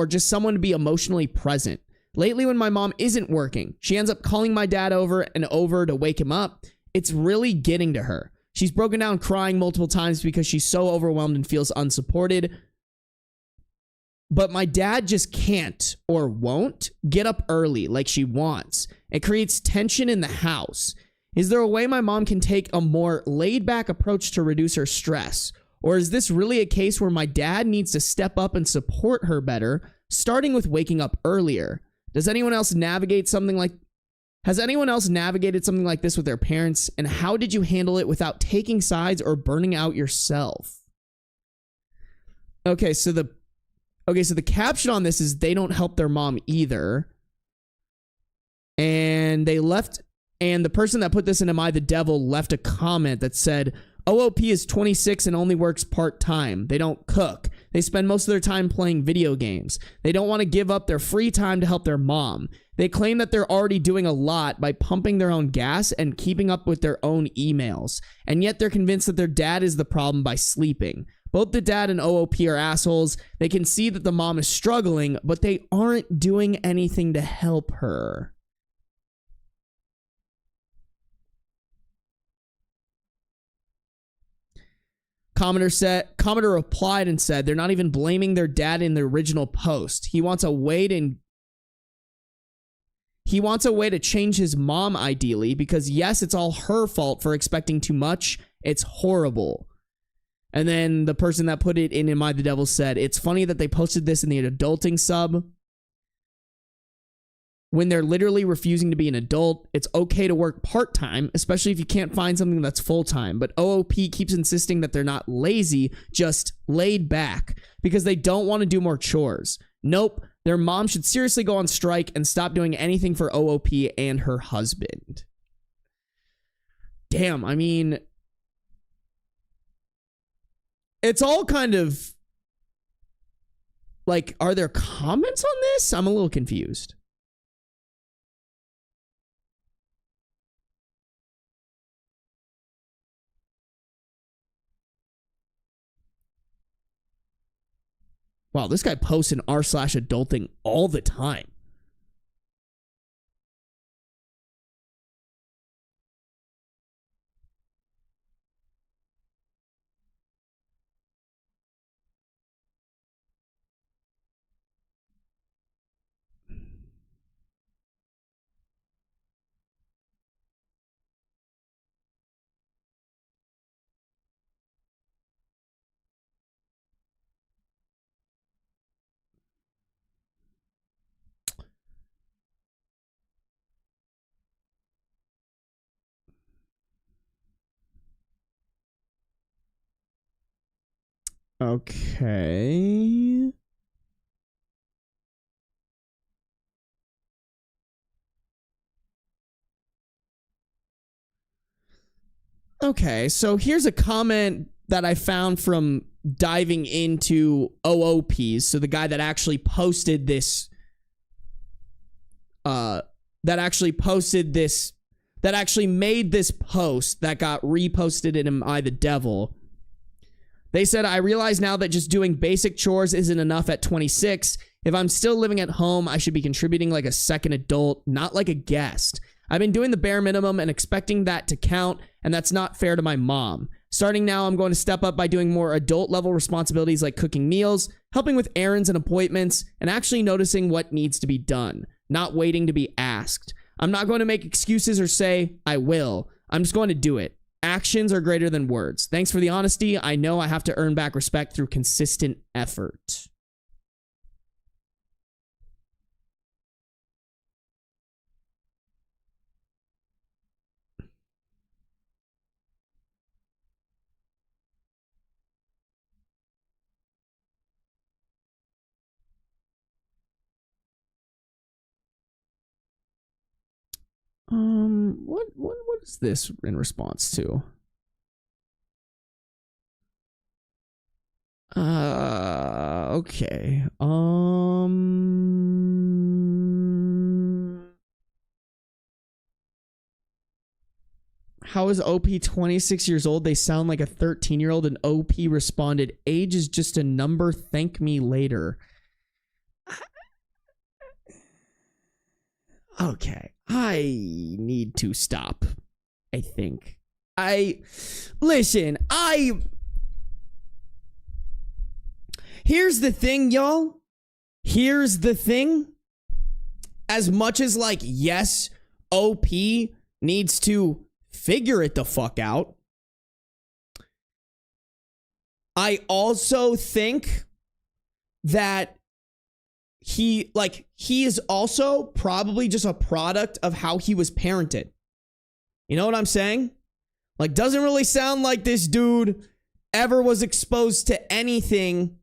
just someone to be emotionally present. Lately, when my mom isn't working, she ends up calling my dad over and over to wake him up. It's really getting to her. She's broken down crying multiple times because she's so overwhelmed and feels unsupported. But my dad just can't or won't get up early like she wants. It creates tension in the house. Is there a way my mom can take a more laid-back approach to reduce her stress? Or is this really a case where my dad needs to step up and support her better, starting with waking up earlier? Has anyone else navigated something like this with their parents? And how did you handle it without taking sides or burning out yourself? Okay, so the caption on this is they don't help their mom either. And the person that put this in AmITheDevil left a comment that said, OOP is 26 and only works part-time. They don't cook. They spend most of their time playing video games. They don't want to give up their free time to help their mom. They claim that they're already doing a lot by pumping their own gas and keeping up with their own emails. And yet they're convinced that their dad is the problem by sleeping. Both the dad and OOP are assholes. They can see that the mom is struggling, but they aren't doing anything to help her. Commenter replied and said they're not even blaming their dad in the original post. He wants a way to change his mom, ideally, because yes, it's all her fault for expecting too much. It's horrible. And then the person that put it in AmITheDevil said, it's funny that they posted this in the adulting sub when they're literally refusing to be an adult. It's okay to work part-time, especially if you can't find something that's full-time. But OOP keeps insisting that they're not lazy, just laid back, because they don't want to do more chores. Nope, their mom should seriously go on strike and stop doing anything for OOP and her husband. Damn, I mean, it's all kind of like, are there comments on this? I'm a little confused. Wow, this guy posts in r/adulting all the time. Okay. Okay, so here's a comment that I found from diving into OOPs. So the guy that actually posted this, that actually made this post that got reposted in AmITheDevil. They said, I realize now that just doing basic chores isn't enough at 26. If I'm still living at home, I should be contributing like a second adult, not like a guest. I've been doing the bare minimum and expecting that to count, and that's not fair to my mom. Starting now, I'm going to step up by doing more adult-level responsibilities like cooking meals, helping with errands and appointments, and actually noticing what needs to be done, not waiting to be asked. I'm not going to make excuses or say, I will. I'm just going to do it. Actions are greater than words. Thanks for the honesty. I know I have to earn back respect through consistent effort. What is this in response to? Okay. How is OP 26 years old? They sound like a 13-year-old, and OP responded, age is just a number, thank me later. Okay. I need to stop, I think. Here's the thing, y'all. Here's the thing. As much as, like, yes, OP needs to figure it the fuck out, I also think that he is also probably just a product of how he was parented. You know what I'm saying? Like, doesn't really sound like this dude ever was exposed to anything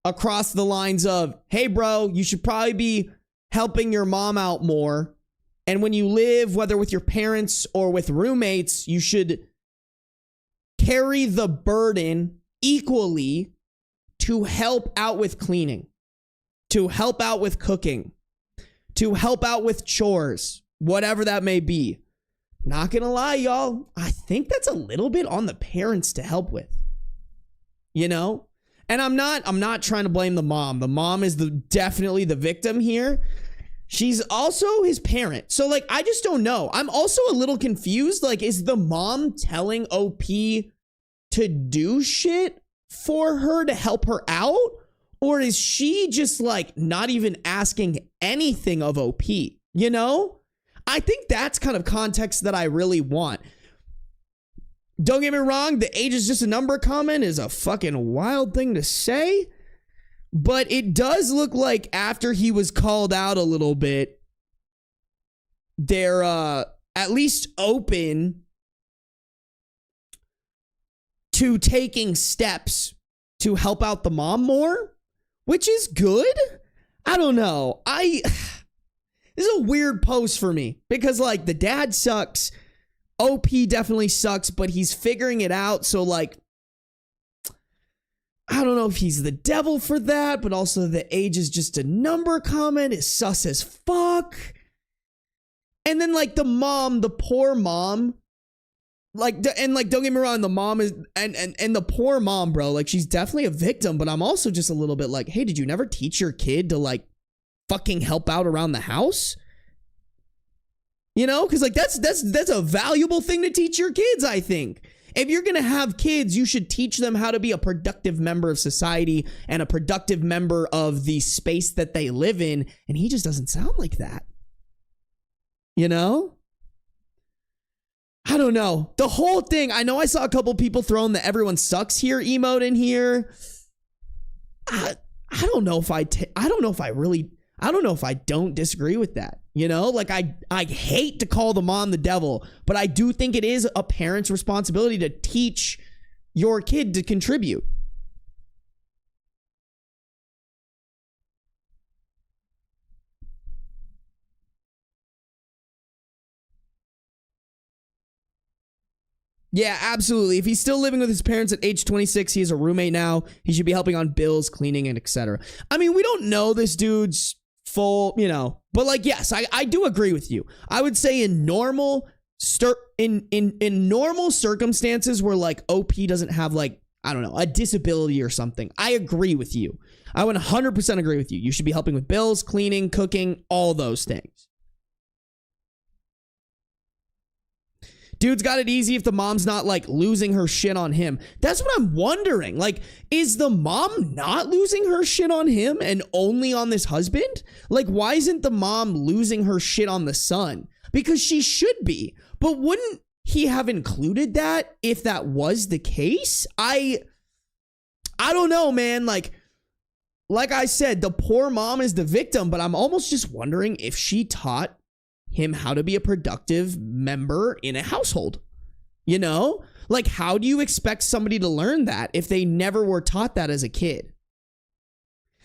across the lines of, hey, bro, you should probably be helping your mom out more. And when you live, whether with your parents or with roommates, you should carry the burden equally to help out with cleaning, to help out with cooking, to help out with chores, whatever that may be. Not gonna lie, y'all, I think that's a little bit on the parents to help with, you know? And I'm not trying to blame the mom. The mom is definitely the victim here. She's also his parent. So, like, I just don't know. I'm also a little confused. Like, is the mom telling OP to do shit for her to help her out? Or is she just, like, not even asking anything of OP? You know? I think that's kind of context that I really want. Don't get me wrong. The age is just a number comment is a fucking wild thing to say. But it does look like after he was called out a little bit, they're at least open to taking steps to help out the mom more, which is good. I don't know. This is a weird post for me because, like, the dad sucks. OP definitely sucks, but he's figuring it out. So, like, I don't know if he's the devil for that, but also the age is just a number comment is sus as fuck. And then, like, the mom, the poor mom, like, and, like, don't get me wrong, the mom is, and the poor mom, bro, like, she's definitely a victim, but I'm also just a little bit like, hey, did you never teach your kid to, like, fucking help out around the house? You know, because, like, that's a valuable thing to teach your kids, I think. If you're going to have kids, you should teach them how to be a productive member of society and a productive member of the space that they live in. And he just doesn't sound like that. You know? I don't know. The whole thing, I know I saw a couple people throwing the everyone sucks here emote in here. I don't know if I don't disagree with that. You know, like, I hate to call the mom the devil, but I do think it is a parent's responsibility to teach your kid to contribute. Yeah, absolutely. If he's still living with his parents at age 26, he is a roommate now. He should be helping on bills, cleaning, and etc. I mean, we don't know this dude's full, you know, but, like, yes, I do agree with you. I would say in normal normal circumstances where, like, OP doesn't have, like, I don't know, a disability or something, I agree with you. I would 100% agree with you. You should be helping with bills, cleaning, cooking, all those things. Dude's got it easy if the mom's not, like, losing her shit on him. That's what I'm wondering. Like, is the mom not losing her shit on him and only on this husband? Like, why isn't the mom losing her shit on the son? Because she should be. But wouldn't he have included that if that was the case? I don't know, man. Like I said, the poor mom is the victim, but I'm almost just wondering if she taught him how to be a productive member in a household. You know, like, how do you expect somebody to learn that if they never were taught that as a kid?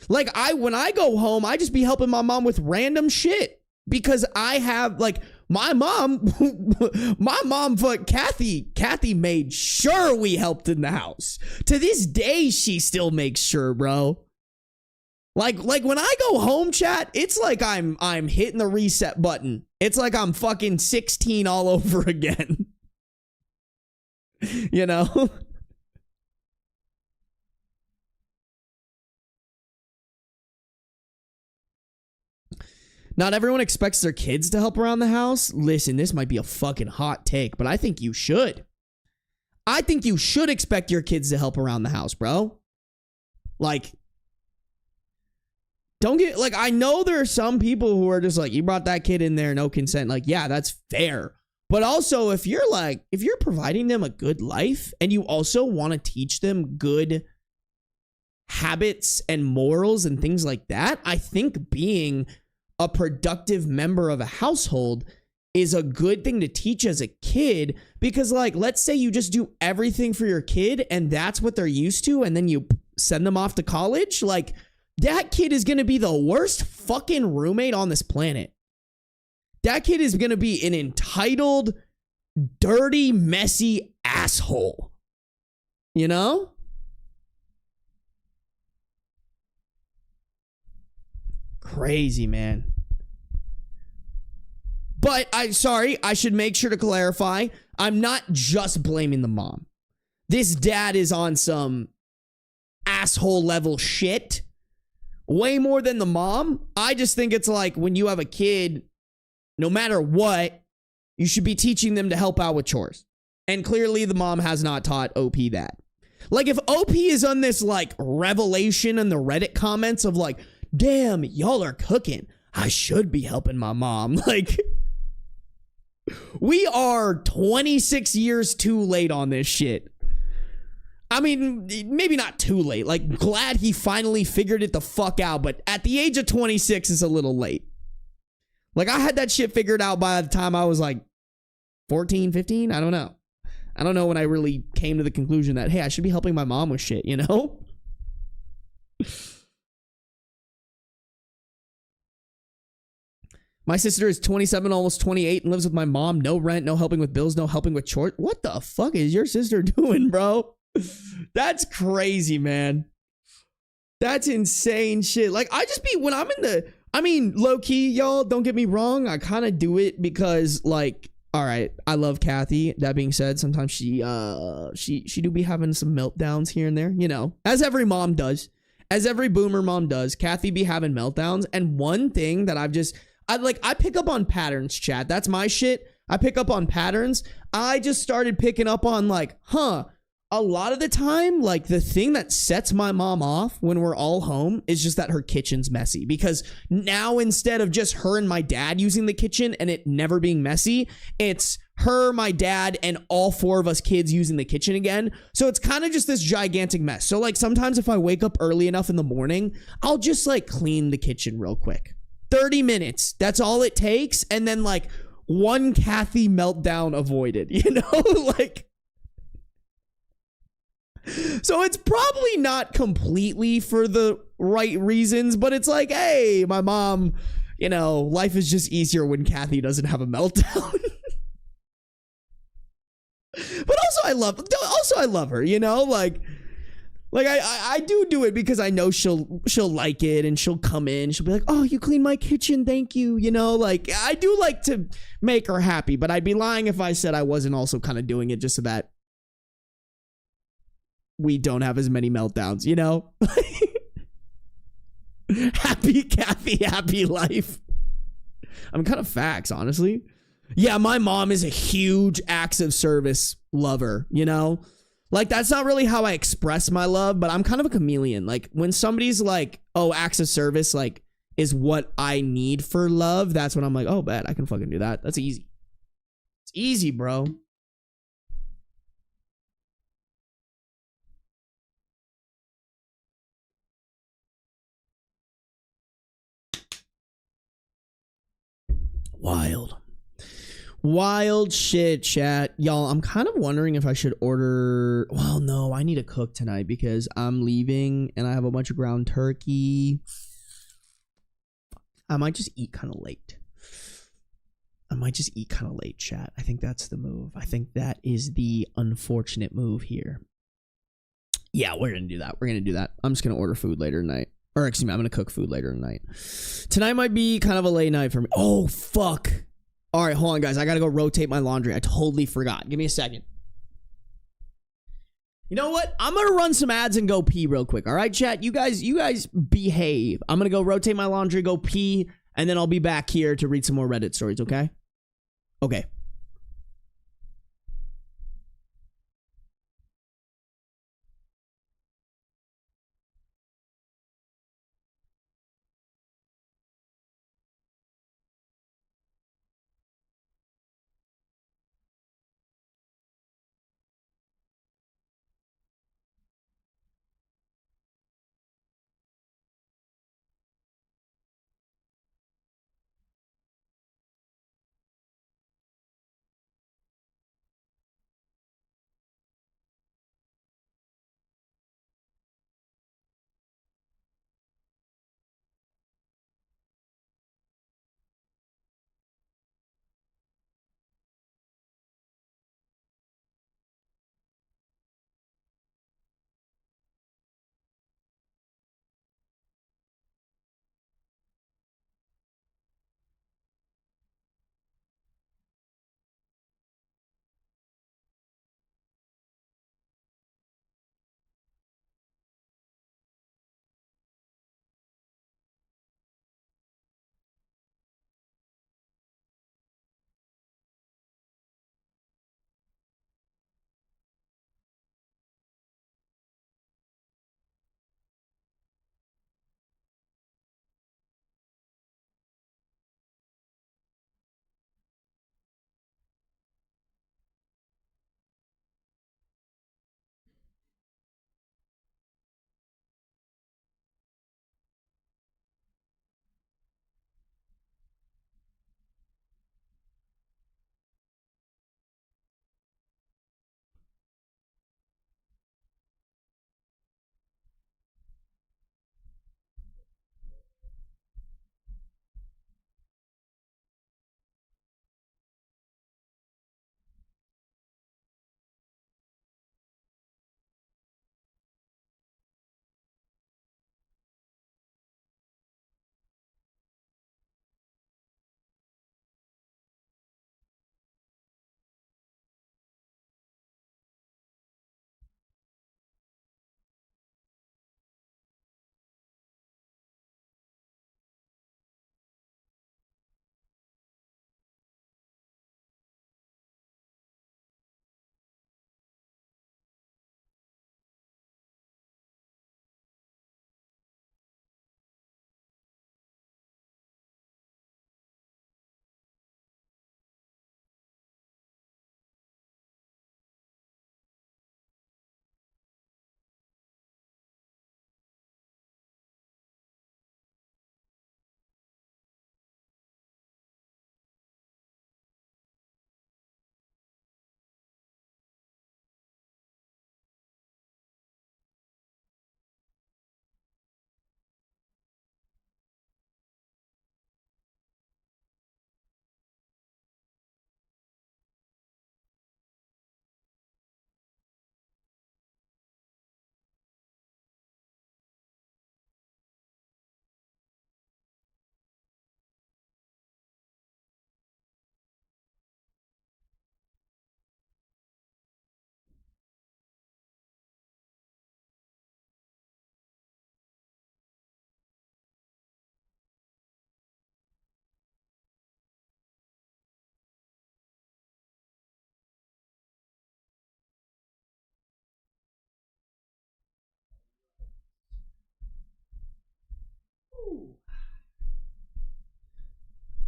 Like, when I go home, I just be helping my mom with random shit because I have, like, my mom, Kathy made sure we helped in the house. To this day, she still makes sure, bro. Like when I go home, chat, it's like I'm hitting the reset button. It's like I'm fucking 16 all over again. You know? Not everyone expects their kids to help around the house. Listen, this might be a fucking hot take, but I think you should. I think you should expect your kids to help around the house, bro. Like, don't get, like, I know there are some people who are just like, you brought that kid in there, no consent. Like, yeah, that's fair. But also, if you're providing them a good life and you also want to teach them good habits and morals and things like that, I think being a productive member of a household is a good thing to teach as a kid, because like, let's say you just do everything for your kid and that's what they're used to, and then you send them off to college. Like, that kid is going to be the worst fucking roommate on this planet. That kid is going to be an entitled, dirty, messy asshole. You know? Crazy, man. But I should make sure to clarify, I'm not just blaming the mom. This dad is on some asshole level shit. Way more than the mom. I just think it's like, when you have a kid, no matter what, you should be teaching them to help out with chores. And clearly the mom has not taught OP that. Like, if OP is on this like revelation in the Reddit comments of like, damn, y'all are cooking, I should be helping my mom. Like, we are 26 years too late on this shit. I mean, maybe not too late. Like, glad he finally figured it the fuck out. But at the age of 26 is a little late. Like, I had that shit figured out by the time I was like 14, 15. I don't know. I don't know when I really came to the conclusion that, hey, I should be helping my mom with shit, you know? My sister is 27, almost 28, and lives with my mom. No rent, no helping with bills, no helping with chores. What the fuck is your sister doing, bro? That's crazy, man. That's insane shit. Like, I just be, when I'm in the, I mean, low key, y'all, don't get me wrong, I kind of do it because, like, all right, I love Kathy. That being said, sometimes she do be having some meltdowns here and there, you know, as every mom does, as every boomer mom does. Kathy be having meltdowns, and one thing that I pick up on patterns, chat. That's my shit. I pick up on patterns. I just started picking up on like, a lot of the time, like, the thing that sets my mom off when we're all home is just that her kitchen's messy. Because now, instead of just her and my dad using the kitchen and it never being messy, it's her, my dad, and all four of us kids using the kitchen again. So it's kind of just this gigantic mess. So like, sometimes if I wake up early enough in the morning, I'll just like clean the kitchen real quick. 30 minutes. That's all it takes. And then like one Kathy meltdown avoided, you know, like. So it's probably not completely for the right reasons, but it's like, hey, my mom, you know, life is just easier when Kathy doesn't have a meltdown. But also I love her, you know, like I do it because I know she'll like it, and she'll come in, she'll be like, oh, you cleaned my kitchen, thank you, you know, like I do like to make her happy, but I'd be lying if I said I wasn't also kind of doing it just so that we don't have as many meltdowns, you know? Happy Kathy, happy life. I'm kind of facts, honestly. Yeah, my mom is a huge acts of service lover, you know? Like, that's not really how I express my love, but I'm kind of a chameleon. Like, when somebody's like, oh, acts of service, like, is what I need for love, that's when I'm like, oh, bet, I can fucking do that. That's easy. It's easy, bro. Wild shit, chat. Y'all, I'm kind of wondering if I should order. Well, no, I need to cook tonight because I'm leaving and I have a bunch of ground turkey. I might just eat kind of late. I might just eat kind of late, chat. I think that's the move. I think that is the unfortunate move here. Yeah, we're going to do that. We're going to do that. I'm just going to order food later tonight. Or excuse me, I'm going to cook food later tonight. Tonight might be kind of a late night for me. Oh, fuck. All right, hold on, guys. I got to go rotate my laundry. I totally forgot. Give me a second. You know what? I'm going to run some ads and go pee real quick. All right, chat? You guys behave. I'm going to go rotate my laundry, go pee, and then I'll be back here to read some more Reddit stories, okay? Okay.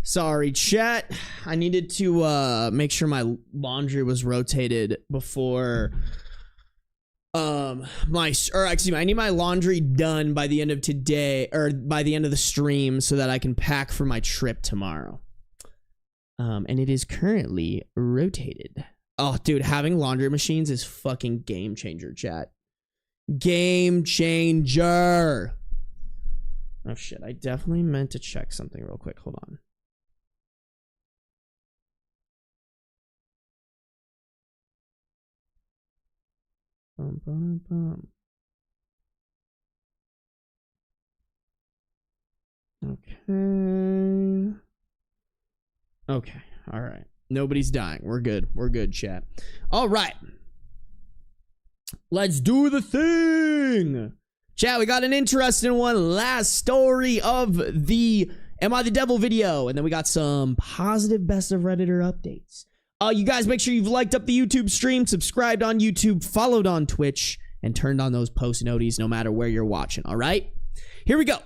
Sorry, chat. I needed to make sure my laundry was rotated before I need my laundry done by the end of today, or by the end of the stream, so that I can pack for my trip tomorrow. And it is currently rotated. Oh, dude, having laundry machines is fucking game changer, chat. Game changer. Oh shit, I definitely meant to check something real quick. Hold on. Okay. Okay. All right. Nobody's dying. We're good. We're good, chat. All right. Let's do the thing. Chat, we got an interesting one. Last story of the Am I the Devil video. And then we got some positive best of Redditor updates. You guys make sure you've liked up the YouTube stream, subscribed on YouTube, followed on Twitch, and turned on those post noties no matter where you're watching, all right? Here we go.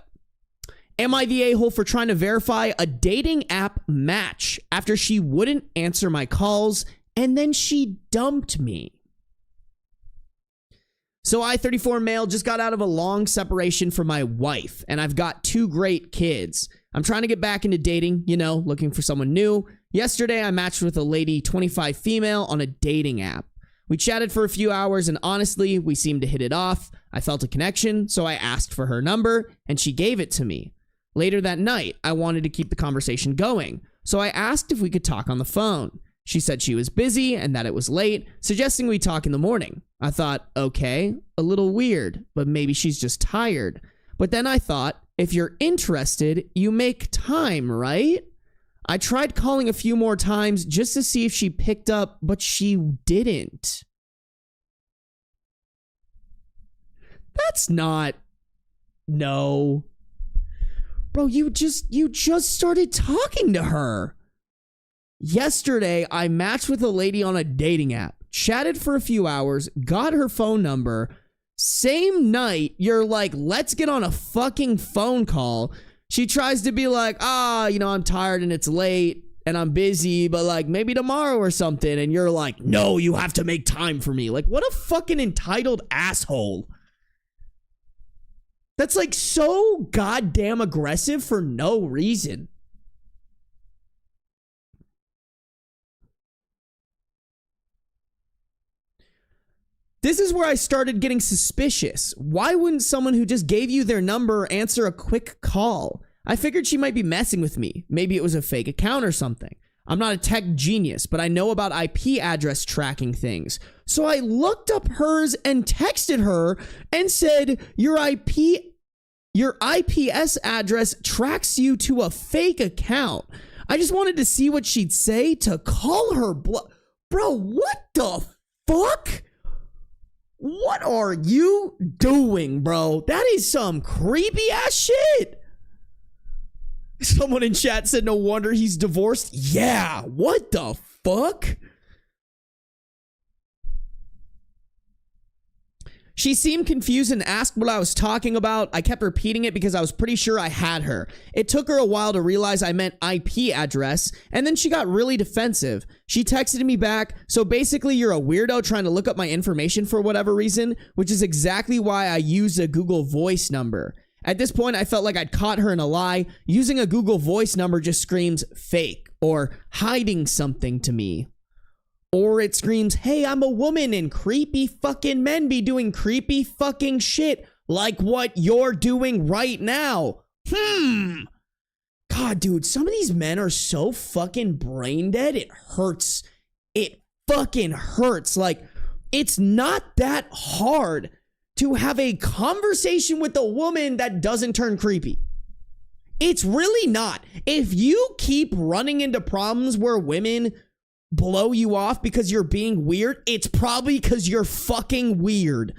Am I the a-hole for trying to verify a dating app match after she wouldn't answer my calls and then she dumped me? So I, 34 male, just got out of a long separation from my wife, and I've got 2 great kids. I'm trying to get back into dating, you know, looking for someone new. Yesterday, I matched with a lady, 25 female, on a dating app. We chatted for a few hours, and honestly, we seemed to hit it off. I felt a connection, so I asked for her number, and she gave it to me. Later that night, I wanted to keep the conversation going, so I asked if we could talk on the phone. She said she was busy and that it was late, suggesting we talk in the morning. I thought, okay, a little weird, but maybe she's just tired. But then I thought, if you're interested, you make time, right? I tried calling a few more times just to see if she picked up, but she didn't. That's not... No. Bro, you just started talking to her. Yesterday, I matched with a lady on a dating app, chatted for a few hours, got her phone number. Same night, you're like, let's get on a fucking phone call. She tries to be like, you know, I'm tired and it's late and I'm busy, but like maybe tomorrow or something. And you're like, no, you have to make time for me. Like, what a fucking entitled asshole. That's like so goddamn aggressive for no reason. This is where I started getting suspicious. Why wouldn't someone who just gave you their number answer a quick call? I figured she might be messing with me. Maybe it was a fake account or something. I'm not a tech genius, but I know about IP address tracking things. So I looked up hers and texted her and said, your IPS address tracks you to a fake account. I just wanted to see what she'd say to call her Bro, what the fuck? What are you doing, bro? That is some creepy ass shit. Someone in chat said, no wonder he's divorced. Yeah, what the fuck? She seemed confused and asked what I was talking about. I kept repeating it because I was pretty sure I had her. It took her a while to realize I meant IP address, and then she got really defensive. She texted me back, so basically you're a weirdo trying to look up my information for whatever reason, which is exactly why I used a Google Voice number. At this point, I felt like I'd caught her in a lie. Using a Google Voice number just screams fake or hiding something to me. Or it screams, hey, I'm a woman and creepy fucking men be doing creepy fucking shit like what you're doing right now. God, dude, some of these men are so fucking brain dead. It hurts. It fucking hurts. Like, it's not that hard to have a conversation with a woman that doesn't turn creepy. It's really not. If you keep running into problems where women blow you off because you're being weird, it's probably because you're fucking weird.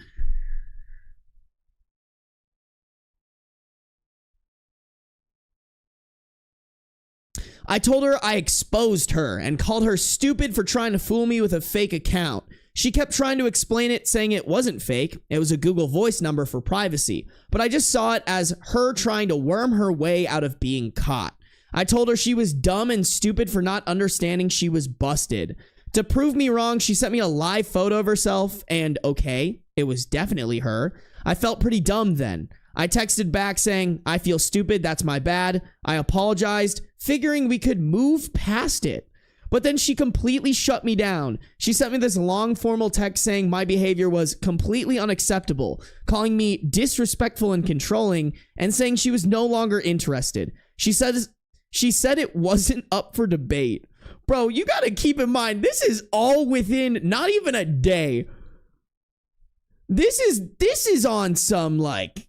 I told her I exposed her and called her stupid for trying to fool me with a fake account. She kept trying to explain it, saying it wasn't fake. It was a Google Voice number for privacy. But I just saw it as her trying to worm her way out of being caught. I told her she was dumb and stupid for not understanding she was busted. To prove me wrong, she sent me a live photo of herself, and okay, it was definitely her. I felt pretty dumb then. I texted back saying, I feel stupid, that's my bad. I apologized, figuring we could move past it. But then she completely shut me down. She sent me this long formal text saying my behavior was completely unacceptable, calling me disrespectful and controlling, and saying she was no longer interested. She said it wasn't up for debate. Bro, you gotta keep in mind, this is all within not even a day. This is on some like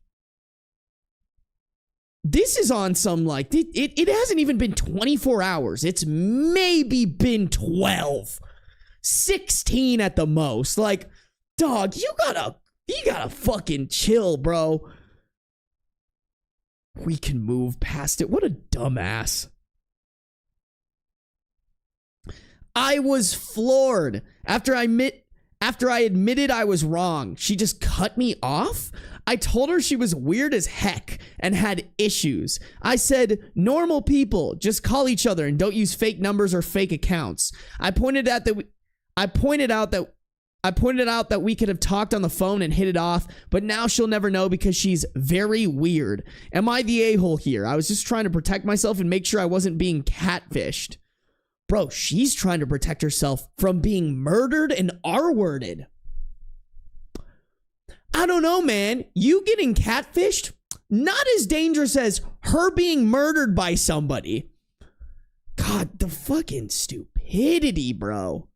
it hasn't even been 24 hours. It's maybe been 12, 16 at the most. Like, dog, you gotta fucking chill, bro. We can move past it. What a dumbass. I was floored after I admitted I was wrong. She just cut me off. I told her she was weird as heck and had issues. I said, normal people just call each other and don't use fake numbers or fake accounts. I pointed out that we could have talked on the phone and hit it off, but now she'll never know because she's very weird. Am I the a-hole here? I was just trying to protect myself and make sure I wasn't being catfished. Bro, she's trying to protect herself from being murdered and R-worded. I don't know, man. You getting catfished? Not as dangerous as her being murdered by somebody. God, the fucking stupidity, bro.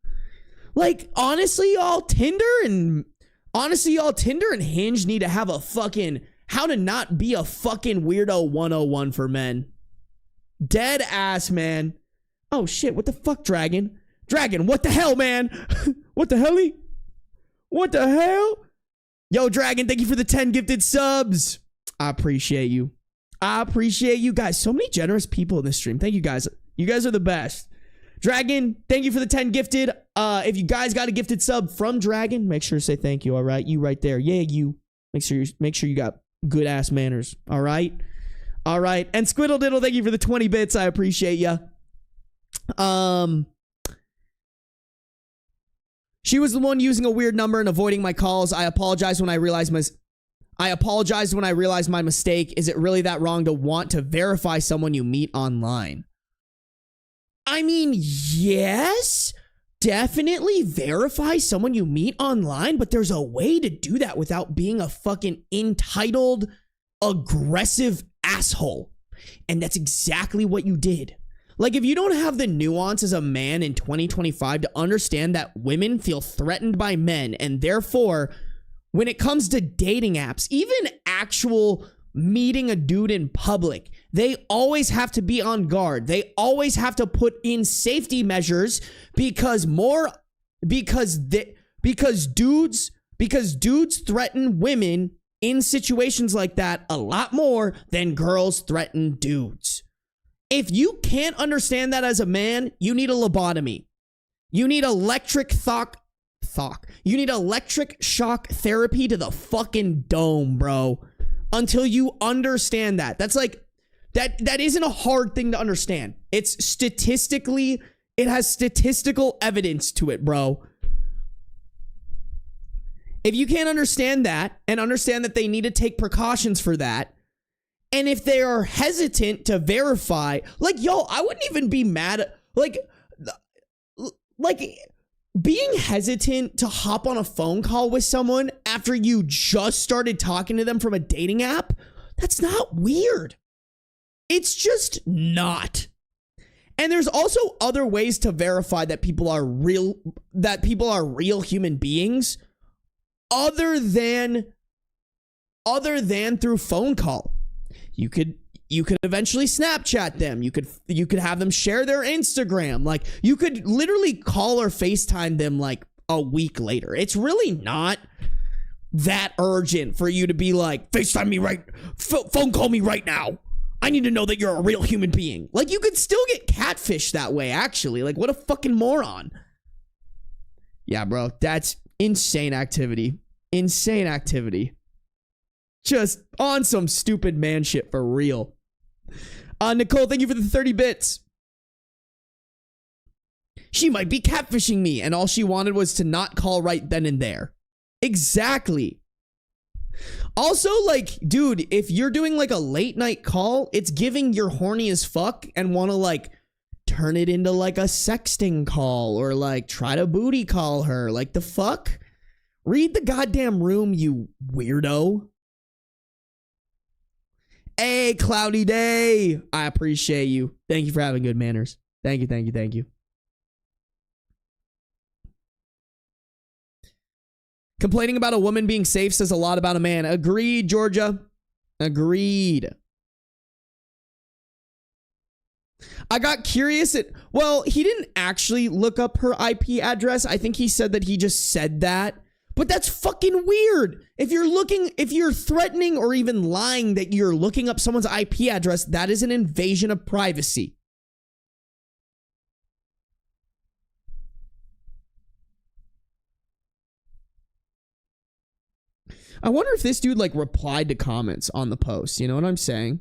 Like, honestly, y'all, Tinder and Hinge need to have a fucking how to not be a fucking weirdo 101 for men. Dead ass, man. Oh shit, what the fuck, Dragon? Dragon, what the hell, man? What the hell? What the hell? Yo, Dragon, thank you for the 10 gifted subs. I appreciate you. I appreciate you guys. So many generous people in this stream. Thank you guys. You guys are the best. Dragon, thank you for the 10 gifted. If you guys got a gifted sub from Dragon, make sure to say thank you, all right? You right there. Yeah, you. Make sure you got good ass manners, all right? All right. And Squiddle Diddle, thank you for the 20 bits. I appreciate ya. She was the one using a weird number and avoiding my calls. I apologized when I realized my mistake. Is it really that wrong to want to verify someone you meet online? I mean, yes, definitely verify someone you meet online, but there's a way to do that without being a fucking entitled, aggressive asshole. And that's exactly what you did. Like, if you don't have the nuance as a man in 2025 to understand that women feel threatened by men, and therefore, when it comes to dating apps, even actual meeting a dude in public, they always have to be on guard. They always have to put in safety measures because dudes threaten women in situations like that a lot more than girls threaten dudes. If you can't understand that as a man, you need a lobotomy. You need electric You need electric shock therapy to the fucking dome, bro. Until you understand that. That's like, that isn't a hard thing to understand. It has statistical evidence to it, bro. If you can't understand that and understand that they need to take precautions for that, and if they are hesitant to verify, like, yo, I wouldn't even be mad at, like being hesitant to hop on a phone call with someone after you just started talking to them from a dating app. That's not weird. It's just not. And there's also other ways to verify that people are real human beings other than through phone call. You could eventually Snapchat them. You could have them share their Instagram. Like, you could literally call or FaceTime them like a week later. It's really not that urgent for you to be like, FaceTime me phone call me right now. I need to know that you're a real human being. Like, you could still get catfished that way, actually. Like, what a fucking moron. Yeah, bro, that's insane activity. Insane activity. Just on some stupid man shit for real. Nicole, thank you for the 30 bits. She might be catfishing me, and all she wanted was to not call right then and there. Exactly. Also, like, dude, if you're doing like a late night call, it's giving you're horny as fuck and want to like turn it into like a sexting call or like try to booty call her. Like, the fuck? Read the goddamn room, you weirdo. Hey, Cloudy Day. I appreciate you. Thank you for having good manners. Thank you, thank you, thank you. Complaining about a woman being safe says a lot about a man. Agreed, Georgia. Agreed. I got curious well, he didn't actually look up her IP address. I think he said that he just said that. But that's fucking weird. If you're threatening or even lying that you're looking up someone's IP address, that is an invasion of privacy. I wonder if this dude like replied to comments on the post. You know what I'm saying?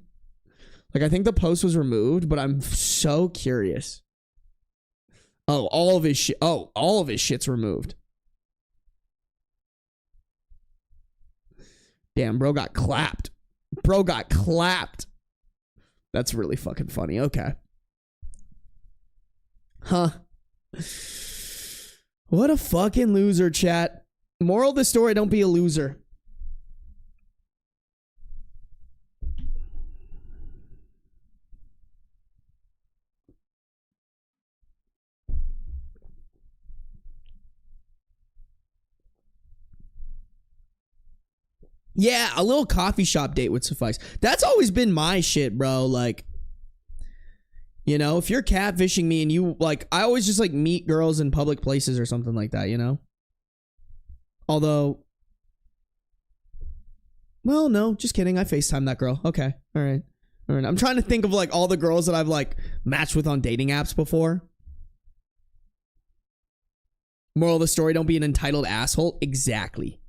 Like, I think the post was removed, but I'm so curious. Oh, all of his shit. Oh, all of his shit's removed. Damn, bro got clapped. Bro got clapped. That's really fucking funny. Okay. Huh. What a fucking loser, chat. Moral of the story, don't be a loser. Yeah, a little coffee shop date would suffice. That's always been my shit, bro. Like, you know, if you're catfishing me and you, like, I always just, like, meet girls in public places or something like that, you know? Although, well, no, just kidding. I FaceTime that girl. Okay, all right. All right. I'm trying to think of, like, all the girls that I've, like, matched with on dating apps before. Moral of the story, don't be an entitled asshole. Exactly.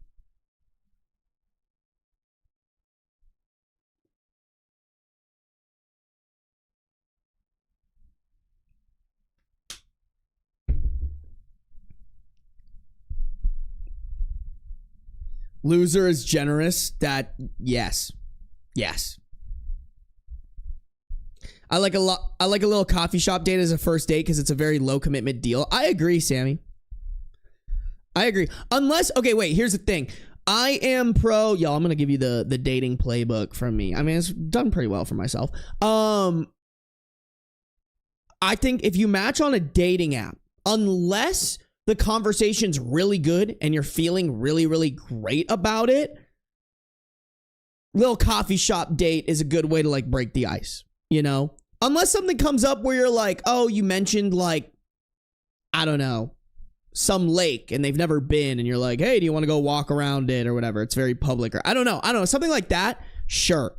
Loser is generous. That, yes. Yes. I like a little coffee shop date as a first date because it's a very low commitment deal. I agree, Sammy. I agree. Unless, okay, wait, here's the thing. I am pro, y'all, I'm going to give you the dating playbook from me. I mean, it's done pretty well for myself. I think if you match on a dating app, unless the conversation's really good and you're feeling really, really great about it, little coffee shop date is a good way to like break the ice, you know? Unless something comes up where you're like, oh, you mentioned like, I don't know, some lake and they've never been and you're like, hey, do you want to go walk around it or whatever? It's very public or I don't know, something like that. Sure.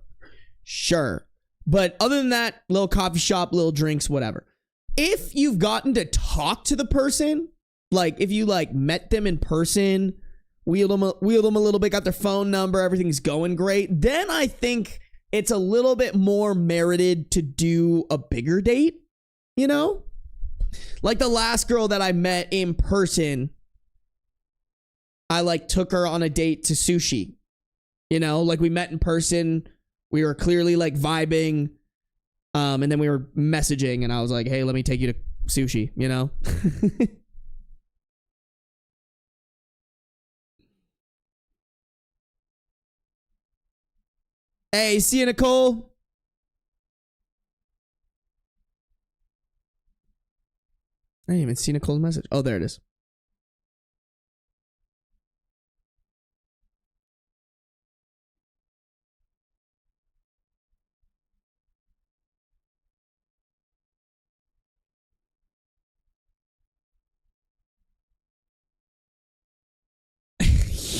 But other than that, little coffee shop, little drinks, whatever. If you've gotten to talk to the person, like if you like met them in person, wheeled them a little bit, got their phone number, everything's going great, then I think it's a little bit more merited to do a bigger date, you know? Like the last girl that I met in person, I like took her on a date to sushi, you know? Like we met in person, we were clearly like vibing, and then we were messaging and I was like, hey, let me take you to sushi, you know? Hey, see you, Nicole. I didn't even see Nicole's message. Oh, there it is.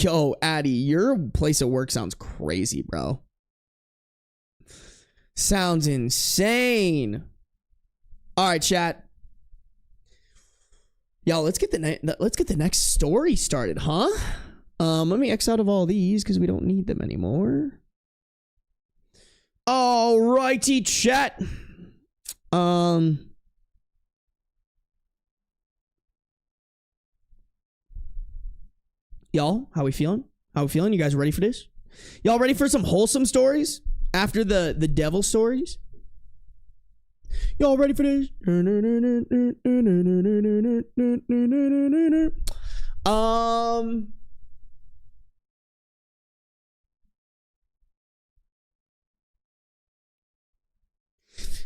Yo, Addy, your place of work sounds crazy, bro. Sounds insane. All right, chat. Y'all, let's get the next story started, huh? Let me X out of all these because we don't need them anymore. All righty, chat. Y'all, how we feeling? You guys ready for this? Y'all ready for some wholesome stories after the devil stories? Y'all ready for this?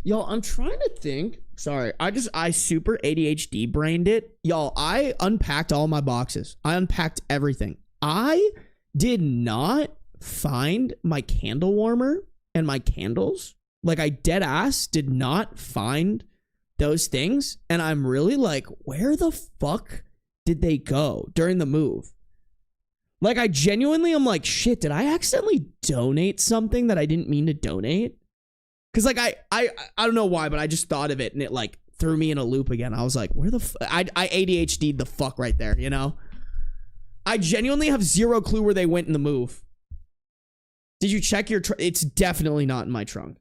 Y'all, I'm trying to think. Sorry, I super ADHD brained it. Y'all, I unpacked all my boxes. I unpacked everything. I did not find my candle warmer and my candles. Like, I dead ass did not find those things. And I'm really like, where the fuck did they go during the move? Like, I genuinely am like, shit, did I accidentally donate something that I didn't mean to donate? Because, like, I don't know why, but I just thought of it and it, like, threw me in a loop again. I was like, where the I ADHD'd the fuck right there, you know? I genuinely have zero clue where they went in the move. Did you check your it's definitely not in my trunk.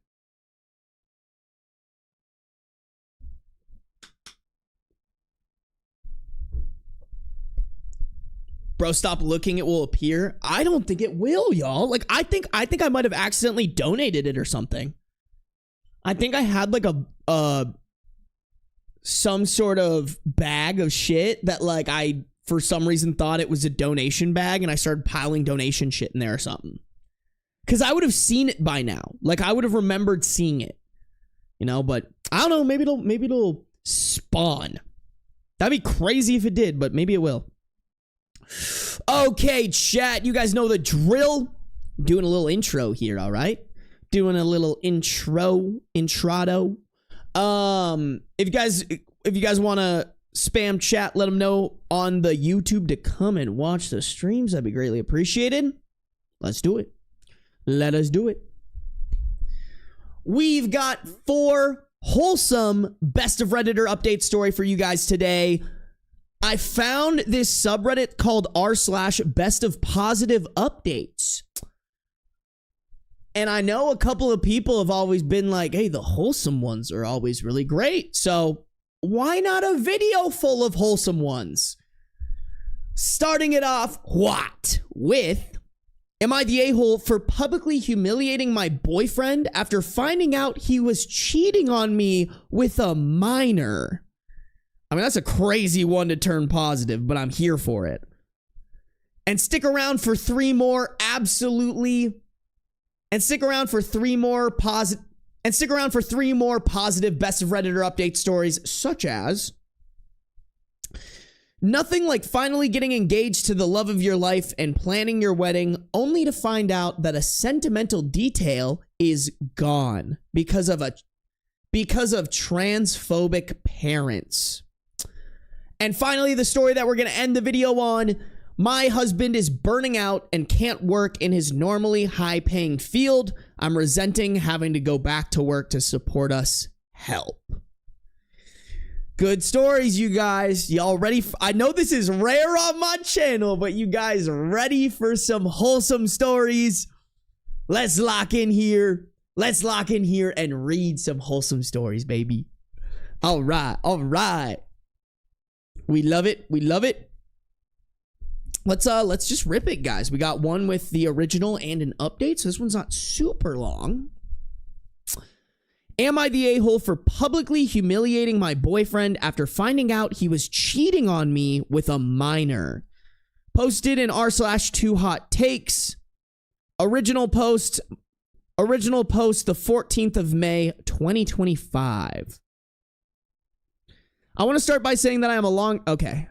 Bro, stop looking, it will appear. I don't think it will, y'all. Like, I think I might have accidentally donated it or something. I think I had like a some sort of bag of shit that, like, I for some reason thought it was a donation bag, and I started piling donation shit in there or something. Cause I would have seen it by now. Like, I would have remembered seeing it. You know, but I don't know, maybe it'll spawn. That'd be crazy if it did, but maybe it will. Okay, chat, you guys know the drill. Doing a little intro here, all right? Doing a little intrado. If you guys want to spam chat, let them know on the YouTube to come and watch the streams. That'd be greatly appreciated. Let's do it. Let us do it. We've got 4 wholesome best of Redditor update story for you guys today. I found this subreddit called r/best of positive updates. And I know a couple of people have always been like, hey, the wholesome ones are always really great. So why not a video full of wholesome ones? Starting it off, with, am I the a-hole for publicly humiliating my boyfriend after finding out he was cheating on me with a minor? I mean, that's a crazy one to turn positive, but I'm here for it. And stick around for 3 more positive best of Redditor update stories, such as nothing like finally getting engaged to the love of your life and planning your wedding, only to find out that a sentimental detail is gone because of transphobic parents. And finally, the story that we're going to end the video on, my husband is burning out and can't work in his normally high-paying field. I'm resenting having to go back to work to support us. Help. Good stories, you guys. Y'all ready? I know this is rare on my channel, but you guys ready for some wholesome stories? Let's lock in here. Let's lock in here and read some wholesome stories, baby. All right. All right. We love it. We love it. Let's just rip it, guys. We got one with the original and an update, so this one's not super long. Am I the a-hole for publicly humiliating my boyfriend after finding out he was cheating on me with a minor? Posted in r/2 hot takes. Original post the 14th of May, 2025. I want to start by saying that I am okay.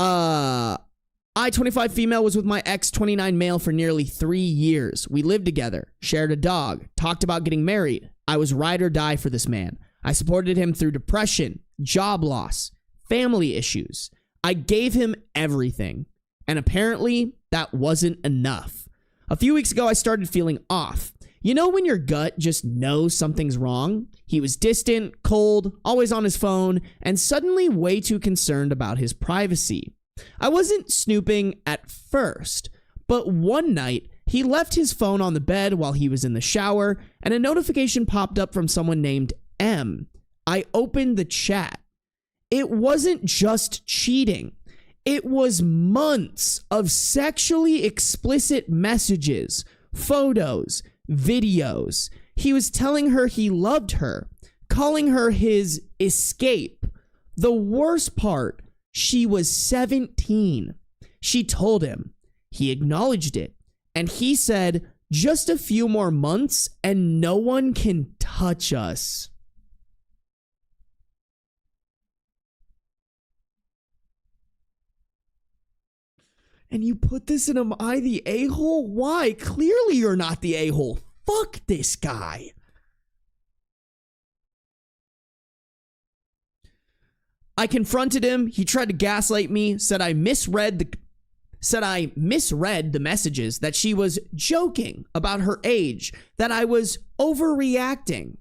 I, 25 female, was with my ex, 29 male, for nearly 3 years. We lived together, shared a dog, talked about getting married. I was ride or die for this man. I supported him through depression, job loss, family issues. I gave him everything. And apparently, that wasn't enough. A few weeks ago, I started feeling off. You know when your gut just knows something's wrong? He was distant, cold, always on his phone, and suddenly way too concerned about his privacy. I wasn't snooping at first, but one night, he left his phone on the bed while he was in the shower, and a notification popped up from someone named M. I opened the chat. It wasn't just cheating. It was months of sexually explicit messages, photos, videos. He was telling her he loved her, calling her his escape. The worst part, she was 17. She told him. He acknowledged it. And he said, just a few more months and no one can touch us. And you put this in Am I the A-hole? Why? Clearly you're not the A-hole. Fuck this guy. I confronted him. He tried to gaslight me, said I misread the messages, that she was joking about her age, that I was overreacting.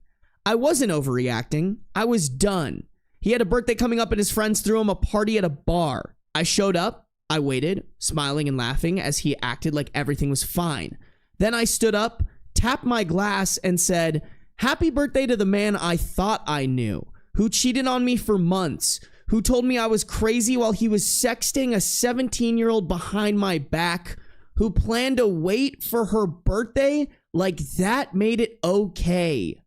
I wasn't overreacting. I was done. He had a birthday coming up and his friends threw him a party at a bar. I showed up. I waited, smiling and laughing as he acted like everything was fine. Then I stood up, tapped my glass, and said, "Happy birthday to the man I thought I knew, who cheated on me for months, who told me I was crazy while he was sexting a 17-year-old behind my back, who planned to wait for her birthday like that made it okay."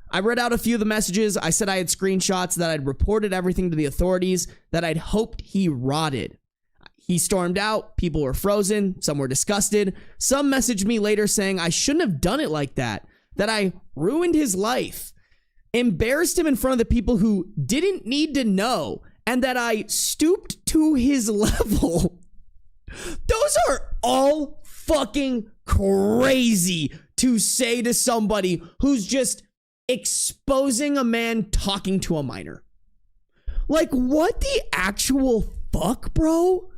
I read out a few of the messages. I said I had screenshots, that I'd reported everything to the authorities, that I'd hoped he rotted. He stormed out. People were frozen. Some were disgusted. Some messaged me later saying I shouldn't have done it like that I ruined his life, embarrassed him in front of the people who didn't need to know, and that I stooped to his level. Those are all fucking crazy to say to somebody who's just exposing a man talking to a minor. Like, what the actual fuck, bro?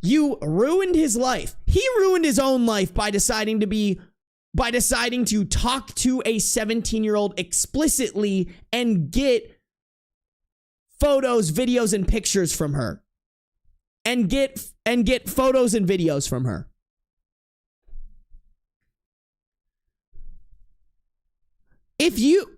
You ruined his life. He ruined his own life by deciding to talk to a 17-year-old explicitly and get photos, videos, and pictures from her. And get photos and videos from her. If you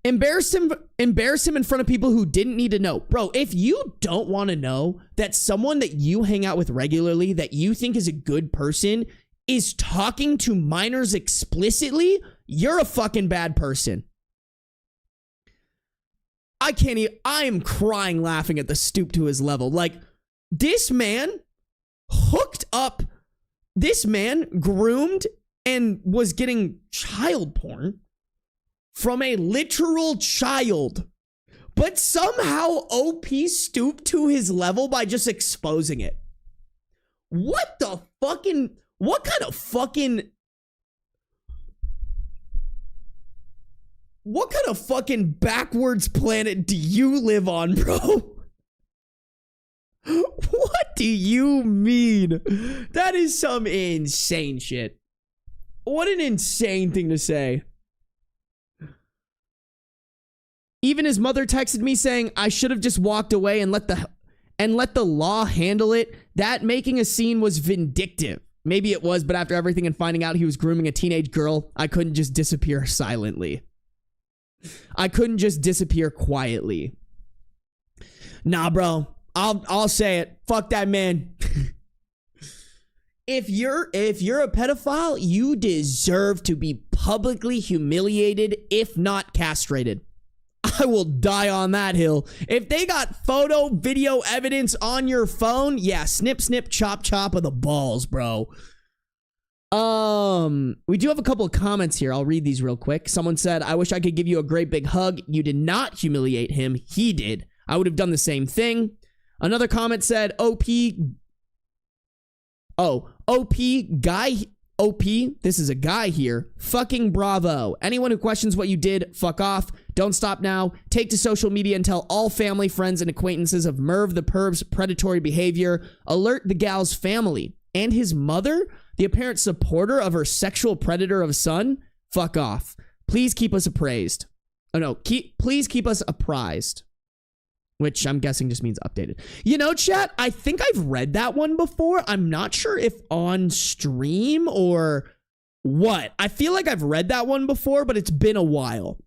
embarrass him in front of people who didn't need to know. Bro, if you don't want to know that someone that you hang out with regularly, that you think is a good person, is talking to minors explicitly, you're a fucking bad person. I am crying laughing at the stoop to his level. Like, this man hooked up, this man groomed and was getting child porn from a literal child, but somehow OP stooped to his level by just exposing it. What kind of fucking backwards planet do you live on, bro? What do you mean? That is some insane shit. What an insane thing to say. Even his mother texted me saying I should have just walked away and let the law handle it. That making a scene was vindictive. Maybe it was, but after everything and finding out he was grooming a teenage girl, I couldn't just disappear silently. I couldn't just disappear quietly. Nah, bro. I'll say it. Fuck that man. If you're a pedophile, you deserve to be publicly humiliated, if not castrated. I will die on that hill. If they got photo, video evidence on your phone, yeah, snip, snip, chop, chop of the balls, bro. We do have a couple of comments here. I'll read these real quick. Someone said, I wish I could give you a great big hug. You did not humiliate him. He did. I would have done the same thing. Another comment said, OP, this is a guy here. Fucking bravo. Anyone who questions what you did, fuck off. Don't stop now. Take to social media and tell all family, friends, and acquaintances of Merv the Perv's predatory behavior. Alert the gal's family and his mother, the apparent supporter of her sexual predator of son. Fuck off. Please keep us appraised. Oh no, please keep us apprised. Which I'm guessing just means updated. You know, chat, I think I've read that one before. I'm not sure if on stream or what. I feel like I've read that one before, but it's been a while.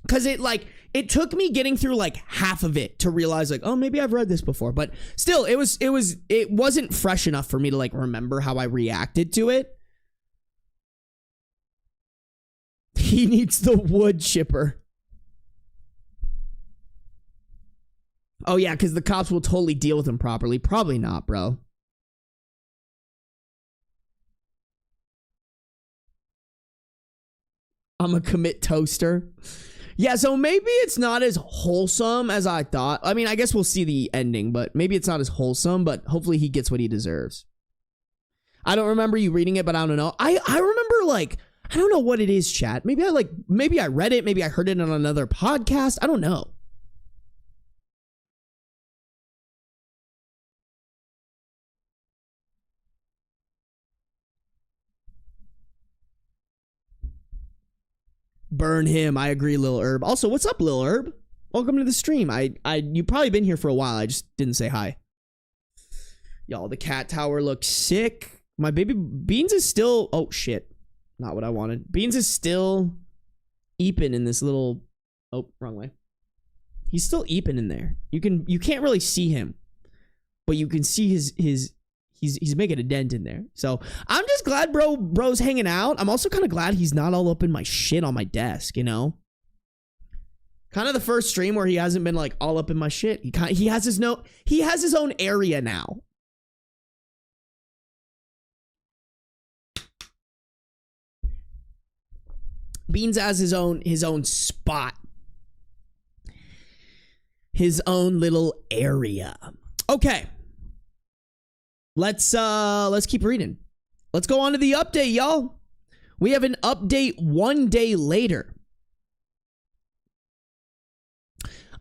Because it took me getting through like half of it to realize like, oh, maybe I've read this before. But still, it wasn't fresh enough for me to like remember how I reacted to it. He needs the wood chipper. Oh, yeah, because the cops will totally deal with him properly. Probably not, bro. I'm a commit toaster. Yeah, so maybe it's not as wholesome as I thought. I mean, I guess we'll see the ending, but maybe it's not as wholesome, but hopefully he gets what he deserves. I don't remember you reading it, but I don't know. I remember, like, I don't know what it is, chat. Maybe I read it, maybe I heard it on another podcast. I don't know. Burn him. I agree, Lil Herb. Also, what's up, Lil Herb? Welcome to the stream. You've probably been here for a while. I just didn't say hi. Y'all, the cat tower looks sick. My baby Beans is still... Oh, shit. Not what I wanted. Beans is still eeping in this little... Oh, wrong way. He's still eeping in there. You can't really see him, but you can see he's making a dent in there. So I'm just glad bro's hanging out. I'm also kind of glad he's not all up in my shit on my desk, you know? Kind of the first stream where he hasn't been like all up in my shit. He has his own area now. Beans has his own spot. His own little area. Okay. Let's keep reading. Let's go on to the update, y'all. We have an update 1 day later.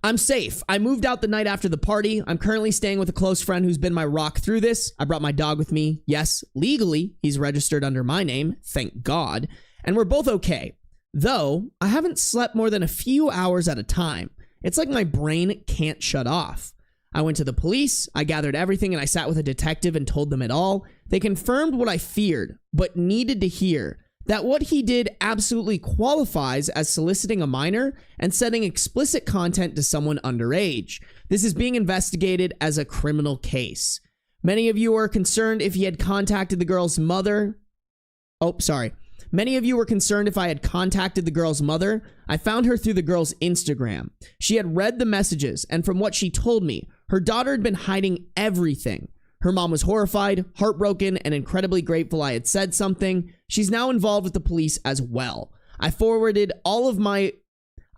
I'm safe. I moved out the night after the party. I'm currently staying with a close friend who's been my rock through this. I brought my dog with me. Yes, legally, he's registered under my name, thank God. And we're both okay. Though, I haven't slept more than a few hours at a time. It's like my brain can't shut off. I went to the police, I gathered everything, and I sat with a detective and told them it all. They confirmed what I feared, but needed to hear, that what he did absolutely qualifies as soliciting a minor and setting explicit content to someone underage. This is being investigated as a criminal case. Many of you are concerned if he had contacted the girl's mother. Oh, sorry. Many of you were concerned if I had contacted the girl's mother. I found her through the girl's Instagram. She had read the messages, and from what she told me, her daughter had been hiding everything. Her mom was horrified, heartbroken, and incredibly grateful I had said something. She's now involved with the police as well. I forwarded all of my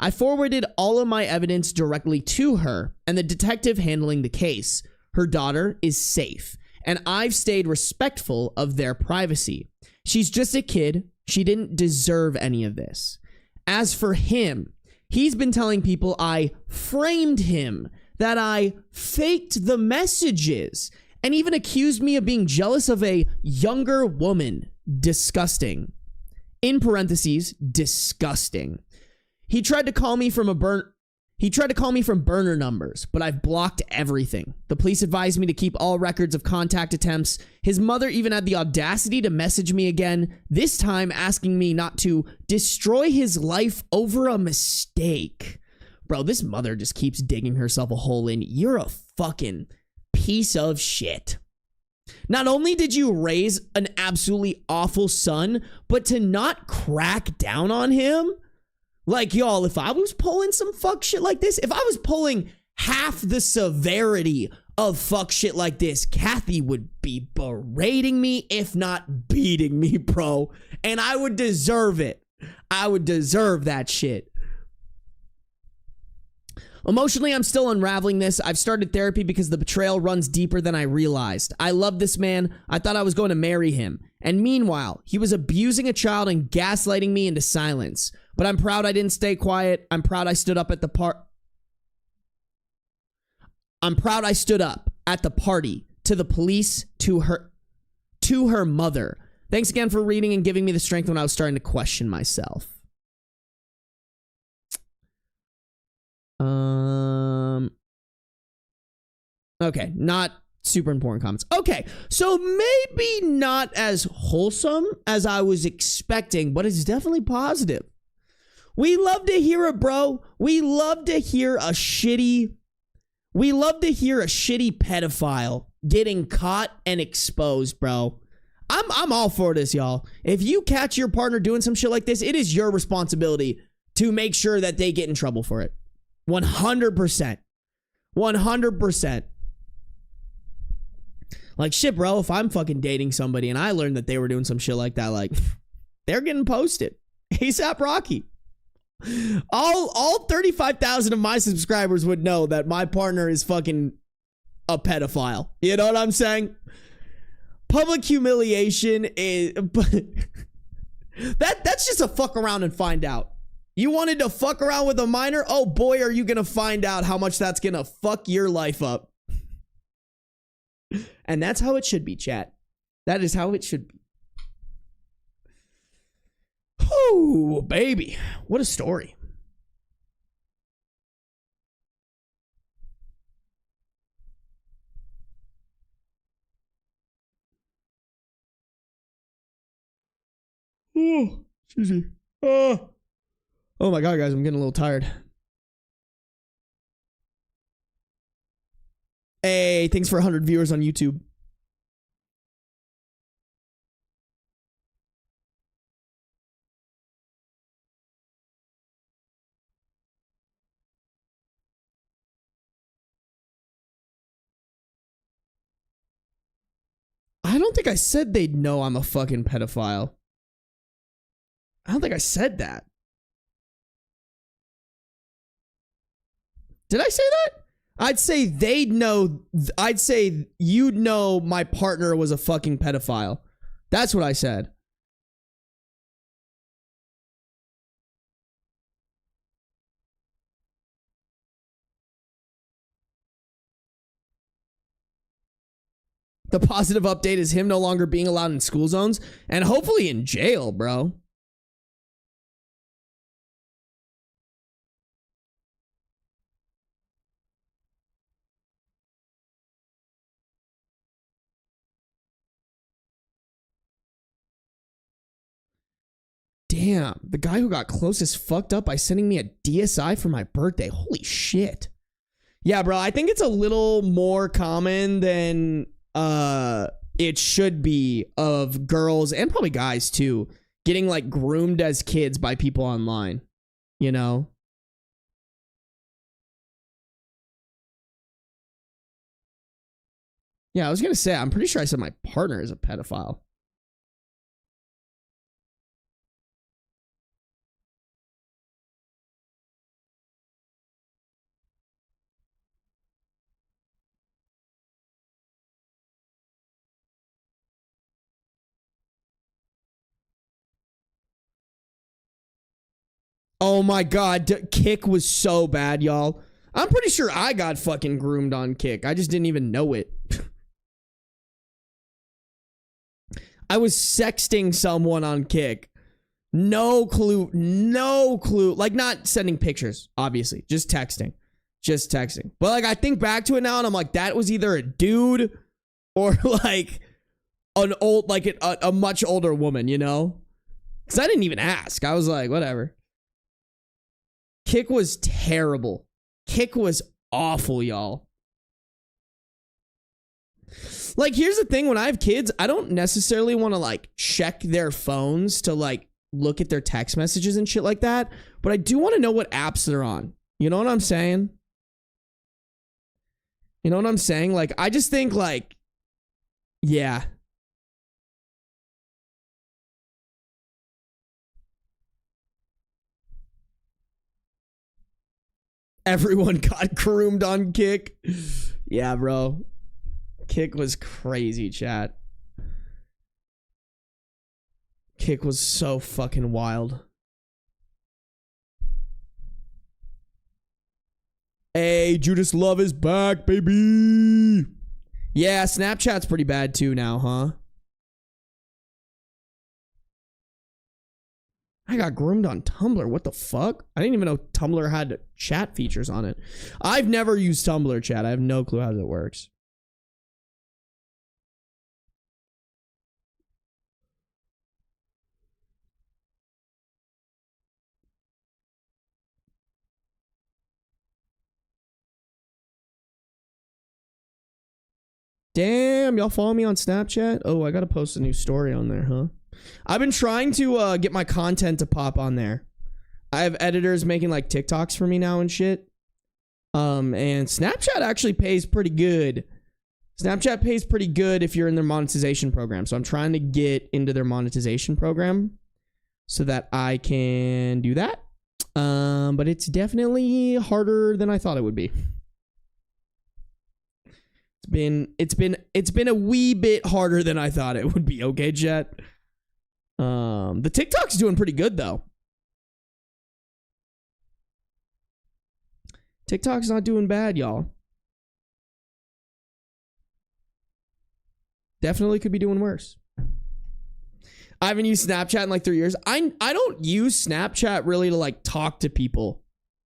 evidence directly to her and the detective handling the case. Her daughter is safe, and I've stayed respectful of their privacy. She's just a kid. She didn't deserve any of this. As for him, he's been telling people I framed him, that I faked the messages, and even accused me of being jealous of a younger woman. Disgusting. In parentheses, disgusting. He tried to call me from burner numbers, but I've blocked everything. The police advised me to keep all records of contact attempts. His mother even had the audacity to message me again, this time asking me not to destroy his life over a mistake. Bro, this mother just keeps digging herself a hole in. You're a fucking piece of shit. Not only did you raise an absolutely awful son, but to not crack down on him? Like, y'all, if I was pulling some fuck shit like this, if I was pulling half the severity of fuck shit like this, Kathy would be berating me, if not beating me, bro. And I would deserve it. I would deserve that shit. Emotionally, I'm still unraveling this. I've started therapy because the betrayal runs deeper than I realized. I love this man. I thought I was going to marry him. And meanwhile, he was abusing a child and gaslighting me into silence. But I'm proud I didn't stay quiet. I'm proud I stood up at the party, to the police, to her mother. Thanks again for reading and giving me the strength when I was starting to question myself. Okay, not super important comments. Okay, so maybe not as wholesome as I was expecting, but it's definitely positive. We love to hear it, bro. We love to hear a shitty pedophile getting caught and exposed, bro. I'm all for this, y'all. If you catch your partner doing some shit like this, it is your responsibility to make sure that they get in trouble for it. 100%. 100%. Like, shit, bro, if I'm fucking dating somebody and I learned that they were doing some shit like that, like, they're getting posted. ASAP Rocky. All 35,000 of my subscribers would know that my partner is fucking a pedophile. You know what I'm saying? Public humiliation is that's just a fuck around and find out. You wanted to fuck around with a minor? Oh boy, are you gonna find out how much that's gonna fuck your life up. And that's how it should be, chat. That is how it should be. Oh, baby. What a story. Oh, excuse me. Oh my God, guys, I'm getting a little tired. Hey, thanks for 100 viewers on YouTube. I don't think I said they'd know I'm a fucking pedophile. I don't think I said that. Did I say that? I'd say they'd know. I'd say you'd know my partner was a fucking pedophile. That's what I said. The positive update is him no longer being allowed in school zones and hopefully in jail, bro. Damn, the guy who got closest fucked up by sending me a DSI for my birthday. Holy shit. Yeah, bro, I think it's a little more common than it should be of girls and probably guys too getting like groomed as kids by people online, you know? Yeah, I was gonna say, I'm pretty sure I said my partner is a pedophile. Oh my God, Kick was so bad, y'all. I'm pretty sure I got fucking groomed on Kick. I just didn't even know it. I was sexting someone on Kick. No clue. No clue. Like, not sending pictures, obviously. Just texting. Just texting. But, like, I think back to it now and I'm like, that was either a dude or, like, an old, like, a much older woman, you know? Because I didn't even ask. I was like, whatever. Kick was terrible. Kick was awful, y'all. Like, here's the thing. When I have kids, I don't necessarily want to, like, check their phones to, like, look at their text messages and shit like that. But I do want to know what apps they're on. You know what I'm saying? You know what I'm saying? Like, I just think, like, yeah. Everyone got groomed on Kick. Yeah, bro. Kick was crazy, chat. Kick was so fucking wild. Hey, Judas Love is back, baby. Yeah, Snapchat's pretty bad too now, huh? I got groomed on Tumblr. What the fuck? I didn't even know Tumblr had chat features on it. I've never used Tumblr, chat. I have no clue how that works. Damn, y'all follow me on Snapchat? Oh, I gotta post a new story on there, huh? I've been trying to get my content to pop on there. I have editors making like TikToks for me now and shit. And Snapchat actually pays pretty good. Snapchat pays pretty good if you're in their monetization program. So I'm trying to get into their monetization program so that I can do that. But it's definitely harder than I thought it would be. It's been a wee bit harder than I thought it would be. Okay, chat. The TikTok's doing pretty good though. TikTok's not doing bad, y'all. Definitely could be doing worse. I haven't used Snapchat in like 3 years. I don't use Snapchat really to like talk to people.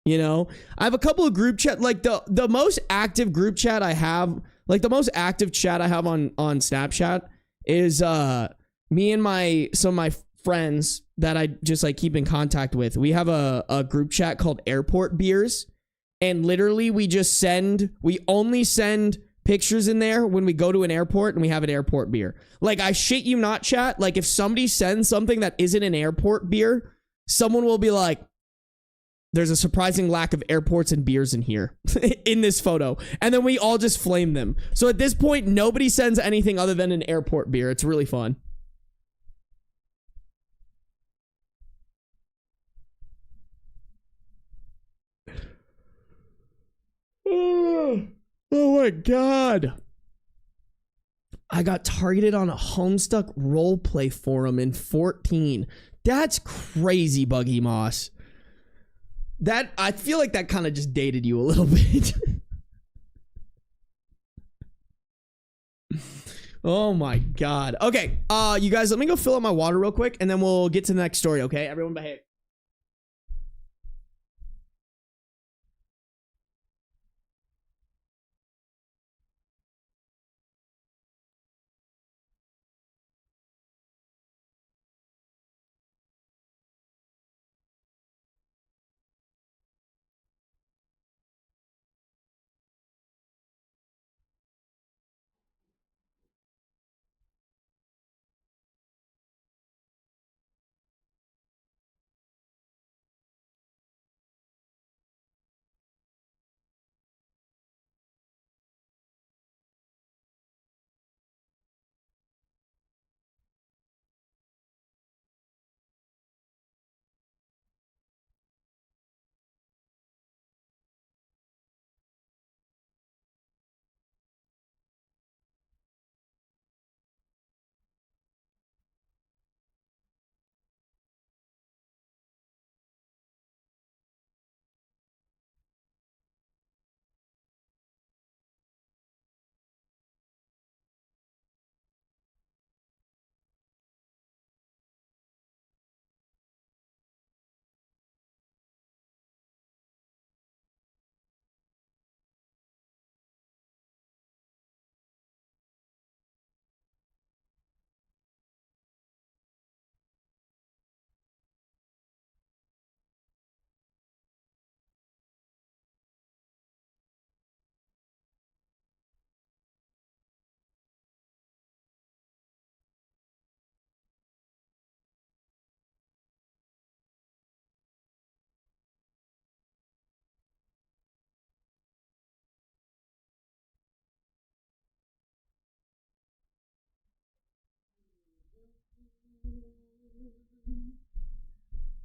You know, I have a couple of group chat, like the most active group chat I have, like the most active chat I have on Snapchat is me and some of my friends that I just like keep in contact with. We have a group chat called Airport Beers, and literally we only send pictures in there when we go to an airport and we have an airport beer. Like, I shit you not, chat. Like, if somebody sends something that isn't an airport beer, someone will be like, there's a surprising lack of airports and beers in here in this photo. And then we all just flame them. So at this point, nobody sends anything other than an airport beer. It's really fun. Oh my God. I got targeted on a Homestuck roleplay forum in 14. That's crazy, Buggy Moss. That, I feel like that kind of just dated you a little bit. Oh my God. Okay, you guys, let me go fill up my water real quick and then we'll get to the next story, okay? Everyone behave.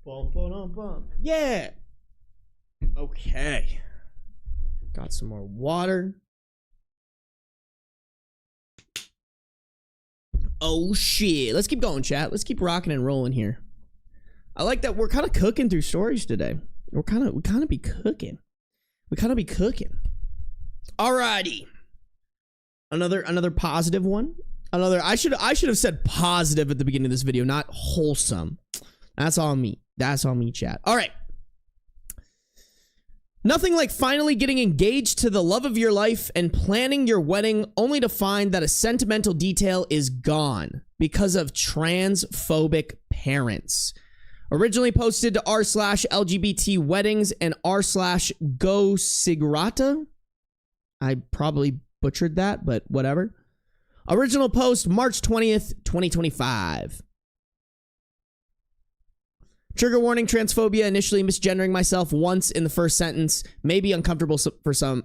Bum, bum, bum. Yeah. Okay. Got some more water. Oh shit. Let's keep going, chat. Let's keep rocking and rolling here. I like that we're kind of cooking through stories today. We kind of be cooking. Alrighty. Another positive one. I should have said positive at the beginning of this video, not wholesome. That's on me. That's on me, chat. All right. Nothing like finally getting engaged to the love of your life and planning your wedding only to find that a sentimental detail is gone because of transphobic parents. Originally posted to r/LGBT weddings and r/go sigrata. I probably butchered that, but whatever. Original post March 20th, 2025. Trigger warning: transphobia, initially misgendering myself once in the first sentence, may be uncomfortable for some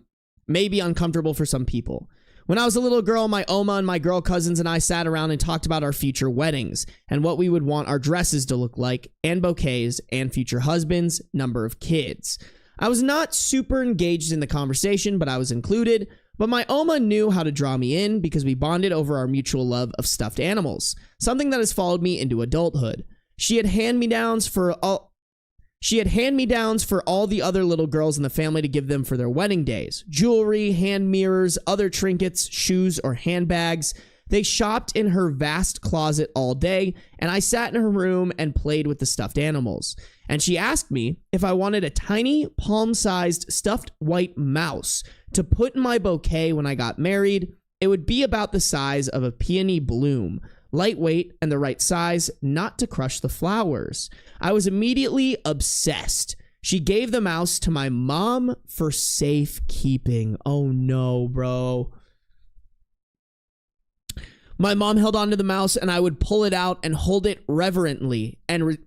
people. When I was a little girl, my Oma and my girl cousins and I sat around and talked about our future weddings and what we would want our dresses to look like, and bouquets, and future husbands, number of kids. I was not super engaged in the conversation, but I was included. But my Oma knew how to draw me in because we bonded over our mutual love of stuffed animals, something that has followed me into adulthood. She had hand-me-downs for all the other little girls in the family to give them for their wedding days. Jewelry, hand mirrors, other trinkets, shoes, or handbags. They shopped in her vast closet all day, and I sat in her room and played with the stuffed animals. And she asked me if I wanted a tiny, palm-sized stuffed white mouse to put in my bouquet when I got married. It would be about the size of a peony bloom, lightweight and the right size, not to crush the flowers. I was immediately obsessed. She gave the mouse to my mom for safekeeping. Oh no, bro. My mom held onto the mouse, and I would pull it out and hold it reverently and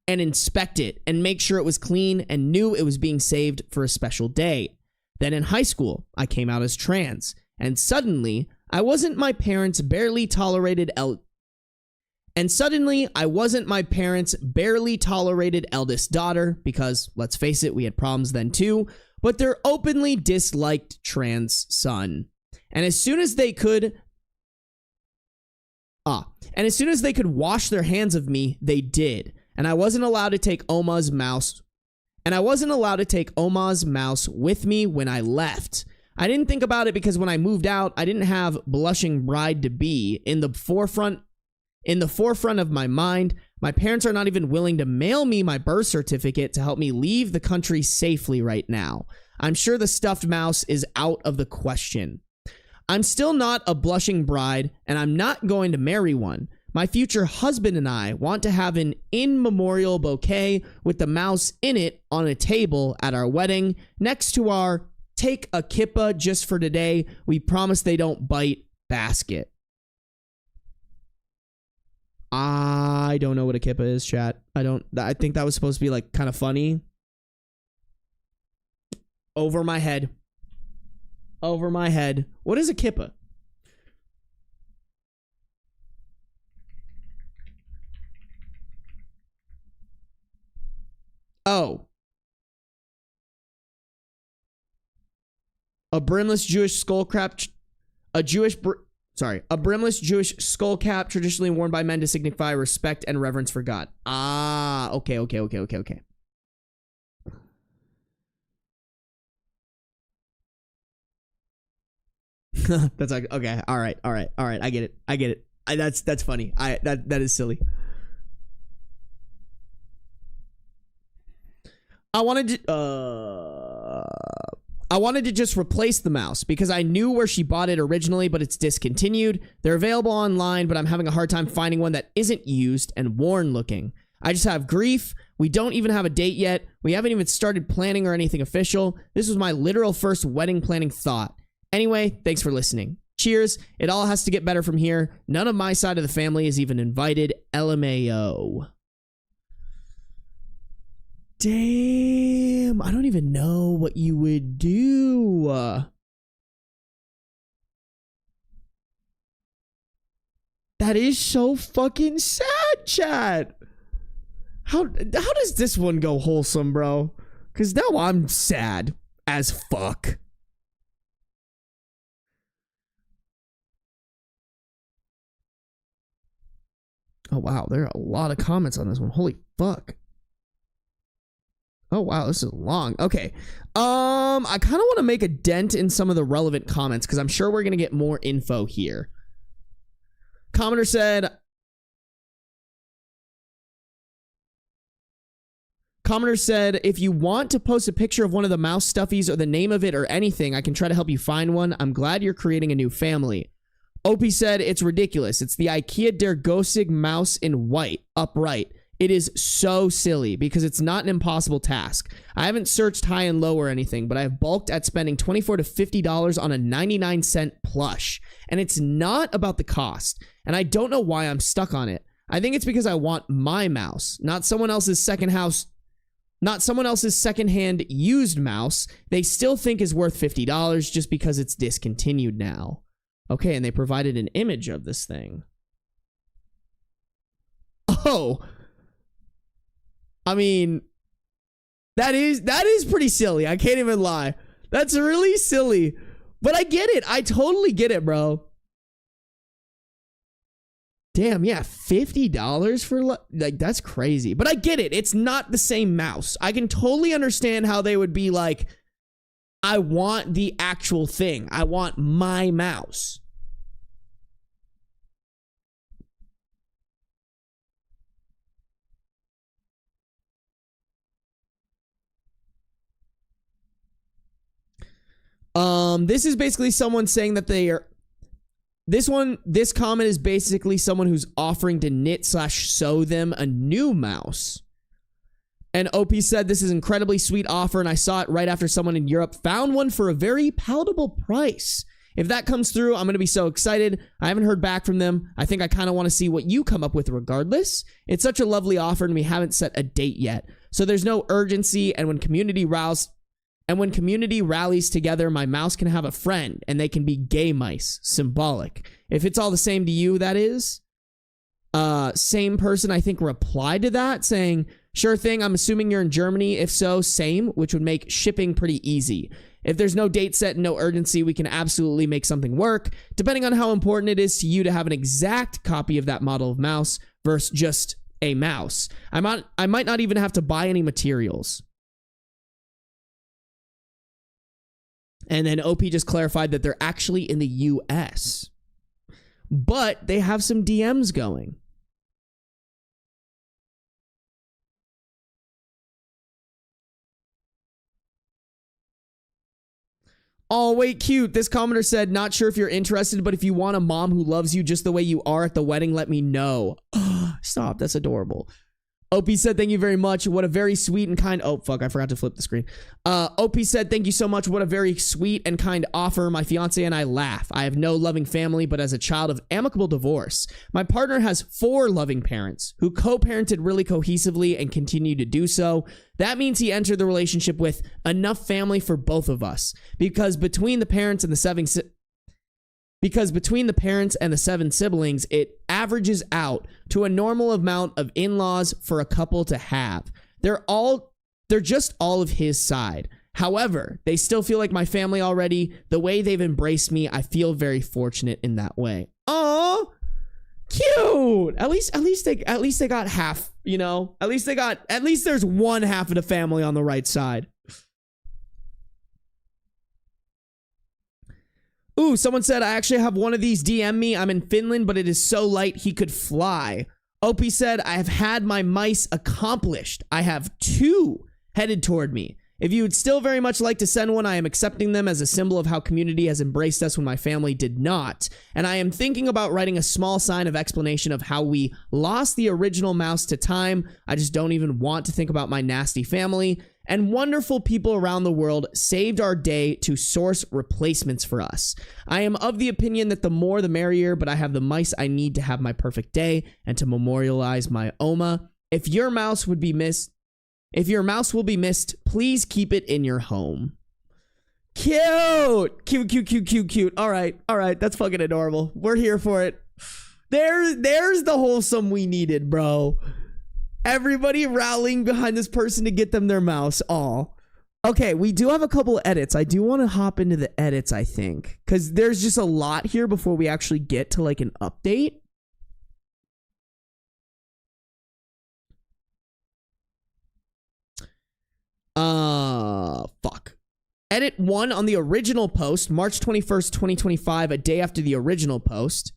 inspect it and make sure it was clean and knew it was being saved for a special day. Then in high school, I came out as trans, and suddenly I wasn't my parents' barely tolerated eldest daughter, because, let's face it, we had problems then too, but their openly disliked trans son. And as soon as they could wash their hands of me, they did. And I wasn't allowed to take Oma's mouse with me when I left. I didn't think about it because when I moved out, I didn't have blushing bride-to-be in the forefront of my mind. My parents are not even willing to mail me my birth certificate to help me leave the country safely right now. I'm sure the stuffed mouse is out of the question. I'm still not a blushing bride, and I'm not going to marry one. My future husband and I want to have an in-memorial bouquet with the mouse in it on a table at our wedding next to our take a kippa just for today, we promise they don't bite basket. I don't know what a kippa is, chat. I think that was supposed to be like kind of funny. Over my head. What is a kippa? Oh. A brimless Jewish skull cap. A brimless Jewish skull cap traditionally worn by men to signify respect and reverence for God. Ah, okay. That's like, okay, all right. I get it. That's funny. That is silly. I wanted to just replace the mouse because I knew where she bought it originally, but it's discontinued. They're available online, but I'm having a hard time finding one that isn't used and worn looking. I just have grief. We don't even have a date yet. We haven't even started planning or anything official. This was my literal first wedding planning thought. Anyway, thanks for listening. Cheers. It all has to get better from here. None of my side of the family is even invited. LMAO. Damn, I don't even know what you would do. That is so fucking sad, chat. How does this one go, Wholesome, bro? Because now I'm sad as fuck. Oh, wow, there are a lot of comments on this one. Holy fuck. Oh, wow, this is long. Okay. I kind of want to make a dent in some of the relevant comments because I'm sure we're going to get more info here. Commenter said, if you want to post a picture of one of the mouse stuffies or the name of it or anything, I can try to help you find one. I'm glad you're creating a new family. Opie said, it's ridiculous. It's the IKEA Der Gosig mouse in white, upright. It is so silly because it's not an impossible task. I haven't searched high and low or anything, but I have balked at spending $24 to $50 on a 99-cent plush. And it's not about the cost. And I don't know why I'm stuck on it. I think it's because I want my mouse, not someone else's secondhand used mouse they still think is worth $50 just because it's discontinued now. Okay, and they provided an image of this thing. Oh. I mean, that is pretty silly. I can't even lie. That's really silly. But I get it. I totally get it, bro. Damn, yeah, $50 for, like, that's crazy. But I get it. It's not the same mouse. I can totally understand how they would be like, I want the actual thing. I want my mouse. This is basically someone saying that they are... This comment is basically someone who's offering to knit/sew them a new mouse. And OP said, this is an incredibly sweet offer, and I saw it right after someone in Europe found one for a very palatable price. If that comes through, I'm going to be so excited. I haven't heard back from them. I think I kind of want to see what you come up with regardless. It's such a lovely offer, and we haven't set a date yet. So there's no urgency, and when community rallies together, my mouse can have a friend, and they can be gay mice. Symbolic. If it's all the same to you, that is. Same person, I think, replied to that, saying, sure thing, I'm assuming you're in Germany. If so, same, which would make shipping pretty easy. If there's no date set and no urgency, we can absolutely make something work, depending on how important it is to you to have an exact copy of that model of mouse versus just a mouse. I might not even have to buy any materials. And then OP just clarified that they're actually in the US. But they have some DMs going. Oh, wait, cute. This commenter said, not sure if you're interested, but if you want a mom who loves you just the way you are at the wedding, let me know. Stop. That's adorable. OP said, thank you very much. What a very sweet and kind... Oh, fuck. I forgot to flip the screen. OP said, thank you so much. What a very sweet and kind offer. My fiance and I laugh. I have no loving family, but as a child of amicable divorce, my partner has 4 loving parents who co-parented really cohesively and continue to do so. That means he entered the relationship with enough family for both of us. Because between the parents and the 7 siblings, it averages out to a normal amount of in-laws for a couple to have. They're just all of his side. However, they still feel like my family already. The way they've embraced me, I feel very fortunate in that way. Aww, cute. At least they got half, you know? At least there's one half of the family on the right side. Ooh, someone said, I actually have one of these DM me. I'm in Finland, but it is so light he could fly. OP said, I have had my mice accomplished. I have 2 headed toward me. If you would still very much like to send one, I am accepting them as a symbol of how community has embraced us when my family did not. And I am thinking about writing a small sign of explanation of how we lost the original mouse to time. I just don't even want to think about my nasty family. And wonderful people around the world saved our day to source replacements for us. I am of the opinion that the more the merrier, but I have the mice I need to have my perfect day and to memorialize my Oma. If your mouse will be missed, please keep it in your home. Cute. Cute. All right. That's fucking adorable. We're here for it. There's the wholesome we needed, bro. Everybody rallying behind this person to get them their mouse. Aw. Okay, we do have a couple edits. I do want to hop into the edits, I think. Because there's just a lot here before we actually get to, like, an update. Fuck. Edit 1 on the original post, March 21st, 2025, a day after the original post.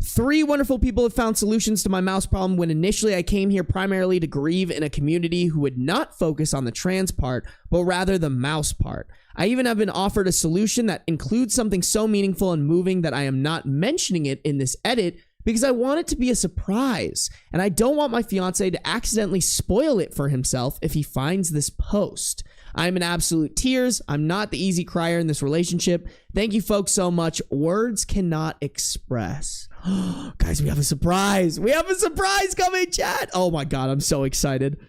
3 wonderful people have found solutions to my mouse problem when initially I came here primarily to grieve in a community who would not focus on the trans part, but rather the mouse part. I even have been offered a solution that includes something so meaningful and moving that I am not mentioning it in this edit because I want it to be a surprise, and I don't want my fiance to accidentally spoil it for himself if he finds this post. I'm in absolute tears. I'm not the easy crier in this relationship. Thank you folks so much. Words cannot express. Guys, we have a surprise. We have a surprise coming, chat. Oh my God, I'm so excited.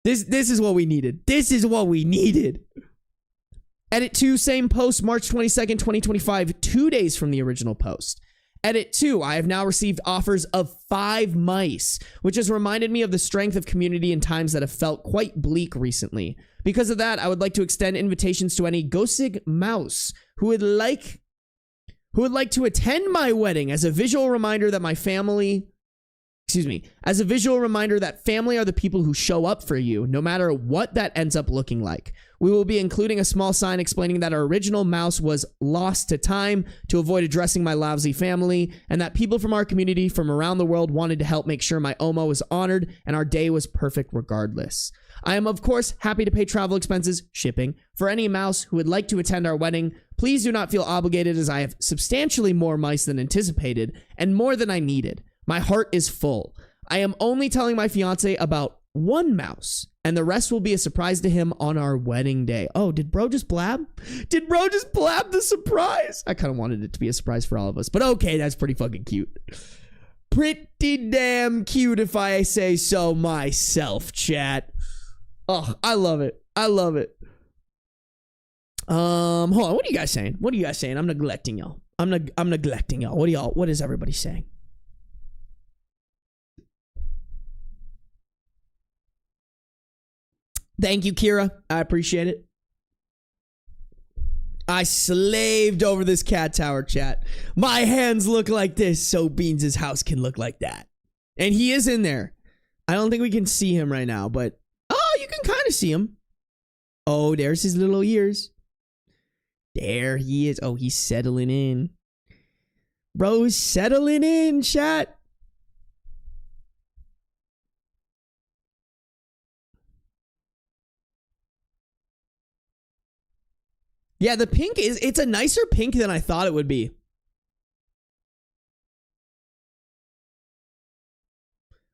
This is what we needed. This is what we needed. Edit 2, same post, March 22nd, 2025, 2 days from the original post. Edit 2, I have now received offers of 5 mice, which has reminded me of the strength of community in times that have felt quite bleak recently. Because of that, I would like to extend invitations to any Gosig mouse who would like to attend my wedding as a visual reminder that family are the people who show up for you, no matter what that ends up looking like. We will be including a small sign explaining that our original mouse was lost to time to avoid addressing my lousy family, and that people from our community from around the world wanted to help make sure my Oma was honored and our day was perfect regardless. I am, of course, happy to pay travel expenses, shipping, for any mouse who would like to attend our wedding. Please do not feel obligated, as I have substantially more mice than anticipated and more than I needed. My heart is full. I am only telling my fiance about 1 mouse, and the rest will be a surprise to him on our wedding day. Oh, did bro just blab? Did bro just blab the surprise? I kind of wanted it to be a surprise for all of us, but okay, that's pretty fucking cute. Pretty damn cute if I say so myself, chat. Oh, I love it. I love it. Hold on. What are you guys saying? What are you guys saying? I'm neglecting y'all. I'm neglecting y'all. What is everybody saying? Thank you, Kira. I appreciate it. I slaved over this cat tower, chat. My hands look like this, so Beans' house can look like that. And he is in there. I don't think we can see him right now, but oh, you can kind of see him. Oh, there's his little ears. There he is. Oh, he's settling in. Bro's settling in, chat. Yeah, the pink it's a nicer pink than I thought it would be.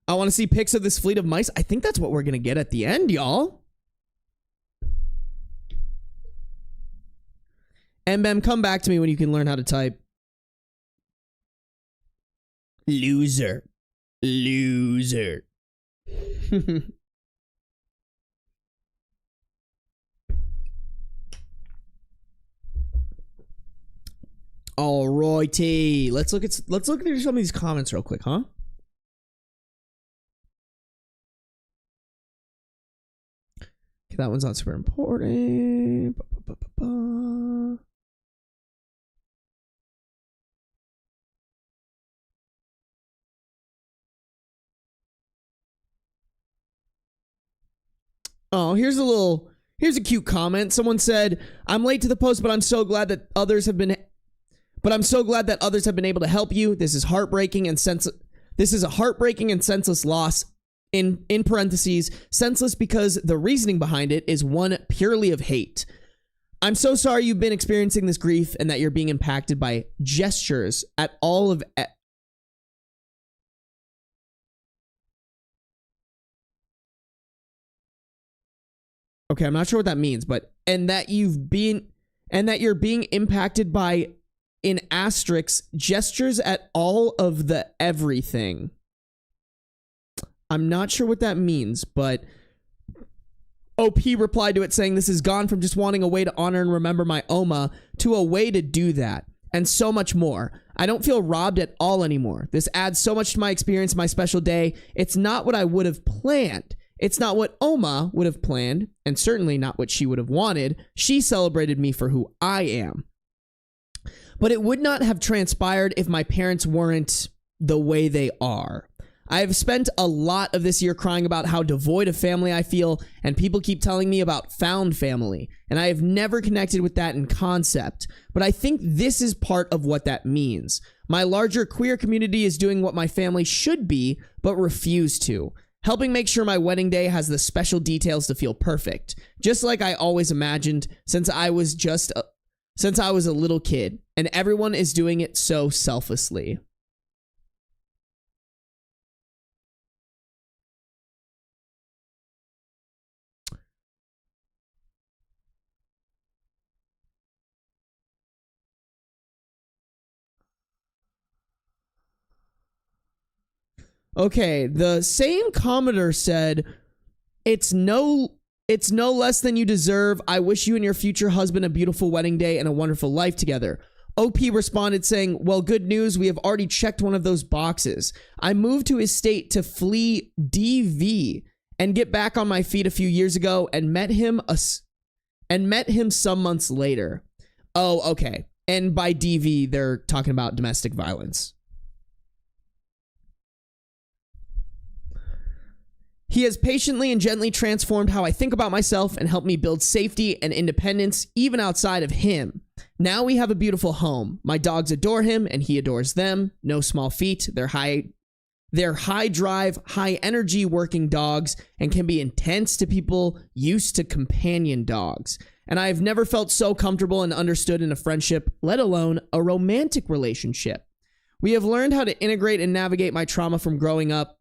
I want to see pics of this fleet of mice. I think that's what we're going to get at the end, y'all. Mbem, come back to me when you can learn how to type. Loser. Loser. Alrighty. Let's look at some of these comments real quick, huh? Okay, that one's not super important. Oh, here's a cute comment. Someone said, "I'm late to the post, but I'm so glad that others have been able to help you. This is heartbreaking and this is a heartbreaking and senseless loss." In parentheses, senseless because the reasoning behind it is one purely of hate. I'm so sorry you've been experiencing this grief and that you're being impacted by gestures at all of Okay, I'm not sure what that means, but and that you're being impacted by, in asterisks, gestures at all of the everything. I'm not sure what that means, but OP replied to it saying, "This has gone from just wanting a way to honor and remember my Oma to a way to do that, and so much more. I don't feel robbed at all anymore. This adds so much to my experience, my special day. It's not what I would have planned. It's not what Oma would have planned, and certainly not what she would have wanted. She celebrated me for who I am. But it would not have transpired if my parents weren't the way they are. I have spent a lot of this year crying about how devoid of family I feel, and people keep telling me about found family, and I have never connected with that in concept. But I think this is part of what that means. My larger queer community is doing what my family should be, but refuse to. Helping make sure my wedding day has the special details to feel perfect, just like I always imagined since I was a little kid, and everyone is doing it so selflessly." Okay, the same commenter said, it's no It's no less than you deserve. I wish you and your future husband a beautiful wedding day and a wonderful life together. OP responded saying, well, good news. We have already checked one of those boxes. I moved to his state to flee DV and get back on my feet a few years ago and met him some months later. Oh, okay. And by DV, they're talking about domestic violence. He has patiently and gently transformed how I think about myself and helped me build safety and independence even outside of him. Now we have a beautiful home. My dogs adore him and he adores them. No small feat. They're high drive, high energy working dogs and can be intense to people used to companion dogs. And I have never felt so comfortable and understood in a friendship, let alone a romantic relationship. We have learned how to integrate and navigate my trauma from growing up.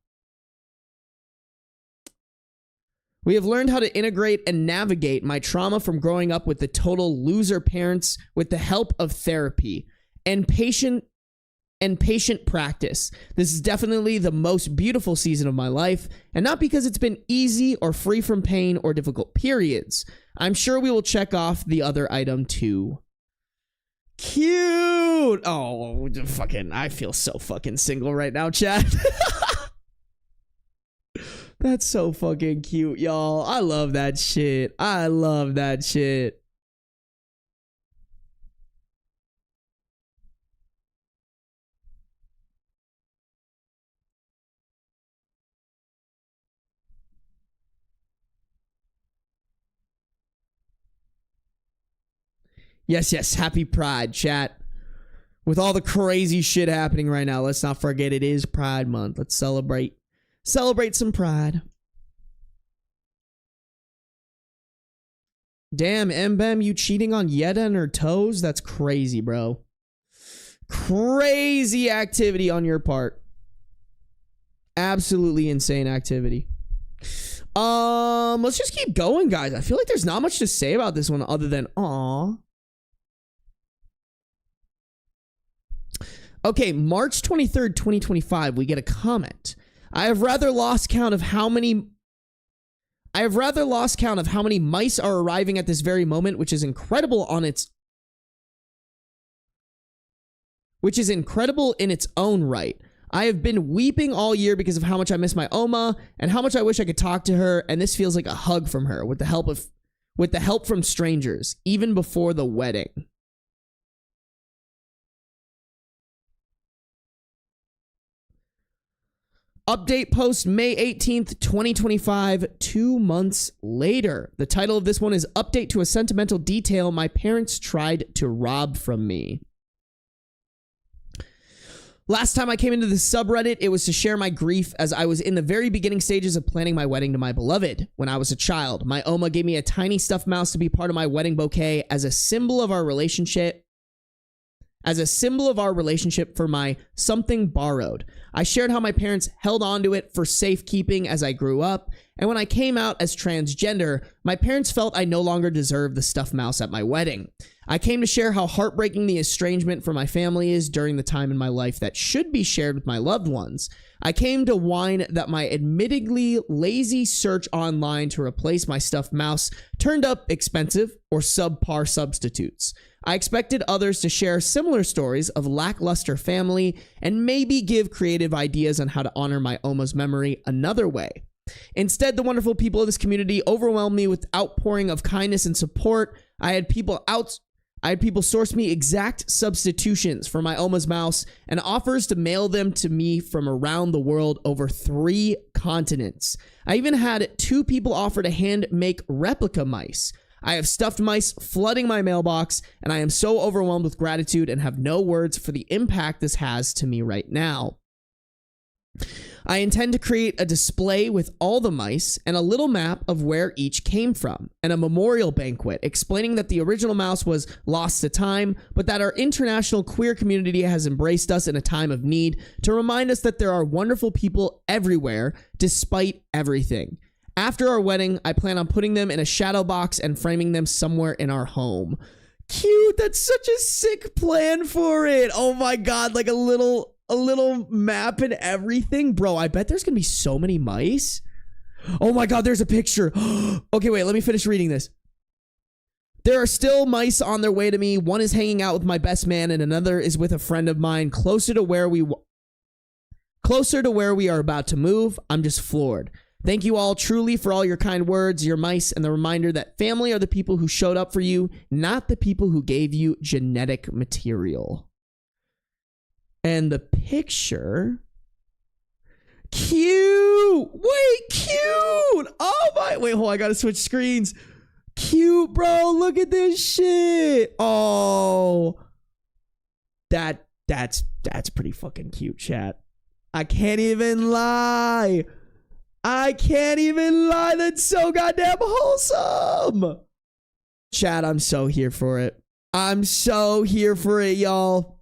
We have learned how to integrate and navigate my trauma from growing up with the total loser parents with the help of therapy and patient practice. This is definitely the most beautiful season of my life, and not because it's been easy or free from pain or difficult periods. I'm sure we will check off the other item too. Cute. Oh, fucking, I feel so fucking single right now, chat. That's so fucking cute, y'all. I love that shit. I love that shit. Yes, yes. Happy Pride, chat. With all the crazy shit happening right now, let's not forget it is Pride Month. Let's celebrate. Celebrate some pride. Damn, Mbem, you cheating on Yetta and her toes? That's crazy, bro. Crazy activity on your part. Absolutely insane activity. Let's just keep going, guys. I feel like there's not much to say about this one other than aw. Okay, March 23rd, 2025, we get a comment. I have rather lost count of how many mice are arriving at this very moment, which is incredible in its own right. I have been weeping all year because of how much I miss my Oma and how much I wish I could talk to her, and this feels like a hug from her with the help from strangers, even before the wedding. Update post May 18th, 2025, 2 months later. The title of this one is Update to a Sentimental Detail My Parents Tried to Rob from Me. Last time I came into the subreddit, it was to share my grief as I was in the very beginning stages of planning my wedding to my beloved. When I was a child, my Oma gave me a tiny stuffed mouse to be part of my wedding bouquet as a symbol of our relationship. For my something borrowed. I shared how my parents held onto it for safekeeping as I grew up, and when I came out as transgender, my parents felt I no longer deserved the stuffed mouse at my wedding. I came to share how heartbreaking the estrangement from my family is during the time in my life that should be shared with my loved ones. I came to whine that my admittedly lazy search online to replace my stuffed mouse turned up expensive or subpar substitutes. I expected others to share similar stories of lackluster family and maybe give creative ideas on how to honor my Oma's memory another way. Instead, the wonderful people of this community overwhelmed me with outpouring of kindness and support. I had people source me exact substitutions for my Oma's mouse and offers to mail them to me from around the world over 3 continents. I even had 2 people offer to hand make replica mice. I have stuffed mice flooding my mailbox, and I am so overwhelmed with gratitude and have no words for the impact this has to me right now. I intend to create a display with all the mice and a little map of where each came from, and a memorial banquet explaining that the original mouse was lost to time, but that our international queer community has embraced us in a time of need to remind us that there are wonderful people everywhere despite everything. After our wedding, I plan on putting them in a shadow box and framing them somewhere in our home. Cute. That's such a sick plan for it. Oh my God. Like a little map and everything. Bro, I bet there's going to be so many mice. Oh my God, there's a picture. Okay, wait, let me finish reading this. There are still mice on their way to me. One is hanging out with my best man and another is with a friend of mine closer to where we are about to move. I'm just floored. Thank you all truly for all your kind words, your mice, and the reminder that family are the people who showed up for you, not the people who gave you genetic material. And the picture... Cute! Wait, cute! Oh my... Wait, hold on, I gotta switch screens. Cute, bro. Look at this shit. Oh. That's pretty fucking cute, chat. I can't even lie. That's so goddamn wholesome. Chat, I'm so here for it. I'm so here for it, y'all.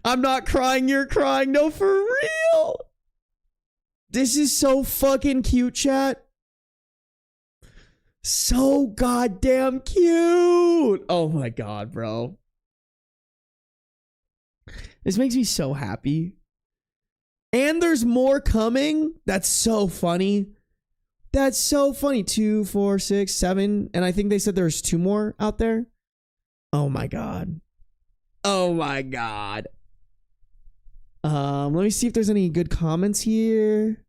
I'm not crying, you're crying. No, for real. This is so fucking cute, chat. So goddamn cute. Oh my God, bro. This makes me so happy. And there's more coming. That's so funny. That's so funny. 2, 4, 6, 7. And I think they said there's 2 more out there. Oh my God. Oh my God. Let me see if there's any good comments here.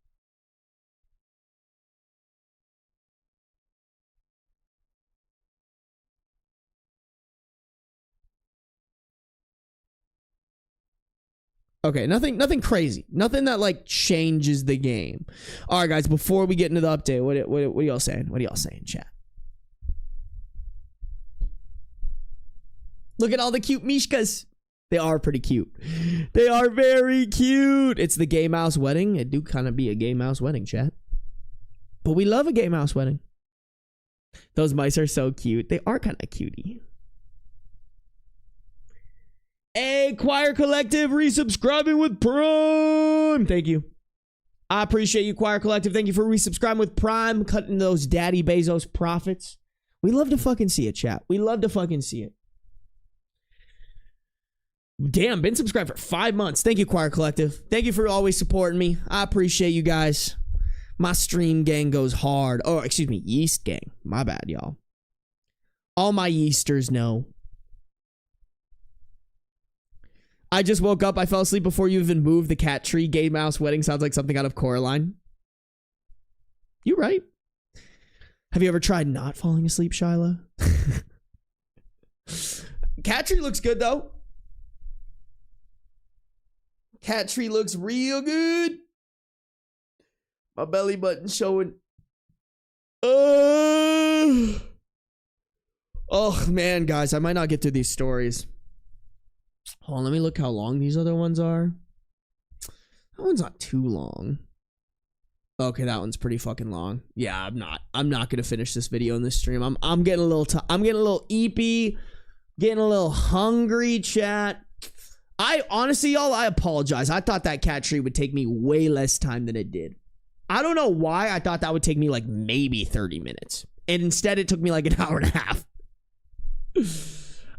Okay, nothing crazy. Nothing that like changes the game. All right, guys, before we get into the update, what are y'all saying? What are y'all saying, chat? Look at all the cute mishkas. They are pretty cute. They are very cute. It's the gay mouse wedding. It do kind of be a gay mouse wedding, chat. But we love a gay mouse wedding. Those mice are so cute. They are kind of cutie. Hey, Choir Collective, resubscribing with Prime. Thank you. I appreciate you, Choir Collective. Thank you for resubscribing with Prime, cutting those Daddy Bezos profits. We love to fucking see it, chat. We love to fucking see it. Damn, been subscribed for 5 months. Thank you, Choir Collective. Thank you for always supporting me. I appreciate you guys. My stream gang goes hard. Oh, excuse me, yeast gang. My bad, y'all. All my yeasters know. I just woke up. I fell asleep before you even moved. The cat tree. Gay mouse wedding sounds like something out of Coraline. You right. Have you ever tried not falling asleep, Shyla? Cat tree looks good, though. Cat tree looks real good. My belly button showing. Oh, man, guys. I might not get through these stories. Hold on, let me look how long these other ones are. That one's not too long. Okay, that one's pretty fucking long. Yeah, I'm not gonna finish this video in this stream. I'm getting a little eepy, getting a little hungry, chat. I honestly, y'all, I apologize. I thought that cat tree would take me way less time than it did. I don't know why I thought that would take me like maybe 30 minutes. And instead it took me like an hour and a half.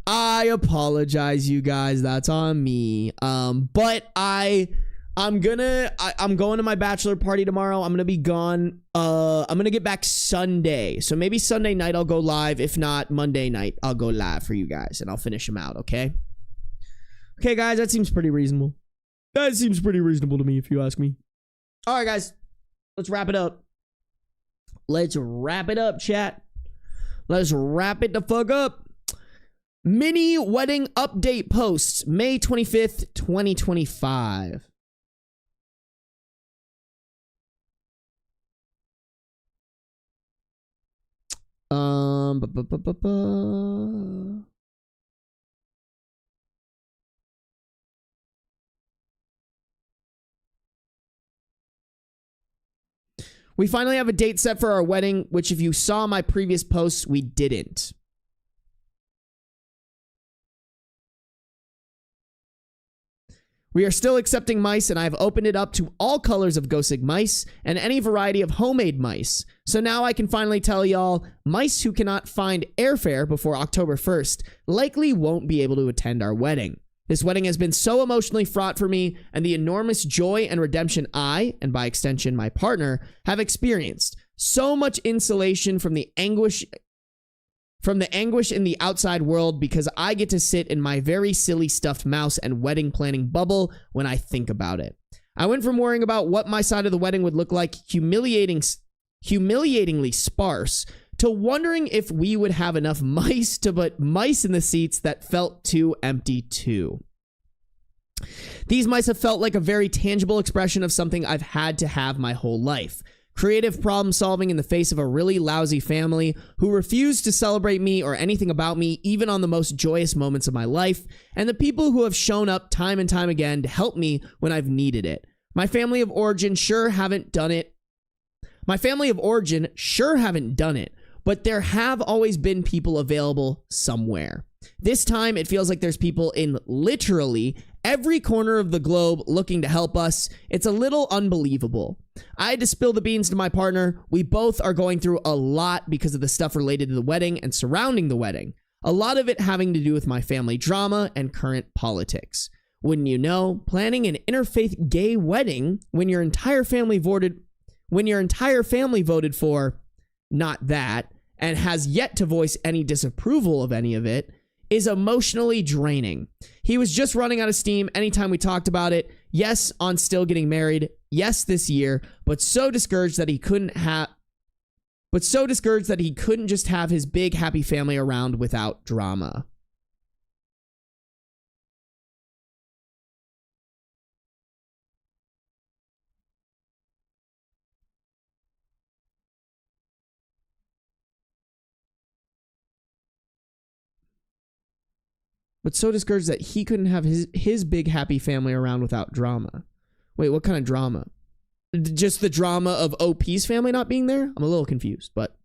I apologize, you guys. That's on me. But I'm going to my bachelor party tomorrow. I'm gonna be gone. I'm gonna get back Sunday. So maybe Sunday night I'll go live. If not, Monday night I'll go live for you guys and I'll finish them out. Okay. Okay, guys. That seems pretty reasonable. That seems pretty reasonable to me, if you ask me. All right, guys. Let's wrap it up. Let's wrap it up, chat. Let's wrap it the fuck up. Mini wedding update posts, May 25th, 2025. We finally have a date set for our wedding, which if you saw my previous posts, we didn't. We are still accepting mice, and I've opened it up to all colors of Gosig mice and any variety of homemade mice. So now I can finally tell y'all, mice who cannot find airfare before October 1st likely won't be able to attend our wedding. This wedding has been so emotionally fraught for me, and the enormous joy and redemption I, and by extension my partner, have experienced. So much insulation from the anguish in the outside world because I get to sit in my very silly stuffed mouse and wedding planning bubble when I think about it. I went from worrying about what my side of the wedding would look like, humiliatingly sparse, to wondering if we would have enough mice to put mice in the seats that felt too empty too. These mice have felt like a very tangible expression of something I've had to have my whole life. Creative problem solving in the face of a really lousy family who refused to celebrate me or anything about me, even on the most joyous moments of my life, and the people who have shown up time and time again to help me when I've needed it. My family of origin sure haven't done it, but there have always been people available somewhere. This time, it feels like there's people in literally every corner of the globe looking to help us. It's a little unbelievable. I had to spill the beans to my partner. We both are going through a lot because of the stuff related to the wedding and surrounding the wedding. A lot of it having to do with my family drama and current politics. Wouldn't you know, planning an interfaith gay wedding when your entire family voted for not that, and has yet to voice any disapproval of any of it, is emotionally draining. He was just running out of steam anytime we talked about it. Yes, on still getting married. Yes, this year, but so discouraged that he couldn't just have his big happy family around without drama. But so discouraged that he couldn't have his big happy family around without drama. Wait, what kind of drama? Just the drama of OP's family not being there? I'm a little confused, but...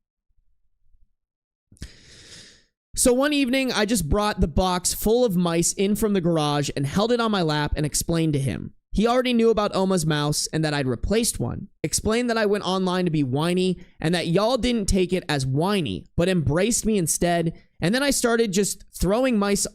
So one evening, I just brought the box full of mice in from the garage and held it on my lap and explained to him. He already knew about Oma's mouse and that I'd replaced one. Explained that I went online to be whiny and that y'all didn't take it as whiny, but embraced me instead. And then I started just throwing mice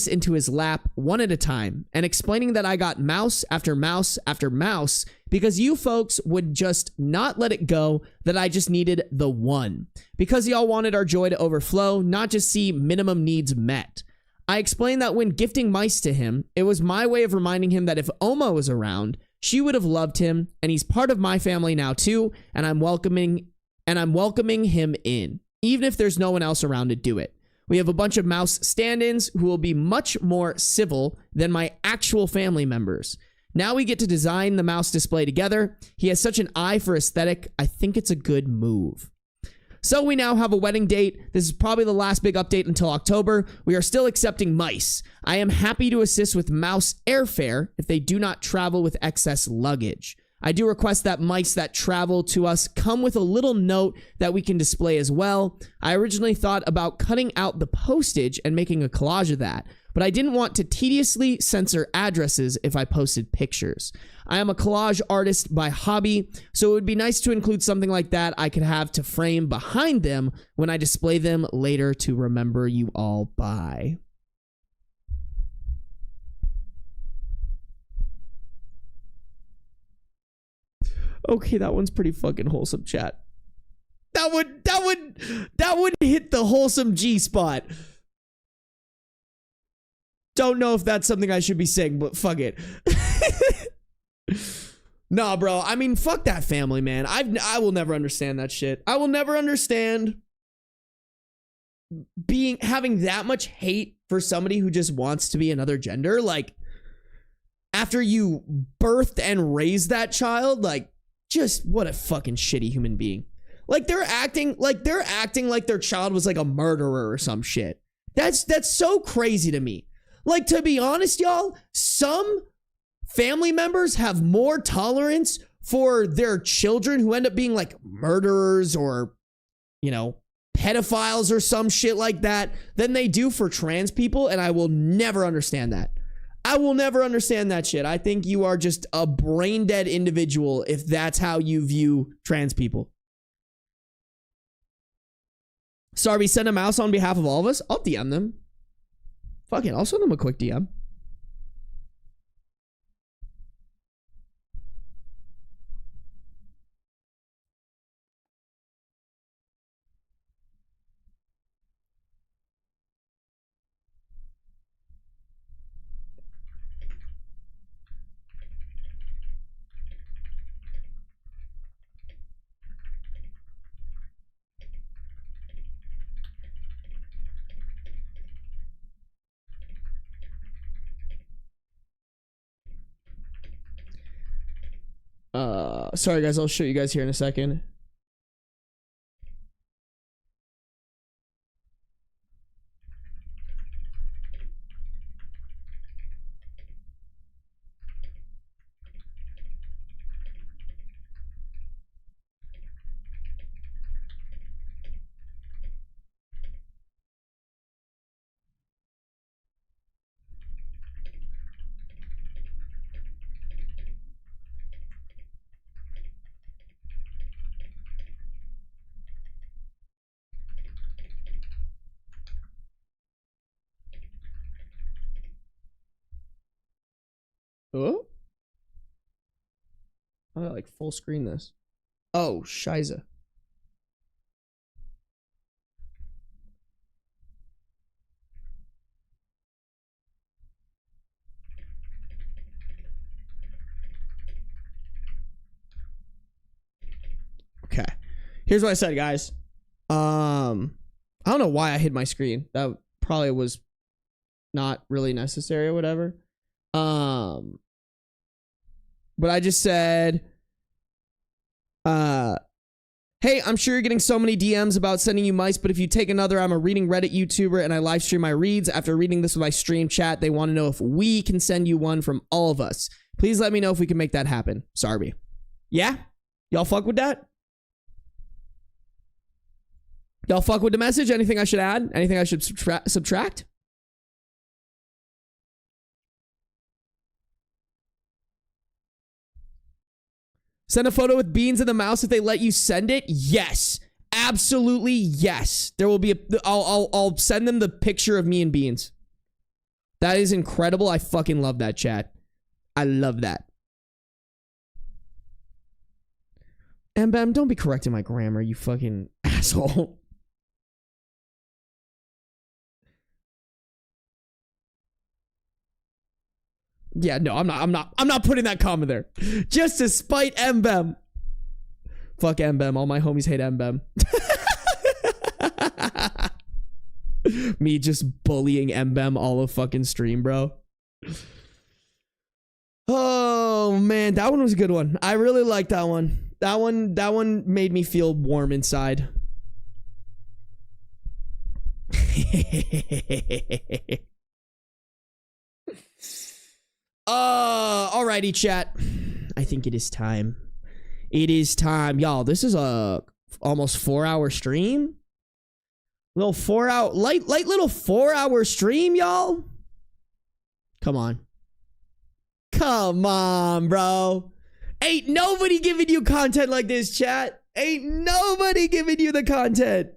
into his lap one at a time and explaining that I got mouse after mouse after mouse because you folks would just not let it go, that I just needed the one. Because y'all wanted our joy to overflow, not just see minimum needs met. I explained that when gifting mice to him, it was my way of reminding him that if Oma was around, she would have loved him, and he's part of my family now too, and I'm welcoming him in, even if there's no one else around to do it. We have a bunch of mouse stand-ins who will be much more civil than my actual family members. Now we get to design the mouse display together. He has such an eye for aesthetic. I think it's a good move. So we now have a wedding date. This is probably the last big update until October. We are still accepting mice. I am happy to assist with mouse airfare if they do not travel with excess luggage. I do request that mice that travel to us come with a little note that we can display as well. I originally thought about cutting out the postage and making a collage of that, but I didn't want to tediously censor addresses if I posted pictures. I am a collage artist by hobby, so it would be nice to include something like that I could have to frame behind them when I display them later to remember you all by. Okay, that one's pretty fucking wholesome, chat. That would hit the wholesome G spot. Don't know if that's something I should be saying, but fuck it. Nah, bro. I mean, fuck that family, man. I will never understand that shit. I will never understand having that much hate for somebody who just wants to be another gender. Like, after you birthed and raised that child, like, just what a fucking shitty human being. Like they're acting like their child was like a murderer or some shit. That's so crazy to me. Like, to be honest, y'all, some family members have more tolerance for their children who end up being like murderers or, you know, pedophiles or some shit like that than they do for trans people, and I will never understand that. I will never understand that shit. I think you are just a brain dead individual if that's how you view trans people. Sorry, send a mouse on behalf of all of us. I'll DM them. Fuck it, I'll send them a quick DM. Sorry guys, I'll show you guys here in a second. Oh? I like full screen this. Oh, shiza. Okay. Here's what I said, guys. I don't know why I hid my screen. That probably was not really necessary or whatever. But I just said, hey, I'm sure you're getting so many DMs about sending you mice, but if you take another, I'm a reading Reddit YouTuber and I live stream my reads. After reading this with my stream chat, they want to know if we can send you one from all of us. Please let me know if we can make that happen. Sarby. Yeah? Y'all fuck with that? Y'all fuck with the message? Anything I should add? Anything I should subtract? Send a photo with beans in the mouse if they let you send it? Yes. Absolutely yes. There will be I'll send them the picture of me and beans. That is incredible. I fucking love that, chat. I love that. And Bam, don't be correcting my grammar, you fucking asshole. Yeah, no, I'm not putting that comma there. Just to spite Mbem. Fuck Mbem. All my homies hate Mbem. Me just bullying Mbem all of fucking stream, bro. Oh man, that one was a good one. I really liked that one. That one made me feel warm inside. Alrighty, chat. I think it is time. It is time, y'all. This is a almost 4-hour stream. Little 4-hour, light little 4-hour stream, y'all. Come on. Come on, bro. Ain't nobody giving you content like this, chat. Ain't nobody giving you the content.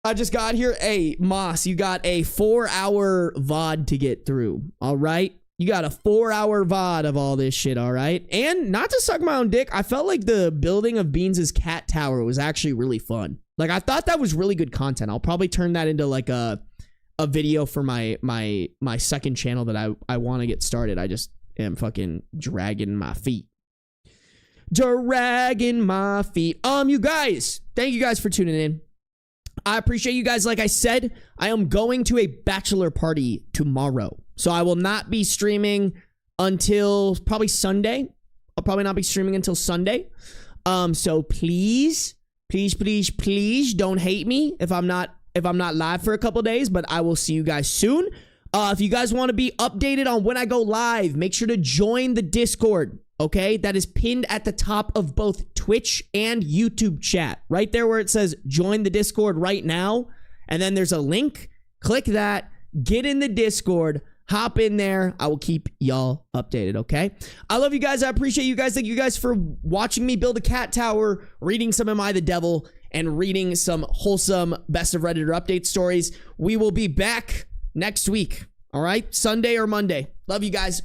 I just got here. Hey, Moss, you got a 4-hour VOD to get through. All right. You got a 4-hour VOD of all this shit. All right. And not to suck my own dick, I felt like the building of Beans' cat tower was actually really fun. Like, I thought that was really good content. I'll probably turn that into like a video for my second channel that I want to get started. I just am fucking dragging my feet. Dragging my feet. You guys, thank you guys for tuning in. I appreciate you guys. Like I said, I am going to a bachelor party tomorrow. So I will not be streaming until probably Sunday. I'll probably not be streaming until Sunday. So please don't hate me if I'm not live for a couple days, but I will see you guys soon. If you guys want to be updated on when I go live, make sure to join the Discord. Okay, that is pinned at the top of both Twitch and YouTube chat. Right there where it says join the Discord right now. And then there's a link. Click that. Get in the Discord. Hop in there. I will keep y'all updated, okay? I love you guys. I appreciate you guys. Thank you guys for watching me build a cat tower, reading some AmITheDevil, and reading some wholesome Best of Redditor update stories. We will be back next week. All right? Sunday or Monday. Love you guys.